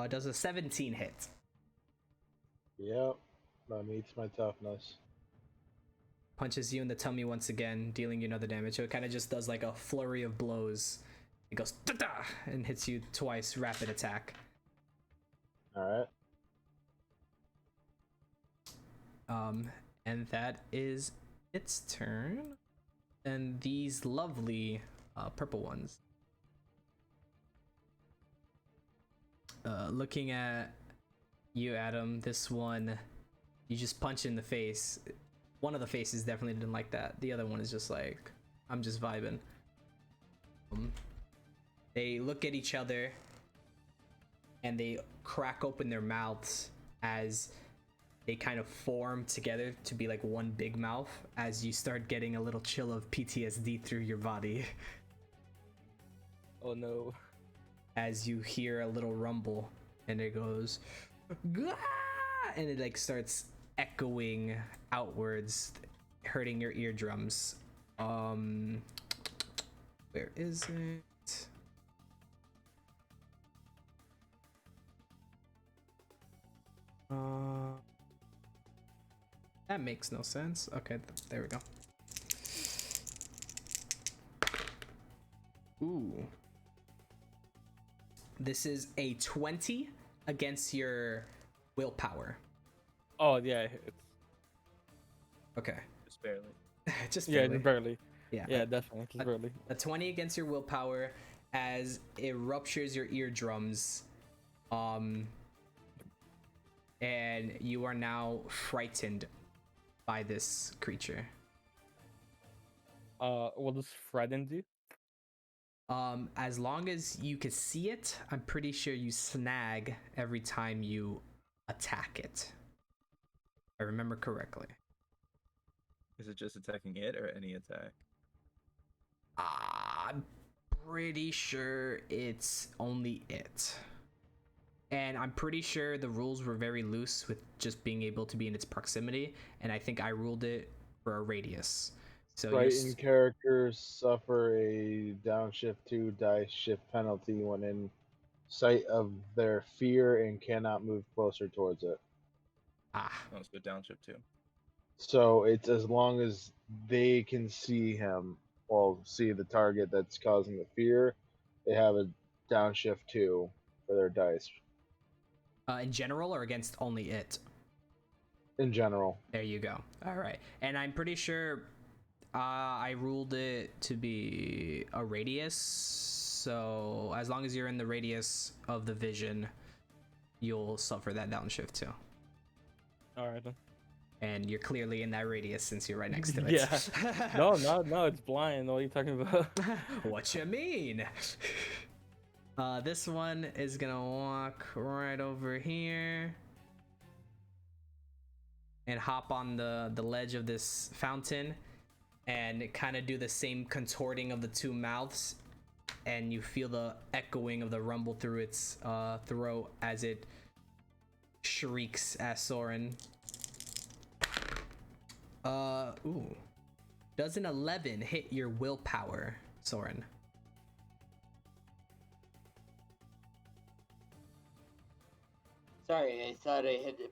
[SPEAKER 2] Does a 17 hit?
[SPEAKER 7] Yep. That meets my toughness.
[SPEAKER 2] Punches you in the tummy once again, dealing you another damage. So it kind of just does like a flurry of blows. It goes da-da, and hits you twice, rapid attack.
[SPEAKER 7] All right.
[SPEAKER 2] And that is its turn. And these lovely purple ones. Looking at you, Adam, this one, you just punch in the face. One of the faces definitely didn't like that. The other one is just like, I'm just vibing. They look at each other and they crack open their mouths as they kind of form together to be like one big mouth as you start getting a little chill of PTSD through your body.
[SPEAKER 4] Oh no.
[SPEAKER 2] As you hear a little rumble and it goes Gah! And it like starts echoing outwards, hurting your eardrums. Where is it? That makes no sense. Okay, there we go. Ooh. This is a 20 against your willpower.
[SPEAKER 4] Oh yeah, it's
[SPEAKER 2] Okay.
[SPEAKER 5] Just barely.
[SPEAKER 2] Just
[SPEAKER 4] yeah,
[SPEAKER 2] barely.
[SPEAKER 4] barely.
[SPEAKER 2] Yeah.
[SPEAKER 4] Yeah, definitely, just barely.
[SPEAKER 2] A 20 against your willpower as it ruptures your eardrums. And you are now frightened by this creature.
[SPEAKER 4] What does frighten do?
[SPEAKER 2] As long as you can see it, I'm pretty sure you snag every time you attack it. If I remember correctly.
[SPEAKER 5] Is it just attacking it or any attack?
[SPEAKER 2] I'm pretty sure it's only it. And I'm pretty sure the rules were very loose with just being able to be in its proximity. And I think I ruled it for a radius. So
[SPEAKER 7] Frightened characters suffer a downshift 2 dice shift penalty when in sight of their fear and cannot move closer towards it.
[SPEAKER 2] Ah,
[SPEAKER 5] Oh, so downshift too.
[SPEAKER 7] So it's as long as they can see him or see the target that's causing the fear, they have a downshift 2 for their dice
[SPEAKER 2] in general or against only it?
[SPEAKER 7] in general.
[SPEAKER 2] There you go. All right. And I'm pretty sure I ruled it to be a radius. So as long as you're in the radius of the vision, you'll suffer that downshift too.
[SPEAKER 4] All right then.
[SPEAKER 2] And you're clearly in that radius since you're right next to it.
[SPEAKER 4] Yeah. No, it's blind. What are you talking about?
[SPEAKER 2] What you mean? This one is gonna walk right over here and hop on the ledge of this fountain and kind of do the same contorting of the two mouths, and you feel the echoing of the rumble through its throat as it shrieks at Soren. Ooh. Does an 11 hit your willpower, Soren?
[SPEAKER 6] Sorry, I thought I had to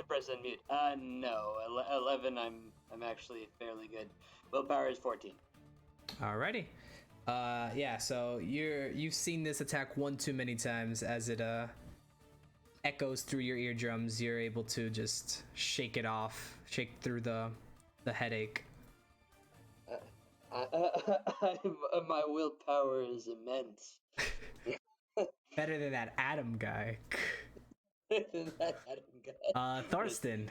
[SPEAKER 6] press unmute. No, 11. I'm actually fairly good. Willpower is 14.
[SPEAKER 2] Alrighty. Yeah, so you've seen this attack one too many times as it echoes through your eardrums. You're able to just shake it off, shake through the headache.
[SPEAKER 6] My willpower is immense.
[SPEAKER 2] Better than that Adam guy.
[SPEAKER 6] That Adam guy.
[SPEAKER 2] Thurston.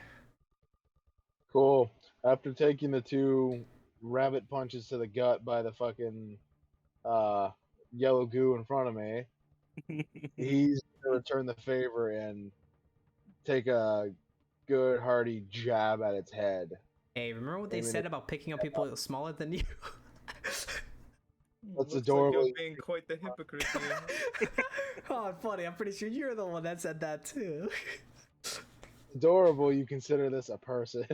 [SPEAKER 7] Cool. After taking the 2 rabbit punches to the gut by the fucking yellow goo in front of me, he's gonna return the favor and take a good hearty jab at its head.
[SPEAKER 2] Hey, remember what they said about picking up people smaller than you?
[SPEAKER 7] That's
[SPEAKER 5] Looks
[SPEAKER 7] adorable.
[SPEAKER 5] like you're being quite the hypocrite here.
[SPEAKER 2] Oh, funny. I'm pretty sure you're the one that said that too.
[SPEAKER 7] Adorable, you consider this a person.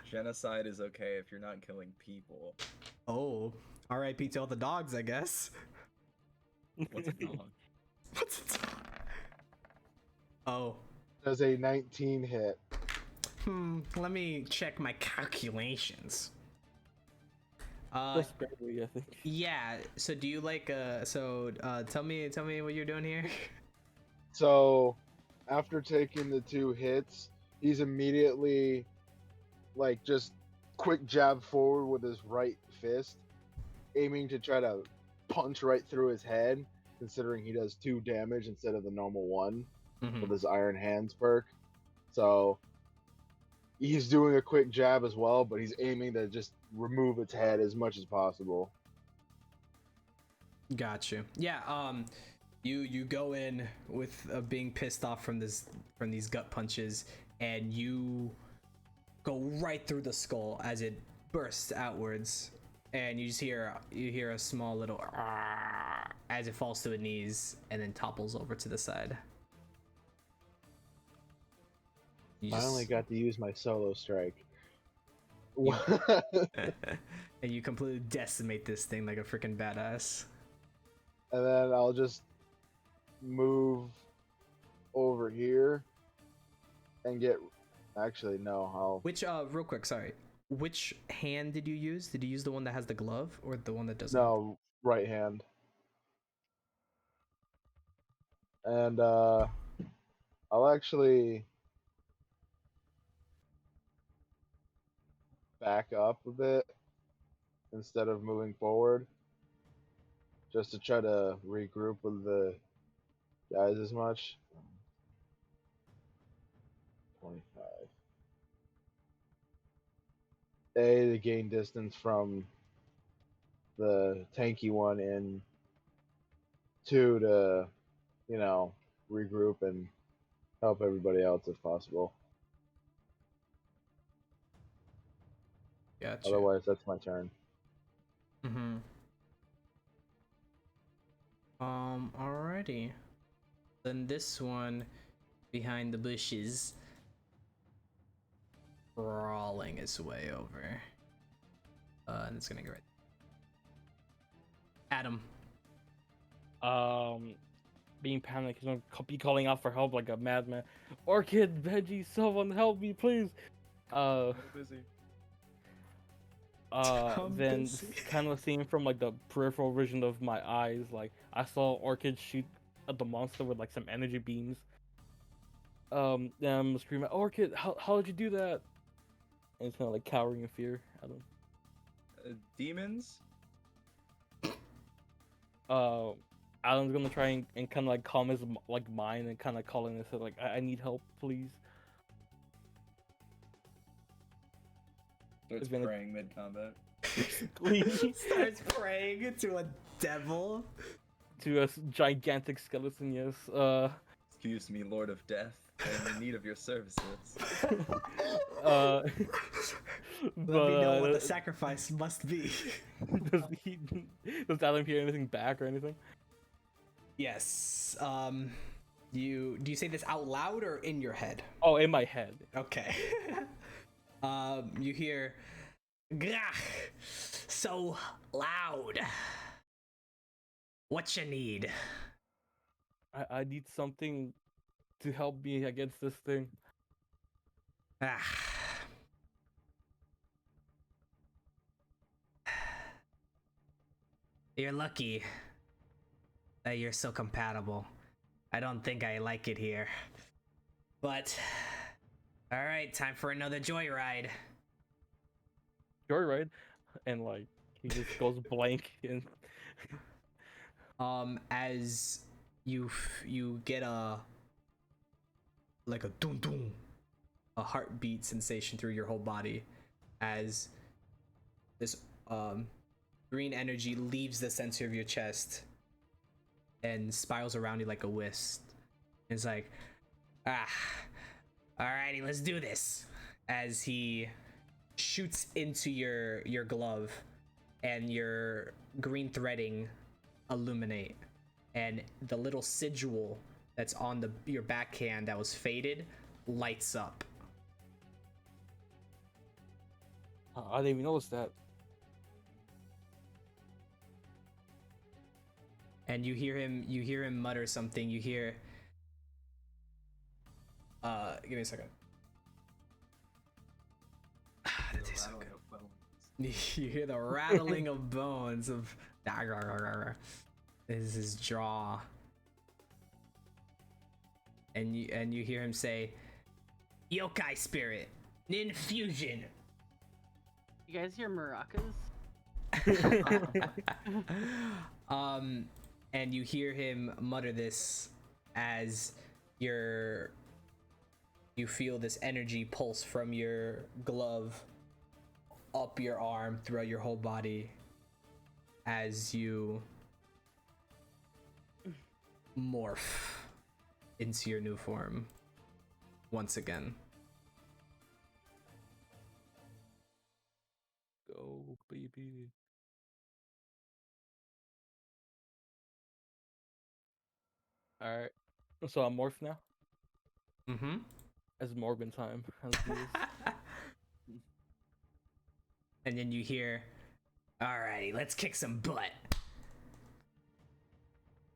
[SPEAKER 5] Genocide is okay if you're not killing people.
[SPEAKER 2] Oh, R.I.P. to all the dogs, I guess.
[SPEAKER 5] What's a dog?
[SPEAKER 2] What's it? Oh.
[SPEAKER 7] Does a 19 hit.
[SPEAKER 2] Let me check my calculations.
[SPEAKER 4] Just barely, I think.
[SPEAKER 2] Yeah. So do you like tell me what you're doing here.
[SPEAKER 7] So, after taking the 2 hits, he's immediately like just quick jab forward with his right fist, aiming to try to punch right through his head, considering he does 2 damage instead of the normal 1 with his Iron Hands perk. So he's doing a quick jab as well, but he's aiming to just remove its head as much as possible.
[SPEAKER 2] Got you. Yeah. You go in with being pissed off from these gut punches, and you go right through the skull as it bursts outwards, and you just hear a small little as it falls to its knees and then topples over to the side.
[SPEAKER 7] Finally got to use my solo strike.
[SPEAKER 2] And you completely decimate this thing like a freaking badass.
[SPEAKER 7] And then I'll just move over here and get. Actually, no.
[SPEAKER 2] Which real quick, sorry. Which hand did you use? Did you use the one that has the glove or the one that doesn't?
[SPEAKER 7] No, right hand. And I'll actually back up a bit instead of moving forward, just to try to regroup with the guys as much. 25. To gain distance from the tanky one in two to, regroup and help everybody else if possible.
[SPEAKER 2] Gotcha.
[SPEAKER 7] Otherwise, that's my turn.
[SPEAKER 2] Mm-hmm. Alrighty. Then this one behind the bushes, crawling his way over. And it's gonna go right. Adam.
[SPEAKER 4] Being panicked, he's gonna be calling out for help like a madman. Orchid, Veggie, someone help me, please.
[SPEAKER 5] I'm busy.
[SPEAKER 2] I'm
[SPEAKER 4] Then
[SPEAKER 2] busy.
[SPEAKER 4] kind of seeing from like the peripheral vision of my eyes, like I saw Orchid shoot at the monster with like some energy beams. Then I'm screaming, Orchid, how did you do that? And it's kind of like cowering in fear. I don't.
[SPEAKER 5] Demons?
[SPEAKER 4] Alan's gonna try and kind of like calm his like mind and kind of calling and say like, I need help, please.
[SPEAKER 5] Starts
[SPEAKER 4] It's gonna-
[SPEAKER 5] praying mid combat.
[SPEAKER 4] Please.
[SPEAKER 2] Starts praying to a devil.
[SPEAKER 4] To a gigantic skeleton, yes.
[SPEAKER 5] Excuse me, Lord of Death. I am in need of your services.
[SPEAKER 4] Let
[SPEAKER 2] Let me know what the sacrifice must be.
[SPEAKER 4] does Alan hear anything back or anything?
[SPEAKER 2] Yes. Do you say this out loud or in your head?
[SPEAKER 4] Oh, in my head.
[SPEAKER 2] Okay. You hear, "Gah, so loud. What you need?"
[SPEAKER 4] I need something to help me against this thing.
[SPEAKER 2] Ah. You're lucky that you're so compatible. I don't think I like it here. But, alright, time for another joyride.
[SPEAKER 4] Joyride, and like he just goes blank and
[SPEAKER 2] As you get a dun dun, a heartbeat sensation through your whole body as this green energy leaves the center of your chest and spirals around you like a wisp. It's like, alrighty, let's do this. As he shoots into your glove and your green threading illuminate, and the little sigil that's on your backhand that was faded lights up.
[SPEAKER 4] I didn't even notice that.
[SPEAKER 2] And you hear him mutter something. You hear, give me a second. That tastes so good. You hear the rattling of bones of this is his jaw, and you hear him say, "Yokai spirit, nin fusion."
[SPEAKER 1] You guys hear maracas?
[SPEAKER 2] And you hear him mutter this as you feel this energy pulse from your glove up your arm throughout your whole body as you morph into your new form once again.
[SPEAKER 4] Go, baby. Alright. So I'm morphed now?
[SPEAKER 2] Mm-hmm.
[SPEAKER 4] It's Morbin time. Let's do this.
[SPEAKER 2] And then you hear, "Alrighty, let's kick some butt."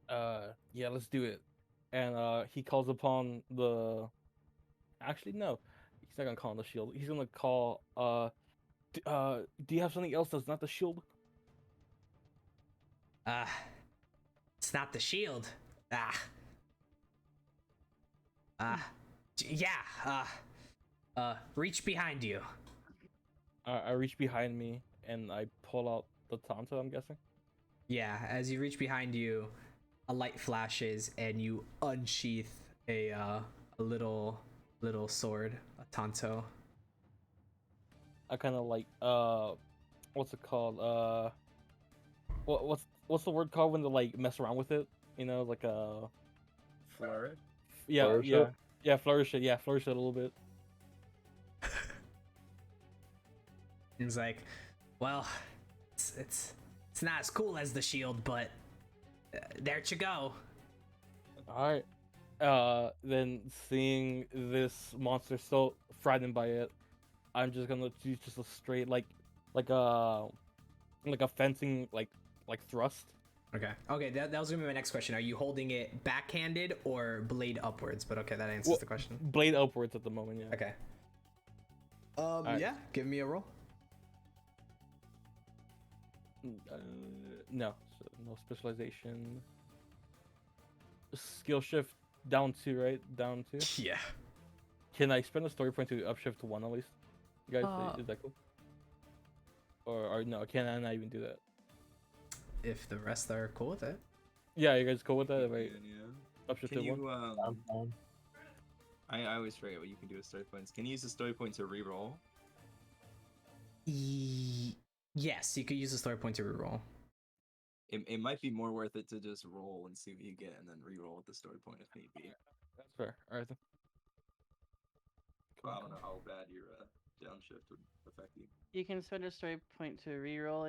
[SPEAKER 4] Yeah, let's do it. And he calls upon the. Actually, no, he's not gonna call on the shield. He's gonna call. Do you have something else that's not the shield?
[SPEAKER 2] It's not the shield. Yeah. Reach behind you.
[SPEAKER 4] I reach behind me and I pull out the Tonto, I'm guessing.
[SPEAKER 2] Yeah, as you reach behind you, a light flashes and you unsheath a little sword, a tanto.
[SPEAKER 4] I kind of like what's it called? What's the word called when they like mess around with it? You know, like a
[SPEAKER 5] Flourish.
[SPEAKER 4] yeah,
[SPEAKER 7] Flourish
[SPEAKER 4] yeah,
[SPEAKER 7] it?
[SPEAKER 4] yeah, flourish it, yeah, flourish it a little bit.
[SPEAKER 2] He's like, well, it's not as cool as the shield, but there you go.
[SPEAKER 4] All right. Then seeing this monster so frightened by it, I'm just gonna use just a straight like a like a fencing like thrust.
[SPEAKER 2] Okay. Okay, that was gonna be my next question. Are you holding it backhanded or blade upwards? But okay, that answers
[SPEAKER 4] Well,
[SPEAKER 2] the question.
[SPEAKER 4] blade upwards at the moment, yeah.
[SPEAKER 2] Okay.
[SPEAKER 4] Alright.
[SPEAKER 2] Yeah. Give me a roll.
[SPEAKER 4] No, so no specialization. Skill shift down 2, right? Down 2.
[SPEAKER 2] Yeah.
[SPEAKER 4] Can I spend a story point to upshift to 1 at least? You guys, is that cool? Or no? Can I not even do that?
[SPEAKER 2] If the rest are cool with it.
[SPEAKER 4] Yeah, you guys cool with that? If I
[SPEAKER 5] Yeah.
[SPEAKER 4] upshift
[SPEAKER 5] Can
[SPEAKER 4] to 1?
[SPEAKER 5] you I always forget what you can do with story points. Can you use the story point to reroll?
[SPEAKER 2] Yes, you could use a story point to reroll.
[SPEAKER 5] It might be more worth it to just roll and see what you get, and then reroll with the story point if need be.
[SPEAKER 4] That's fair. All right then.
[SPEAKER 5] I don't know how bad your downshift would affect you.
[SPEAKER 1] You can spend a story point to reroll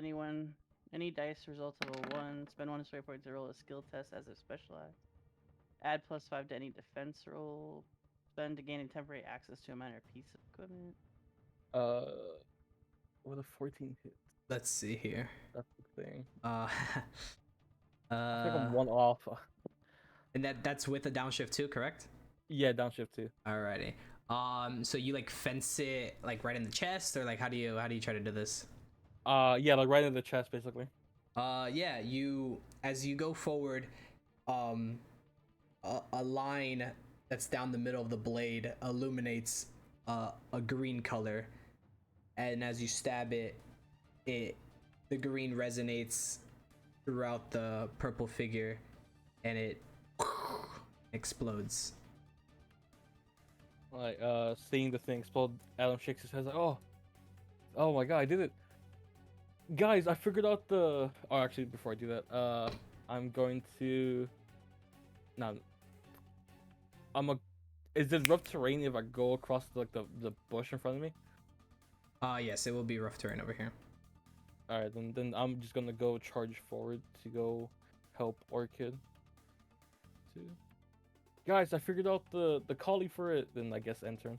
[SPEAKER 1] any dice result of a 1. Spend 1 story point to roll a skill test as a specialized. Add +5 to any defense roll. Spend to gain temporary access to a minor piece of equipment.
[SPEAKER 4] What a 14 hit.
[SPEAKER 2] Let's see here.
[SPEAKER 4] That's the thing.
[SPEAKER 2] Uh,
[SPEAKER 4] I think I'm 1 off.
[SPEAKER 2] and that's with a downshift too, correct?
[SPEAKER 4] Yeah, downshift too.
[SPEAKER 2] Alrighty. So you like fence it like right in the chest, or like how do you try to do this?
[SPEAKER 4] Yeah, like right in the chest, basically.
[SPEAKER 2] Yeah, you as you go forward, a line that's down the middle of the blade illuminates a green color, and as you stab it, the green resonates throughout the purple figure, and it explodes.
[SPEAKER 4] Like seeing the thing explode, Adam shakes his head like, oh my god, I did it, guys! I figured out the. Oh, actually, before I do that, I'm going to. No. Is it rough terrain if I go across the bush in front of me?
[SPEAKER 2] Yes, it will be rough terrain over here.
[SPEAKER 4] All right, then I'm just gonna go charge forward to go help Orchid. Guys, I figured out the collie for it. Then I guess end turn.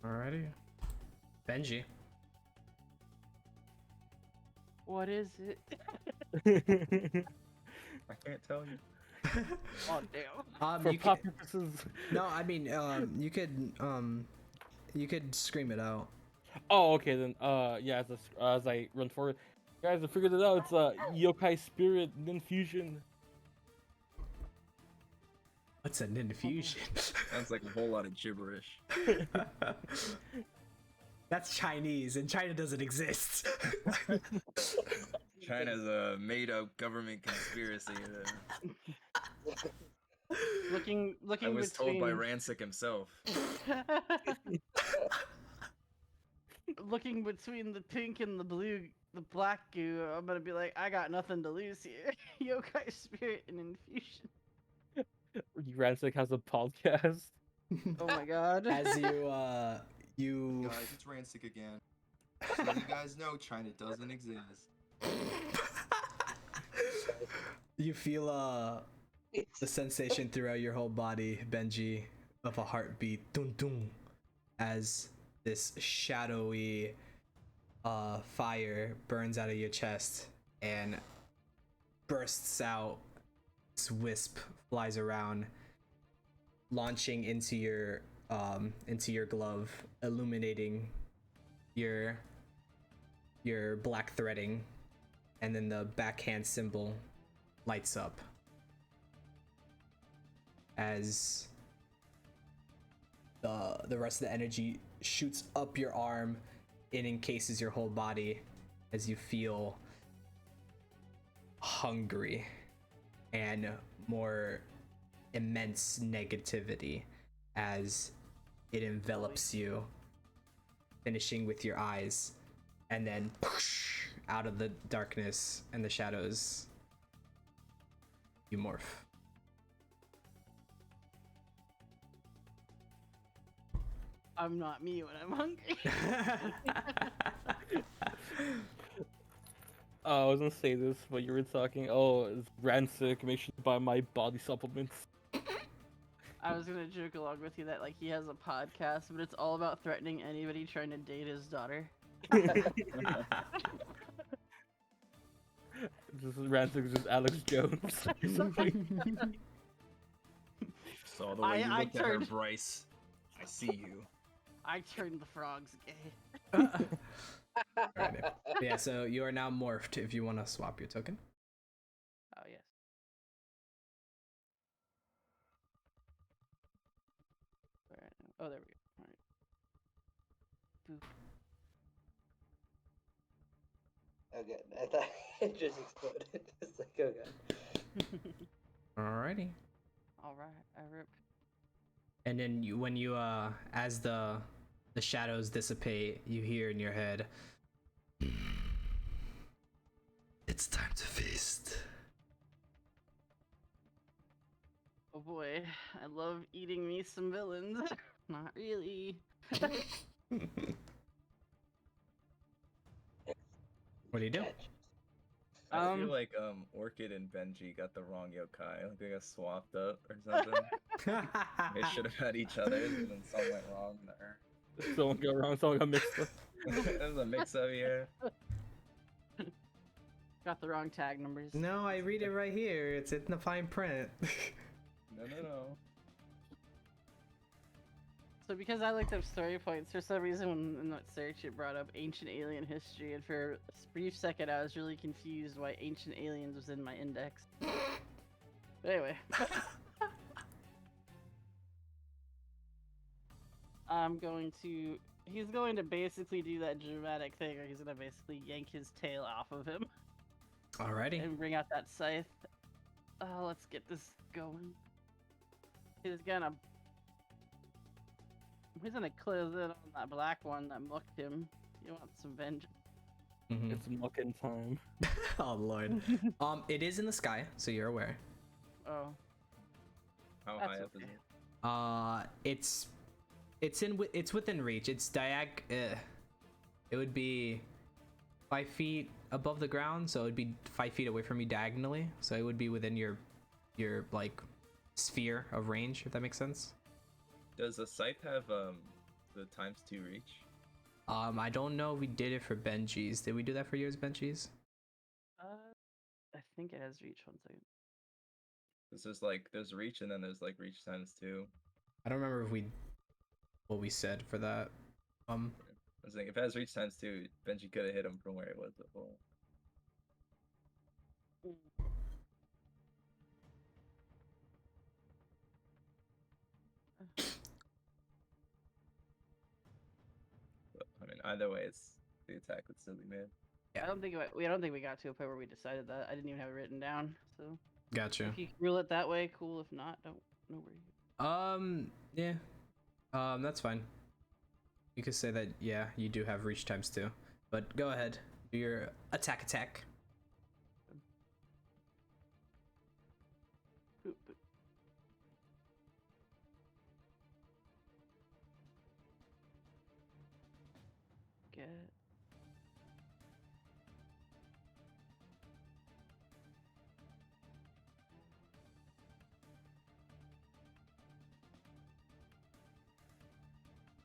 [SPEAKER 2] Alrighty. Benji.
[SPEAKER 1] What is it?
[SPEAKER 5] I can't tell you.
[SPEAKER 1] Oh damn.
[SPEAKER 4] For
[SPEAKER 2] You
[SPEAKER 4] pop
[SPEAKER 2] can,
[SPEAKER 4] purposes.
[SPEAKER 2] no, I mean, you could scream it out.
[SPEAKER 4] Oh, okay then. Yeah, as I run forward, guys, I figured it out. It's a yokai spirit infusion.
[SPEAKER 2] What's an infusion?
[SPEAKER 5] Sounds like a whole lot of gibberish.
[SPEAKER 2] That's Chinese, and China doesn't exist.
[SPEAKER 5] China's a made-up government conspiracy.
[SPEAKER 1] Looking
[SPEAKER 5] I was
[SPEAKER 1] between...
[SPEAKER 5] told by Ransik himself.
[SPEAKER 1] Looking between the pink and the black goo, I'm gonna be like, I got nothing to lose here. Yokai spirit and infusion.
[SPEAKER 4] Ransik has a podcast.
[SPEAKER 1] Oh my god.
[SPEAKER 2] As you
[SPEAKER 5] Guys, it's Ransik again. So you guys know China doesn't exist.
[SPEAKER 2] you feel the sensation throughout your whole body, Benji, of a heartbeat, dun dun, as this shadowy fire burns out of your chest and bursts out. This wisp flies around, launching into your glove, illuminating your black threading, and then the backhand symbol lights up as the rest of the energy shoots up your arm and encases your whole body as you feel hungry and more immense negativity as it envelops you, finishing with your eyes, and then out of the darkness and the shadows you morph.
[SPEAKER 1] I'm not me when I'm hungry.
[SPEAKER 4] I was gonna say this, but you were talking. Oh, it's Ransik. Make sure to buy my body supplements.
[SPEAKER 1] I was gonna joke along with you that like he has a podcast, but it's all about threatening anybody trying to date his daughter.
[SPEAKER 4] This is Ransik is just Alex Jones. or something.
[SPEAKER 5] Saw the way you
[SPEAKER 1] I
[SPEAKER 5] looked at her,
[SPEAKER 1] turned-
[SPEAKER 5] Bryce. I see you.
[SPEAKER 1] I turned the frogs gay.
[SPEAKER 2] Alrighty. Yeah, so you are now morphed if you want to swap your token.
[SPEAKER 1] Oh yes. Alright. Oh, there we go. Alright. Boop.
[SPEAKER 6] Oh, good. I thought it just exploded. It's like, oh god.
[SPEAKER 2] Alrighty.
[SPEAKER 1] All right. I rip.
[SPEAKER 2] And then when you as the shadows dissipate, you hear in your head, it's time to feast.
[SPEAKER 1] Oh boy, I love eating me some villains. Not really.
[SPEAKER 2] What do you do?
[SPEAKER 6] Catch.
[SPEAKER 5] I feel like Orchid and Benji got the wrong yokai. Like they got swapped up or something. They should have had each other, and then something went wrong there.
[SPEAKER 4] Someone got wrong. Someone got mixed up.
[SPEAKER 5] There's a mix-up here.
[SPEAKER 1] Got the wrong tag numbers.
[SPEAKER 2] No, I read it right here. It's in the fine print.
[SPEAKER 5] No.
[SPEAKER 1] So because I looked up story points, for some reason when in that search it brought up ancient alien history, and for a brief second I was really confused why ancient aliens was in my index. But anyway. He's going to basically do that dramatic thing where he's gonna basically yank his tail off of him
[SPEAKER 2] Alrighty.
[SPEAKER 1] and bring out that scythe. Let's get this going. He's gonna close in on that black one that mucked him. You want some vengeance?
[SPEAKER 2] Mhm.
[SPEAKER 4] It's mucking time.
[SPEAKER 2] Oh lord. It is in the sky, so you're aware.
[SPEAKER 1] Oh,
[SPEAKER 5] How
[SPEAKER 1] That's
[SPEAKER 5] high up is
[SPEAKER 1] okay.
[SPEAKER 5] it?
[SPEAKER 2] It's within reach. It's it would be 5 feet above the ground, so it would be 5 feet away from you diagonally. So it would be within your like sphere of range, if that makes sense.
[SPEAKER 5] Does the scythe have the ×2 reach?
[SPEAKER 2] I don't know if we did it for Benji's. Did we do that for yours, Benji's?
[SPEAKER 1] I think it has reach. 1 second.
[SPEAKER 5] This is like there's reach and then there's like reach ×2.
[SPEAKER 2] I don't remember what we said for that.
[SPEAKER 5] I was thinking if it has reach ×2, Benji could have hit him from where it was before. But, I mean, either way, the attack would still be made.
[SPEAKER 1] I don't think we got to a point where we decided that. I didn't even have it written down. So
[SPEAKER 2] Gotcha.
[SPEAKER 1] if you rule it that way, cool. If not, don't. No worries.
[SPEAKER 2] Yeah. That's fine. You could say that, yeah, you do have reach ×2. But go ahead. Do your attack.
[SPEAKER 1] Boop, boop. Get.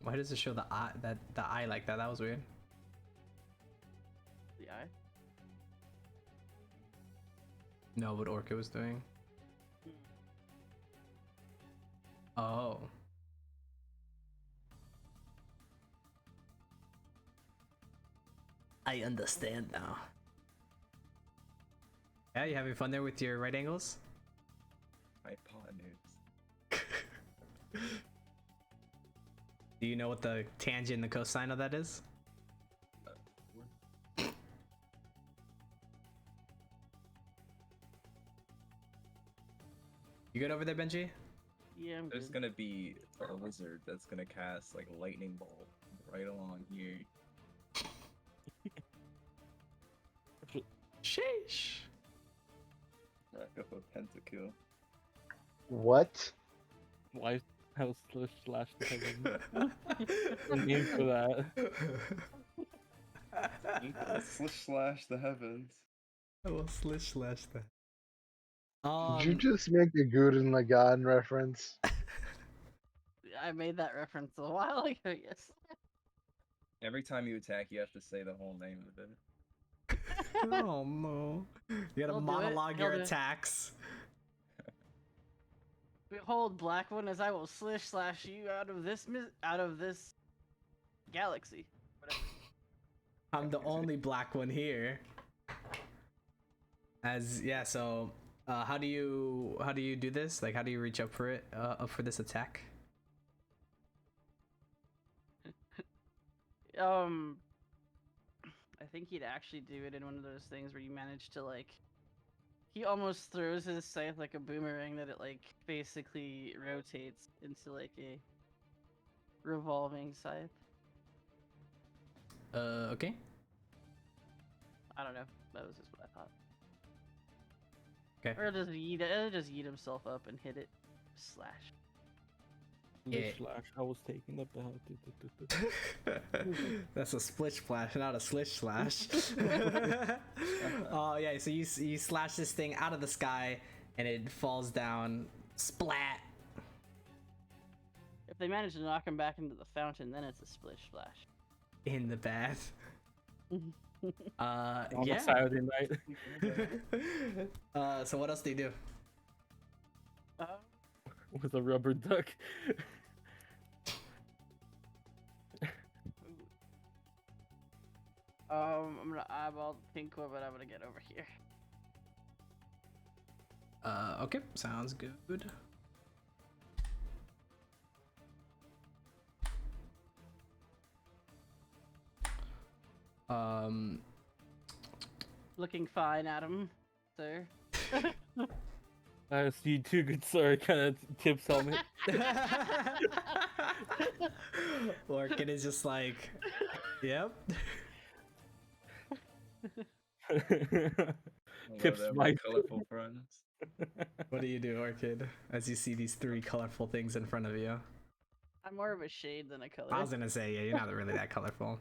[SPEAKER 2] Why does it show the eye like that? That was weird.
[SPEAKER 1] The eye.
[SPEAKER 2] No, what Orca was doing. Oh. I understand now. Yeah, you having fun there with your right angles?
[SPEAKER 5] Hypotenuse.
[SPEAKER 2] Do you know what the tangent and the cosine of that is? You good over there, Benji?
[SPEAKER 1] Yeah, I'm
[SPEAKER 5] There's
[SPEAKER 1] good.
[SPEAKER 5] gonna be a wizard that's gonna cast like a lightning bolt right along here.
[SPEAKER 2] Sheesh.
[SPEAKER 5] A
[SPEAKER 3] pentakill.
[SPEAKER 7] What?
[SPEAKER 4] Life House slash the heaven. Name for that.
[SPEAKER 3] Slash the heavens.
[SPEAKER 2] I will slash that.
[SPEAKER 7] Did you just make a Gurren Lagann reference?
[SPEAKER 1] I made that reference a while ago. Yes.
[SPEAKER 3] Every time you attack, you have to say the whole name of it.
[SPEAKER 2] Oh no! You gotta
[SPEAKER 1] He'll do it.
[SPEAKER 2] monologue your
[SPEAKER 1] He'll do it.
[SPEAKER 2] attacks.
[SPEAKER 1] Behold, Black One, as I will slash you out of this galaxy. Whatever.
[SPEAKER 2] I'm the only black one here. So how do you do this? Like, how do you reach up for it? Up for this attack?
[SPEAKER 1] I think he'd actually do it in one of those things where you manage to like. He almost throws his scythe like a boomerang that it like basically rotates into like a revolving scythe.
[SPEAKER 2] Okay.
[SPEAKER 1] I don't know. That was just what I thought.
[SPEAKER 2] Okay.
[SPEAKER 1] Or just yeet himself up and hit it. Slash.
[SPEAKER 2] Yeah.
[SPEAKER 4] Slash. I was taking the belt.
[SPEAKER 2] That's a split splash, not a slish slash. Oh yeah, so you slash this thing out of the sky and it falls down. Splat.
[SPEAKER 1] If they manage to knock him back into the fountain, then it's a splish splash.
[SPEAKER 2] In the bath.
[SPEAKER 4] On
[SPEAKER 2] Yeah.
[SPEAKER 4] a Saturday night.
[SPEAKER 2] So what else do you do?
[SPEAKER 4] With a rubber duck.
[SPEAKER 1] I'm gonna eyeball the pink one, but I'm gonna get over here.
[SPEAKER 2] Okay, sounds good.
[SPEAKER 1] Looking fine, Adam, sir.
[SPEAKER 4] I see two good sir kind of tips helmet.
[SPEAKER 2] Orchid is just like, yep.
[SPEAKER 4] Tips
[SPEAKER 3] my
[SPEAKER 4] my
[SPEAKER 3] colorful friends.
[SPEAKER 2] What do you do, Orchid, as you see these three colorful things in front of you?
[SPEAKER 1] I'm more of a shade than a color.
[SPEAKER 2] I was gonna say, yeah, you're not really that colorful.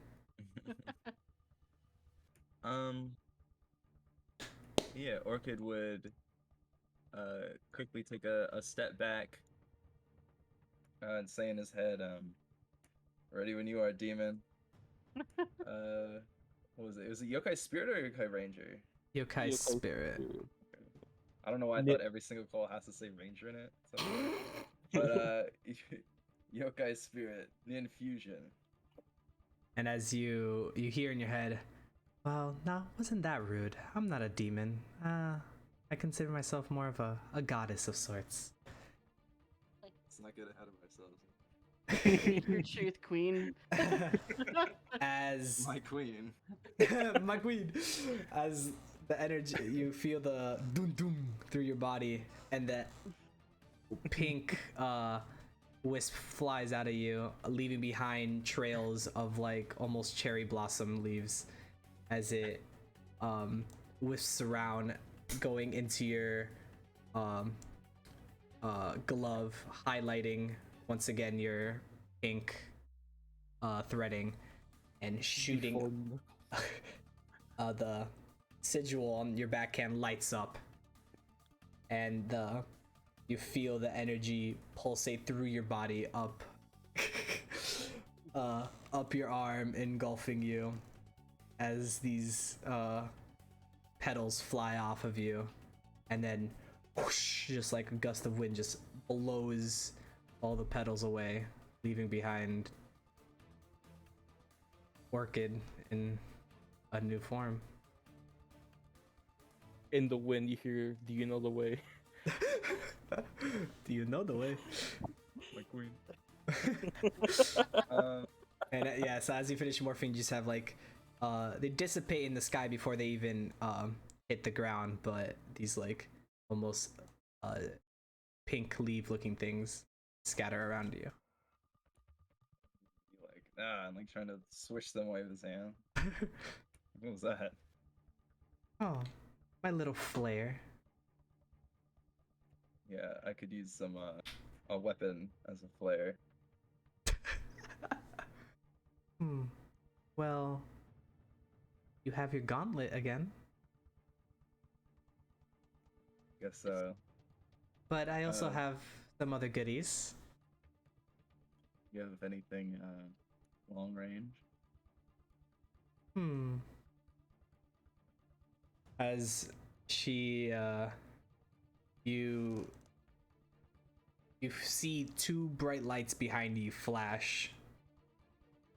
[SPEAKER 3] Yeah, Orchid would quickly take a step back and say in his head, ready when you are, demon. What was it? Was it Yokai Spirit or Yokai Ranger?
[SPEAKER 2] Yokai Spirit.
[SPEAKER 3] I don't know why I thought every single call has to say Ranger in it. So, but Yokai Spirit, the infusion.
[SPEAKER 2] And as you hear in your head, well, no, wasn't that rude. I'm not a demon. I consider myself more of a goddess of sorts.
[SPEAKER 3] Let's not get ahead of ourselves.
[SPEAKER 1] Your truth, queen.
[SPEAKER 2] As
[SPEAKER 3] My queen.
[SPEAKER 2] my queen, as the energy, you feel the doom doom through your body, and that pink wisp flies out of you, leaving behind trails of like almost cherry blossom leaves, as it wisps around, going into your glove, highlighting once again your pink threading, and shooting the sigil on your backhand lights up, and you feel the energy pulsate through your body up up your arm, engulfing you as these petals fly off of you, and then whoosh, just like a gust of wind just blows all the petals away, leaving behind Orchid in a new form.
[SPEAKER 4] In the wind, you hear, "Do you know the way?"
[SPEAKER 2] Do you know the way?
[SPEAKER 3] My queen.
[SPEAKER 2] And yeah, so as you finish morphing, you just have like they dissipate in the sky before they even hit the ground, but these like almost pink leaf looking things scatter around you.
[SPEAKER 3] Like, and like trying to swish them away with his hand. What was that?
[SPEAKER 2] Oh, my little flare.
[SPEAKER 3] Yeah, I could use some a weapon as a flare.
[SPEAKER 2] Well, you have your gauntlet again.
[SPEAKER 3] Guess so.
[SPEAKER 2] But I also
[SPEAKER 3] Uh,
[SPEAKER 2] have some other goodies.
[SPEAKER 3] You have anything long range?
[SPEAKER 2] As she you see two bright lights behind you flash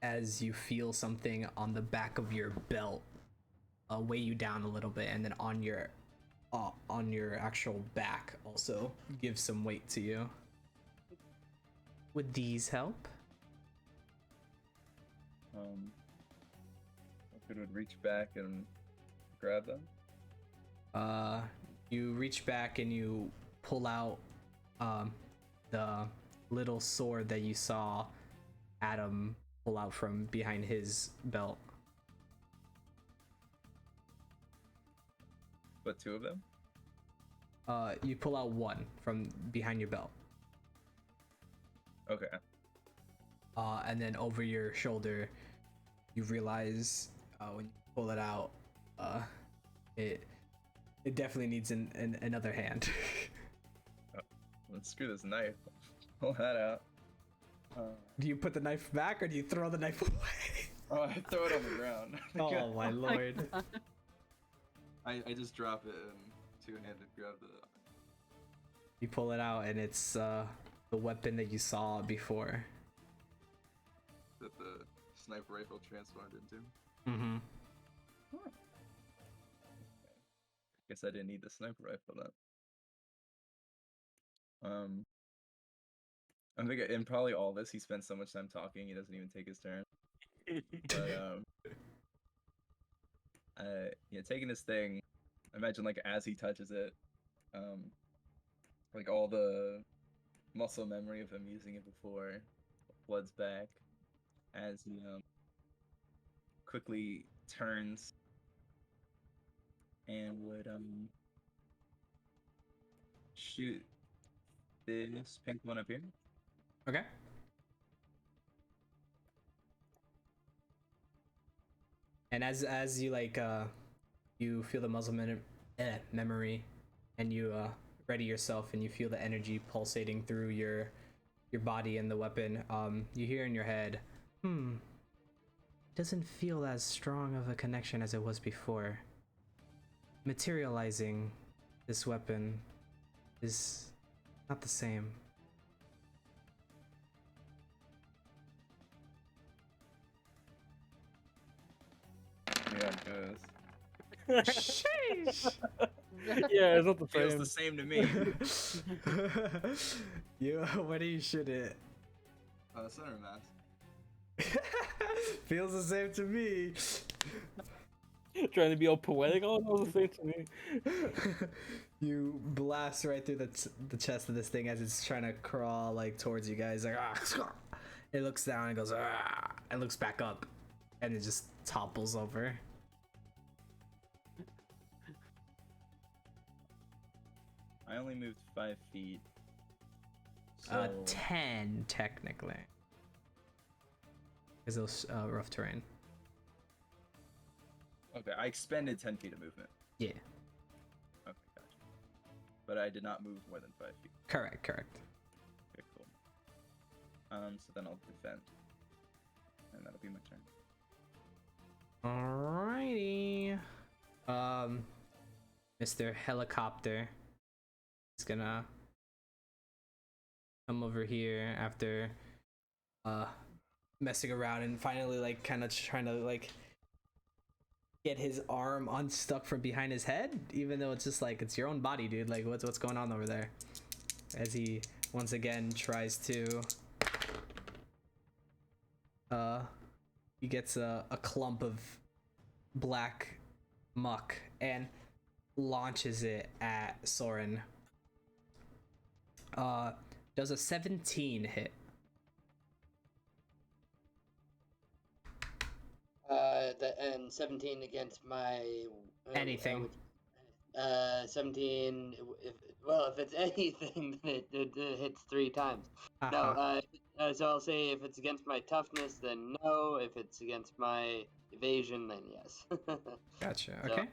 [SPEAKER 2] as you feel something on the back of your belt weigh you down a little bit, and then on your actual back also give some weight to you. Would these help?
[SPEAKER 3] If it would reach back and grab them.
[SPEAKER 2] You reach back and you pull out the little sword that you saw Adam pull out from behind his belt.
[SPEAKER 3] But two of them?
[SPEAKER 2] You pull out one from behind your belt.
[SPEAKER 3] Okay.
[SPEAKER 2] And then over your shoulder, you realize when you pull it out, it definitely needs another hand.
[SPEAKER 3] Let's screw this knife. Pull that out.
[SPEAKER 2] Do you put the knife back or do you throw the knife away?
[SPEAKER 3] Oh, I throw it on the ground.
[SPEAKER 2] Oh my lord.
[SPEAKER 3] I just drop it and two-handed grab the.
[SPEAKER 2] You pull it out and it's the weapon that you saw before.
[SPEAKER 3] That the sniper rifle transformed into.
[SPEAKER 2] Mm-hmm.
[SPEAKER 3] Huh. Guess I didn't need the sniper rifle then. I'm thinking in probably all this he spends so much time talking he doesn't even take his turn. But yeah, taking this thing, imagine like as he touches it, like all the muscle memory of him using it before floods back as he quickly turns and would shoot this pink one up here.
[SPEAKER 2] Okay. And as you like you feel the muzzle memory and you ready yourself and you feel the energy pulsating through your body and the weapon, you hear in your head, it doesn't feel as strong of a connection as it was before. Materializing this weapon is not the same.
[SPEAKER 3] Yeah, it goes.
[SPEAKER 2] Sheesh.
[SPEAKER 4] Yeah, it's not the
[SPEAKER 3] Feels
[SPEAKER 4] same.
[SPEAKER 3] the same to me.
[SPEAKER 2] Where do you shoot it?
[SPEAKER 3] Center mass.
[SPEAKER 2] Feels the same to me.
[SPEAKER 4] Trying to be all poetic. Oh, that was the same to me.
[SPEAKER 2] You blast right through the chest of this thing as it's trying to crawl like towards you guys. Like it looks down and goes and looks back up, and it just topples over.
[SPEAKER 3] I only moved 5 feet. So
[SPEAKER 2] 10 technically, because it was rough terrain.
[SPEAKER 3] okay, I expended 10 feet of movement.
[SPEAKER 2] Yeah,
[SPEAKER 3] Okay, gotcha. But I did not move more than 5 feet.
[SPEAKER 2] correct.
[SPEAKER 3] Okay, cool. So then I'll defend, and that'll be my turn.
[SPEAKER 2] Alrighty. Mr. Helicopter is gonna come over here after messing around and finally like kind of trying to like get his arm unstuck from behind his head, even though it's just like it's your own body, dude. Like what's going on over there? As he once again tries to he gets a clump of black muck and launches it at Soren. Does a 17 hit?
[SPEAKER 6] And 17 against my
[SPEAKER 2] Anything.
[SPEAKER 6] 17. If it's anything, it hits 3 times. No,
[SPEAKER 2] Uh-huh.
[SPEAKER 6] so I'll say if it's against my toughness, then no. If it's against my evasion, then yes.
[SPEAKER 2] Gotcha.
[SPEAKER 6] So-
[SPEAKER 2] Okay.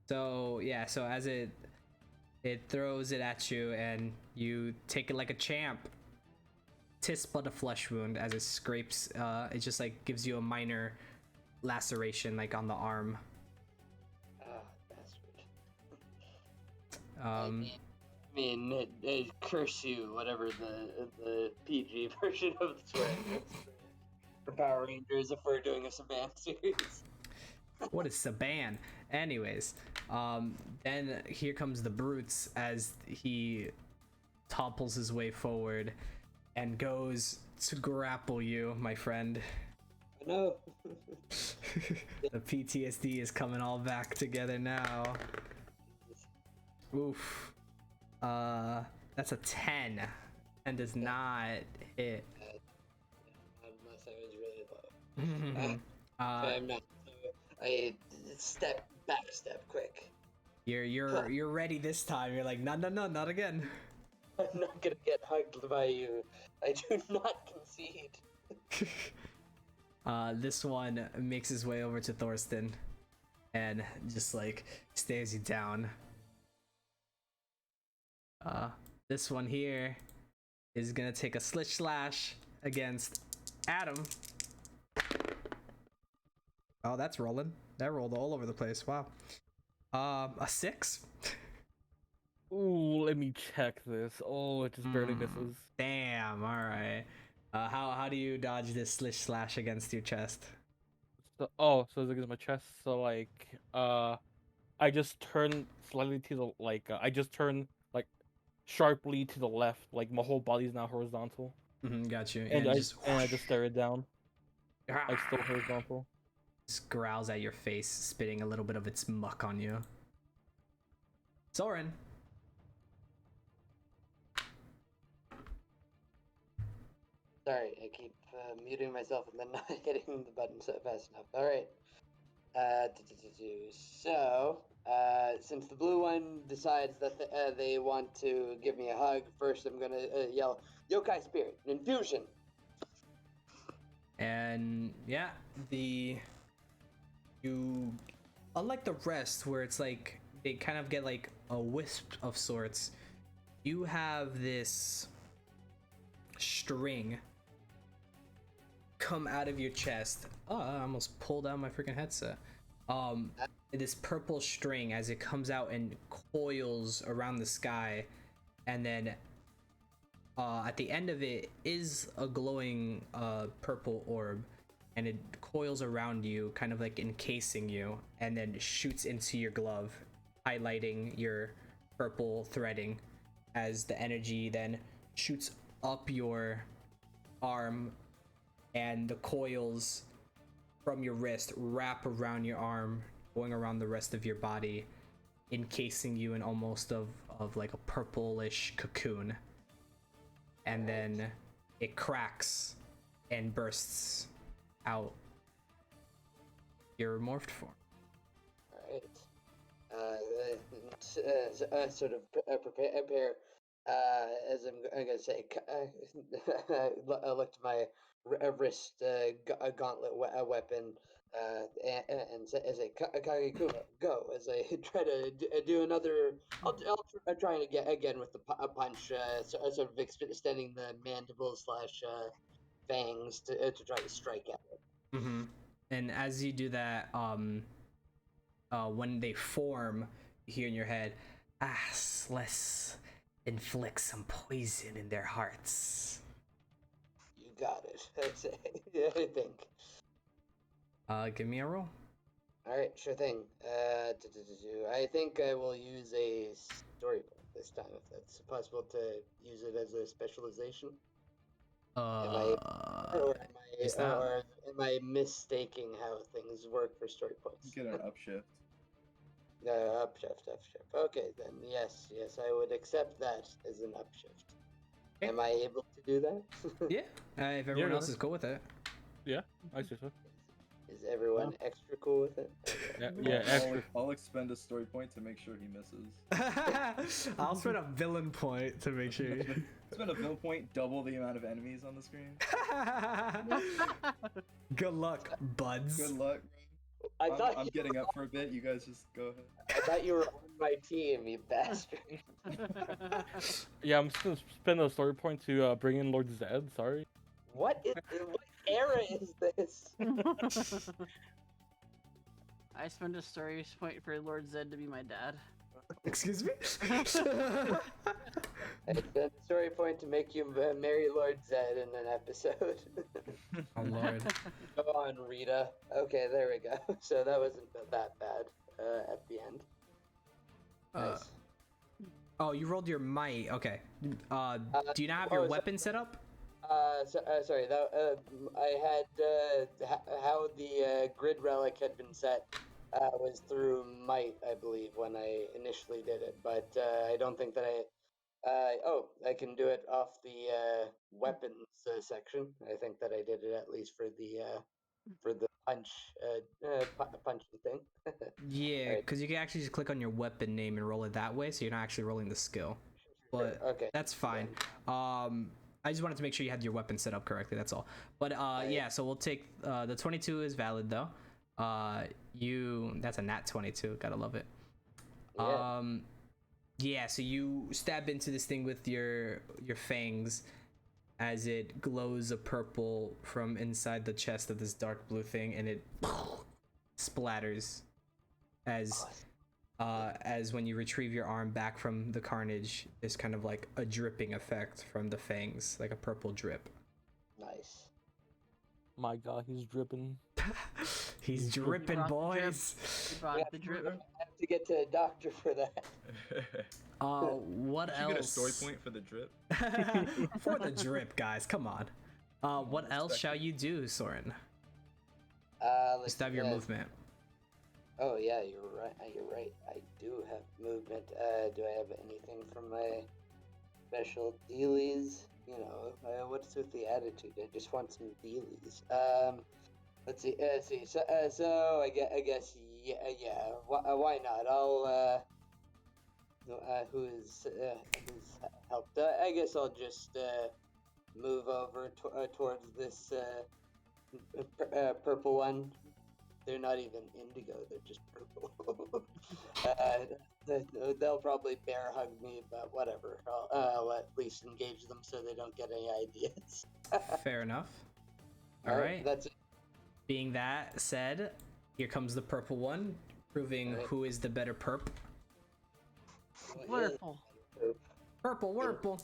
[SPEAKER 2] So yeah, so as it throws it at you and you take it like a champ. Tis but a flesh wound as it scrapes. It just like gives you a minor laceration like on the arm.
[SPEAKER 6] Bastard.
[SPEAKER 2] Um,
[SPEAKER 6] I mean, curse you, whatever the PG version of the swearing is for Power Rangers if we're doing a Saban series.
[SPEAKER 2] what is Saban? Anyways, then here comes the brutes as he topples his way forward and goes to grapple you, my friend.
[SPEAKER 6] No.
[SPEAKER 2] The PTSD is coming all back together now. Oof. That's a 10. And does not hit.
[SPEAKER 6] Unless I was really low.
[SPEAKER 2] uh,
[SPEAKER 6] I'm not. I backstep quick.
[SPEAKER 2] you're ready this time. You're like, no, not again.
[SPEAKER 6] I'm not gonna get hugged by you. I do not concede.
[SPEAKER 2] This one makes his way over to Thorsten and just like stares you down. This one here is gonna take a slitch slash against Adam. Oh, that's rolling. That rolled all over the place. Wow. A 6.
[SPEAKER 4] Ooh, let me check this. Oh, it just barely misses.
[SPEAKER 2] Damn. All right. How do you dodge this slitch slash against your chest?
[SPEAKER 4] So it's against my chest. So like, I just turn slightly to the I just turn like sharply to the left. Like my whole body's now horizontal,
[SPEAKER 2] Got you.
[SPEAKER 4] and I
[SPEAKER 2] just
[SPEAKER 4] stare it down. Like still horizontal.
[SPEAKER 2] Just growls at your face, spitting a little bit of its muck on you. Soren.
[SPEAKER 6] Sorry, I keep muting myself and then not hitting the button fast enough. All right. So, since the blue one decides that they want to give me a hug, first I'm gonna yell, "Yokai Spirit, infusion!"
[SPEAKER 2] And yeah, you unlike the rest where it's like they kind of get like a wisp of sorts, you have this string come out of your chest. Oh, I almost pulled out my freaking headset. This purple string as it comes out and coils around the sky, and then at the end of it is a glowing purple orb, and it coils around you, kind of like encasing you, and then shoots into your glove, highlighting your purple threading as the energy then shoots up your arm, and the coils from your wrist wrap around your arm, going around the rest of your body, encasing you in almost of like a purplish cocoon. And then it cracks and bursts out your morphed form.
[SPEAKER 6] All right. Sort of prepare. As I'm gonna say, I looked at my wrist gauntlet weapon and say, Kagekuma, go. As I try to do another, I'll try and get again with the punch, sort of extending the mandibles / fangs to try to strike at it.
[SPEAKER 2] And as you do that, when they form, you hear in your head, let's inflict some poison in their hearts.
[SPEAKER 6] You got it. That's it. I think.
[SPEAKER 2] Give me a roll.
[SPEAKER 6] All right, sure thing. I think I will use a story point this time, if that's possible to use it as a specialization.
[SPEAKER 2] Is that?
[SPEAKER 6] Or am I mistaking how things work for story points?
[SPEAKER 3] Get an upshift.
[SPEAKER 6] Upshift. Okay, then yes, I would accept that as an upshift.
[SPEAKER 2] Okay.
[SPEAKER 6] Am I able to do that?
[SPEAKER 2] Yeah. If everyone
[SPEAKER 4] Yeah.
[SPEAKER 2] else is cool with it.
[SPEAKER 4] Yeah, I see so.
[SPEAKER 6] Is everyone extra cool with it? Okay.
[SPEAKER 4] Yeah, extra.
[SPEAKER 3] I'll expend a story point to make sure he misses.
[SPEAKER 2] I'll spend a villain point to make sure.
[SPEAKER 3] Spend a villain point, double the amount of enemies on the screen.
[SPEAKER 2] Good luck, buds.
[SPEAKER 3] Good luck.
[SPEAKER 6] I thought
[SPEAKER 3] I'm getting up for a bit. You guys just go ahead.
[SPEAKER 6] I thought you were on my team, you bastard.
[SPEAKER 4] Yeah, I'm just gonna spend a story point to bring in Lord Zed. Sorry.
[SPEAKER 6] What era is this?
[SPEAKER 1] I spend a story point for Lord Zed to be my dad.
[SPEAKER 2] Excuse me?
[SPEAKER 6] I spent a story point to make you marry Lord Zed in an episode.
[SPEAKER 2] Oh lord.
[SPEAKER 6] Go on, Rita. Okay, there we go. So that wasn't that bad at the end. Nice.
[SPEAKER 2] Oh, you rolled your might. Okay. Do you not have your weapon set up?
[SPEAKER 6] Sorry. That I had how the grid relic had been set was through might, I believe, when I initially did it. But I don't think that I can do it off the weapons section. I think that I did it at least for the punching thing.
[SPEAKER 2] Yeah,
[SPEAKER 6] Right.
[SPEAKER 2] because you can actually just click on your weapon name and roll it that way, so you're not actually rolling the skill. But
[SPEAKER 6] Okay.
[SPEAKER 2] that's fine. I just wanted to make sure you had your weapon set up correctly. That's all. But yeah, so we'll take the 22 is valid though. That's a nat 22. Gotta love it.
[SPEAKER 6] Yeah.
[SPEAKER 2] Yeah. So you stab into this thing with your fangs, as it glows a purple from inside the chest of this dark blue thing, and it splatters as when you retrieve your arm back from the carnage, there's kind of like a dripping effect from the fangs, like a purple drip.
[SPEAKER 6] Nice.
[SPEAKER 4] My God, he's dripping.
[SPEAKER 2] He's dripping,
[SPEAKER 1] brought the drip.
[SPEAKER 2] boys.
[SPEAKER 1] You brought the drip.
[SPEAKER 6] I have to get to a doctor for that.
[SPEAKER 2] What
[SPEAKER 5] Did
[SPEAKER 2] else?
[SPEAKER 5] you get a story point for the drip?
[SPEAKER 2] For the drip, guys, come on. What else shall you do, Soren? Just have your movement.
[SPEAKER 6] Oh yeah, you're right. You're right. I do have movement. Do I have anything from my special dealies? You know, what's with the attitude? I just want some dealies. Let's see. So I guess yeah. Why not? I'll who's helped? I guess I'll just move over towards this purple one. They're not even indigo, they're just purple. They'll probably bear hug me, but whatever. I'll at least engage them so they don't get any ideas.
[SPEAKER 2] Fair enough. All right.
[SPEAKER 6] That's it.
[SPEAKER 2] Being that said, here comes the purple one, proving who is the better perp.
[SPEAKER 1] Purple.
[SPEAKER 2] Purple, Wurple.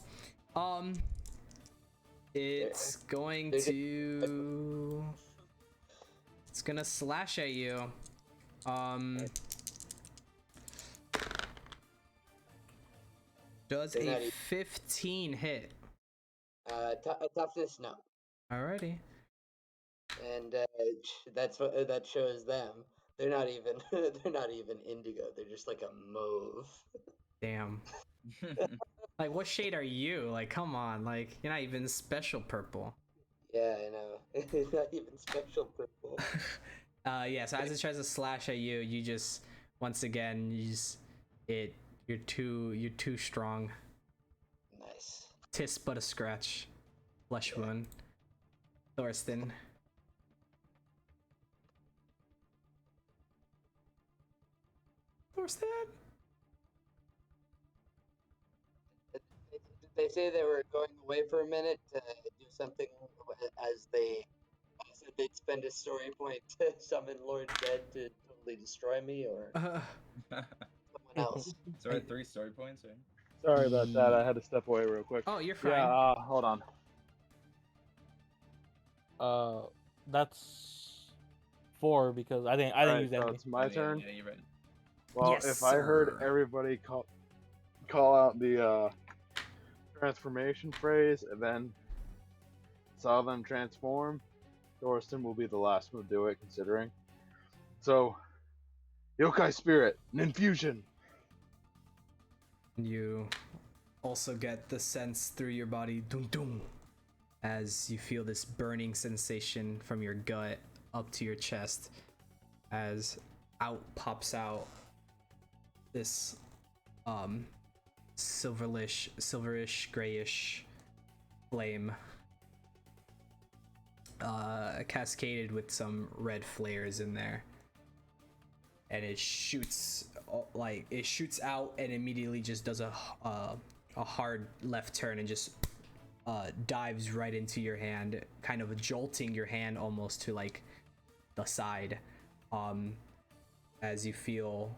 [SPEAKER 2] It's going to... It's gonna slash at you. Does a 15 hit?
[SPEAKER 6] Toughness, no.
[SPEAKER 2] Alrighty.
[SPEAKER 6] And that shows them. They're not even they're not even indigo. They're just like a mauve.
[SPEAKER 2] Damn. Like, what shade are you? Like, come on. Like, you're not even special purple.
[SPEAKER 6] Yeah, I know. Not even special purple.
[SPEAKER 2] Yeah, so as it tries to slash at you, you just once again you're too strong.
[SPEAKER 6] Nice.
[SPEAKER 2] Tis but a scratch. Flesh wound. Thorsten. Thorsten?
[SPEAKER 6] They say they were going away for a minute to do something as they'd spend a story point to summon Lord Zed to totally destroy me or someone else.
[SPEAKER 3] So we're at 3 story points, right?
[SPEAKER 7] Sorry about that. I had to step away real quick.
[SPEAKER 2] Oh, you're fine.
[SPEAKER 7] Yeah, hold on.
[SPEAKER 4] That's 4 because I didn't
[SPEAKER 7] Alright,
[SPEAKER 4] use
[SPEAKER 7] so
[SPEAKER 4] any.
[SPEAKER 7] it's my turn.
[SPEAKER 3] Yeah, you're right.
[SPEAKER 7] Well,
[SPEAKER 2] Yes,
[SPEAKER 7] if I heard
[SPEAKER 2] sir.
[SPEAKER 7] everybody call out the transformation phrase and then saw them transform, Thorsten will be the last one to do it, considering. So, Yokai Spirit, an infusion.
[SPEAKER 2] You also get the sense through your body, dum dum, as you feel this burning sensation from your gut up to your chest, as out pops out this silverish grayish flame, cascaded with some red flares in there, and it shoots out and immediately just does a hard left turn and just dives right into your hand, kind of jolting your hand almost to like the side, as you feel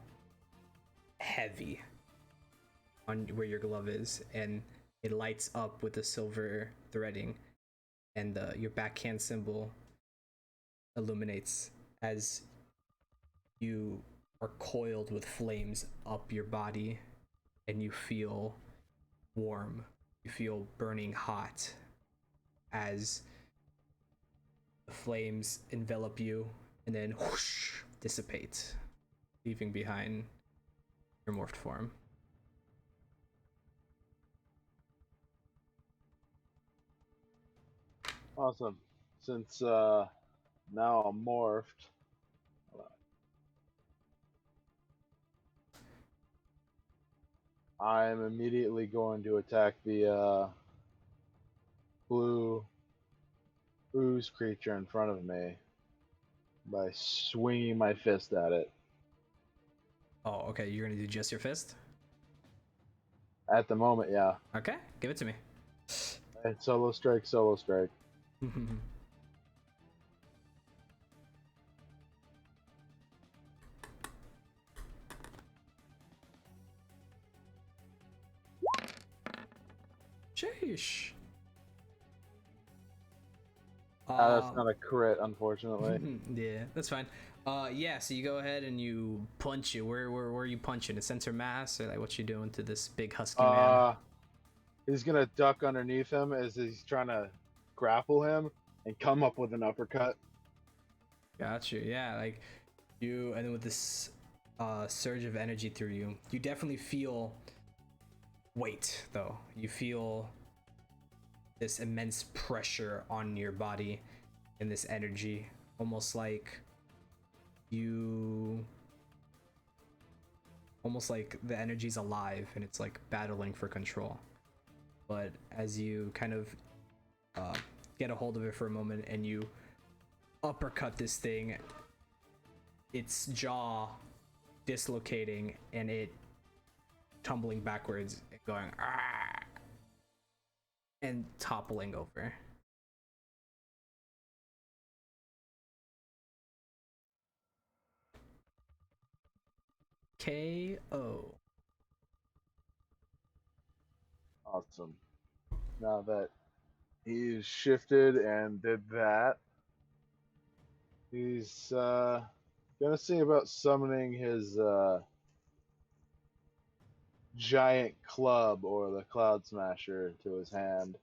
[SPEAKER 2] heavy on where your glove is, and it lights up with the silver threading, and your backhand symbol illuminates as you are coiled with flames up your body, and you feel warm, you feel burning hot as the flames envelop you and then whoosh, dissipate, leaving behind your morphed form.
[SPEAKER 7] Awesome. Since now I'm morphed, I'm immediately going to attack the blue ooze creature in front of me by swinging my fist at it.
[SPEAKER 2] Oh, okay, you're gonna do just your fist?
[SPEAKER 7] At the moment, yeah.
[SPEAKER 2] Okay, give it to me.
[SPEAKER 7] And solo strike, solo strike.
[SPEAKER 2] Sheesh.
[SPEAKER 7] That's not a crit, unfortunately.
[SPEAKER 2] Yeah, that's fine. Yeah, so you go ahead and you punch it. Where are you punching? The center mass, or like what you doing to this big husky man?
[SPEAKER 7] He's gonna duck underneath him as he's trying to grapple him and come up with an uppercut.
[SPEAKER 2] Got you. Yeah, like you, and then with this surge of energy through you, you definitely feel weight, though. You feel this immense pressure on your body and this energy, almost like the energy's alive and it's like battling for control. But as you kind of get a hold of it for a moment and you uppercut this thing, its jaw dislocating and it tumbling backwards and going "Argh!" and toppling over. KO.
[SPEAKER 7] Awesome. Now that he's shifted and did that, he's gonna see about summoning his giant club or the Cloud Smasher to his hand.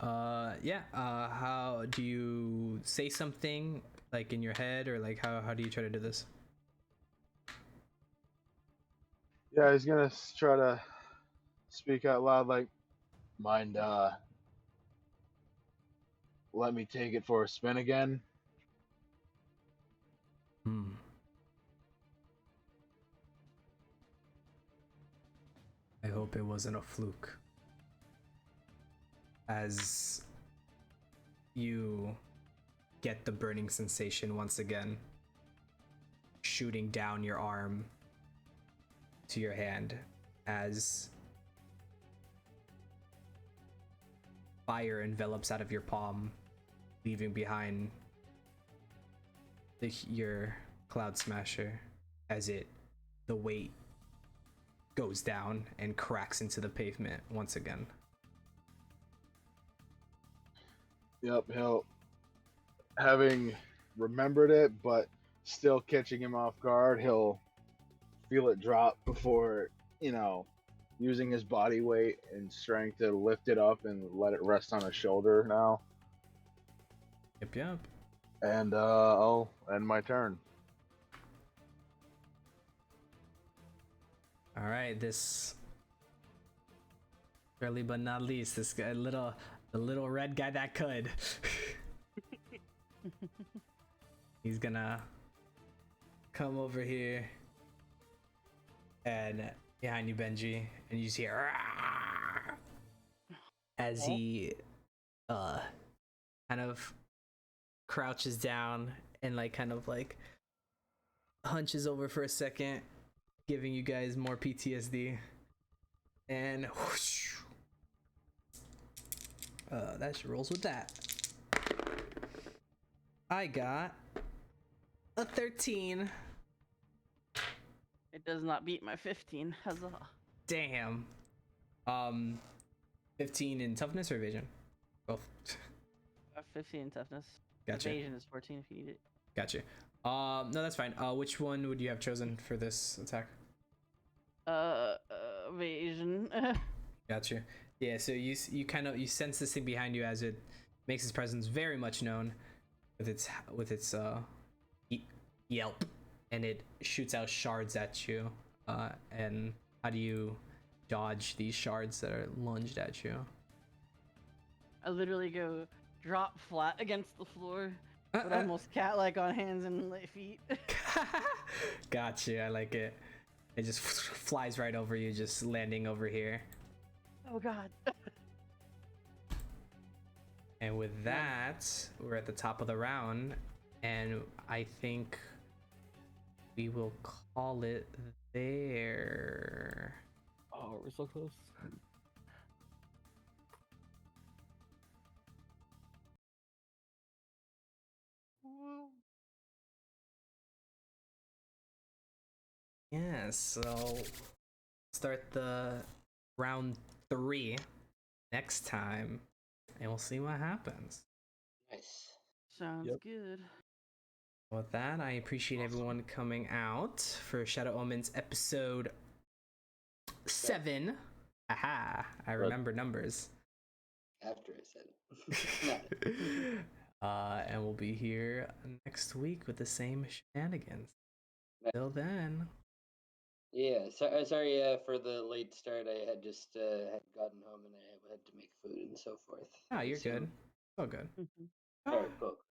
[SPEAKER 2] Yeah. How do you say something like in your head, or like how do you try to do this?
[SPEAKER 7] Yeah, he's gonna try to speak out loud, like, mind let me take it for a spin again.
[SPEAKER 2] I hope it wasn't a fluke. As you get the burning sensation once again, shooting down your arm to your hand, as fire envelops out of your palm, leaving behind your Cloud Smasher, as the weight goes down and cracks into the pavement once again.
[SPEAKER 7] Yep, he'll, having remembered it, but still catching him off guard, he'll feel it drop before, using his body weight and strength to lift it up and let it rest on his shoulder now.
[SPEAKER 2] Yep.
[SPEAKER 7] And I'll end my turn.
[SPEAKER 2] All right, this early but not least, this guy, the little red guy that could. He's gonna come over here, and behind you, Benji, and you just hear "Rah!" as he kind of crouches down and like kind of like hunches over for a second, giving you guys more PTSD. And whoosh, that rolls with that. I got a 13.
[SPEAKER 1] It does not beat my 15. Huzzah.
[SPEAKER 2] Damn. 15 in toughness or evasion? Both.
[SPEAKER 1] 15 in toughness.
[SPEAKER 2] Gotcha.
[SPEAKER 1] Evasion is 14 if you need it.
[SPEAKER 2] Gotcha. No, that's fine. Which one would you have chosen for this attack?
[SPEAKER 1] Evasion.
[SPEAKER 2] Gotcha. Yeah, so you sense this thing behind you as it makes its presence very much known with its yelp, and it shoots out shards at you. And how do you dodge these shards that are lunged at you?
[SPEAKER 1] I literally go drop flat against the floor, but almost cat-like on hands and feet.
[SPEAKER 2] Gotcha. I like it. It just flies right over you, just landing over here.
[SPEAKER 1] Oh god.
[SPEAKER 2] And with that, we're at the top of the round, and I think we will call it there.
[SPEAKER 4] Oh, we're so close.
[SPEAKER 2] Yeah, so start the round 3 next time, and we'll see what happens.
[SPEAKER 6] Nice.
[SPEAKER 1] Sounds
[SPEAKER 4] Yep.
[SPEAKER 1] good.
[SPEAKER 2] With that, I appreciate everyone coming out for Shadow Omens episode 7. Aha, I remember numbers.
[SPEAKER 6] After I said it.
[SPEAKER 2] And we'll be here next week with the same shenanigans.
[SPEAKER 6] Nice.
[SPEAKER 2] Till then.
[SPEAKER 6] Yeah, sorry for the late start. I had just had gotten home and I had to make food and so forth.
[SPEAKER 2] Oh, you're
[SPEAKER 6] So-
[SPEAKER 2] good. Oh, good.
[SPEAKER 1] Mhm.
[SPEAKER 6] All right, cool.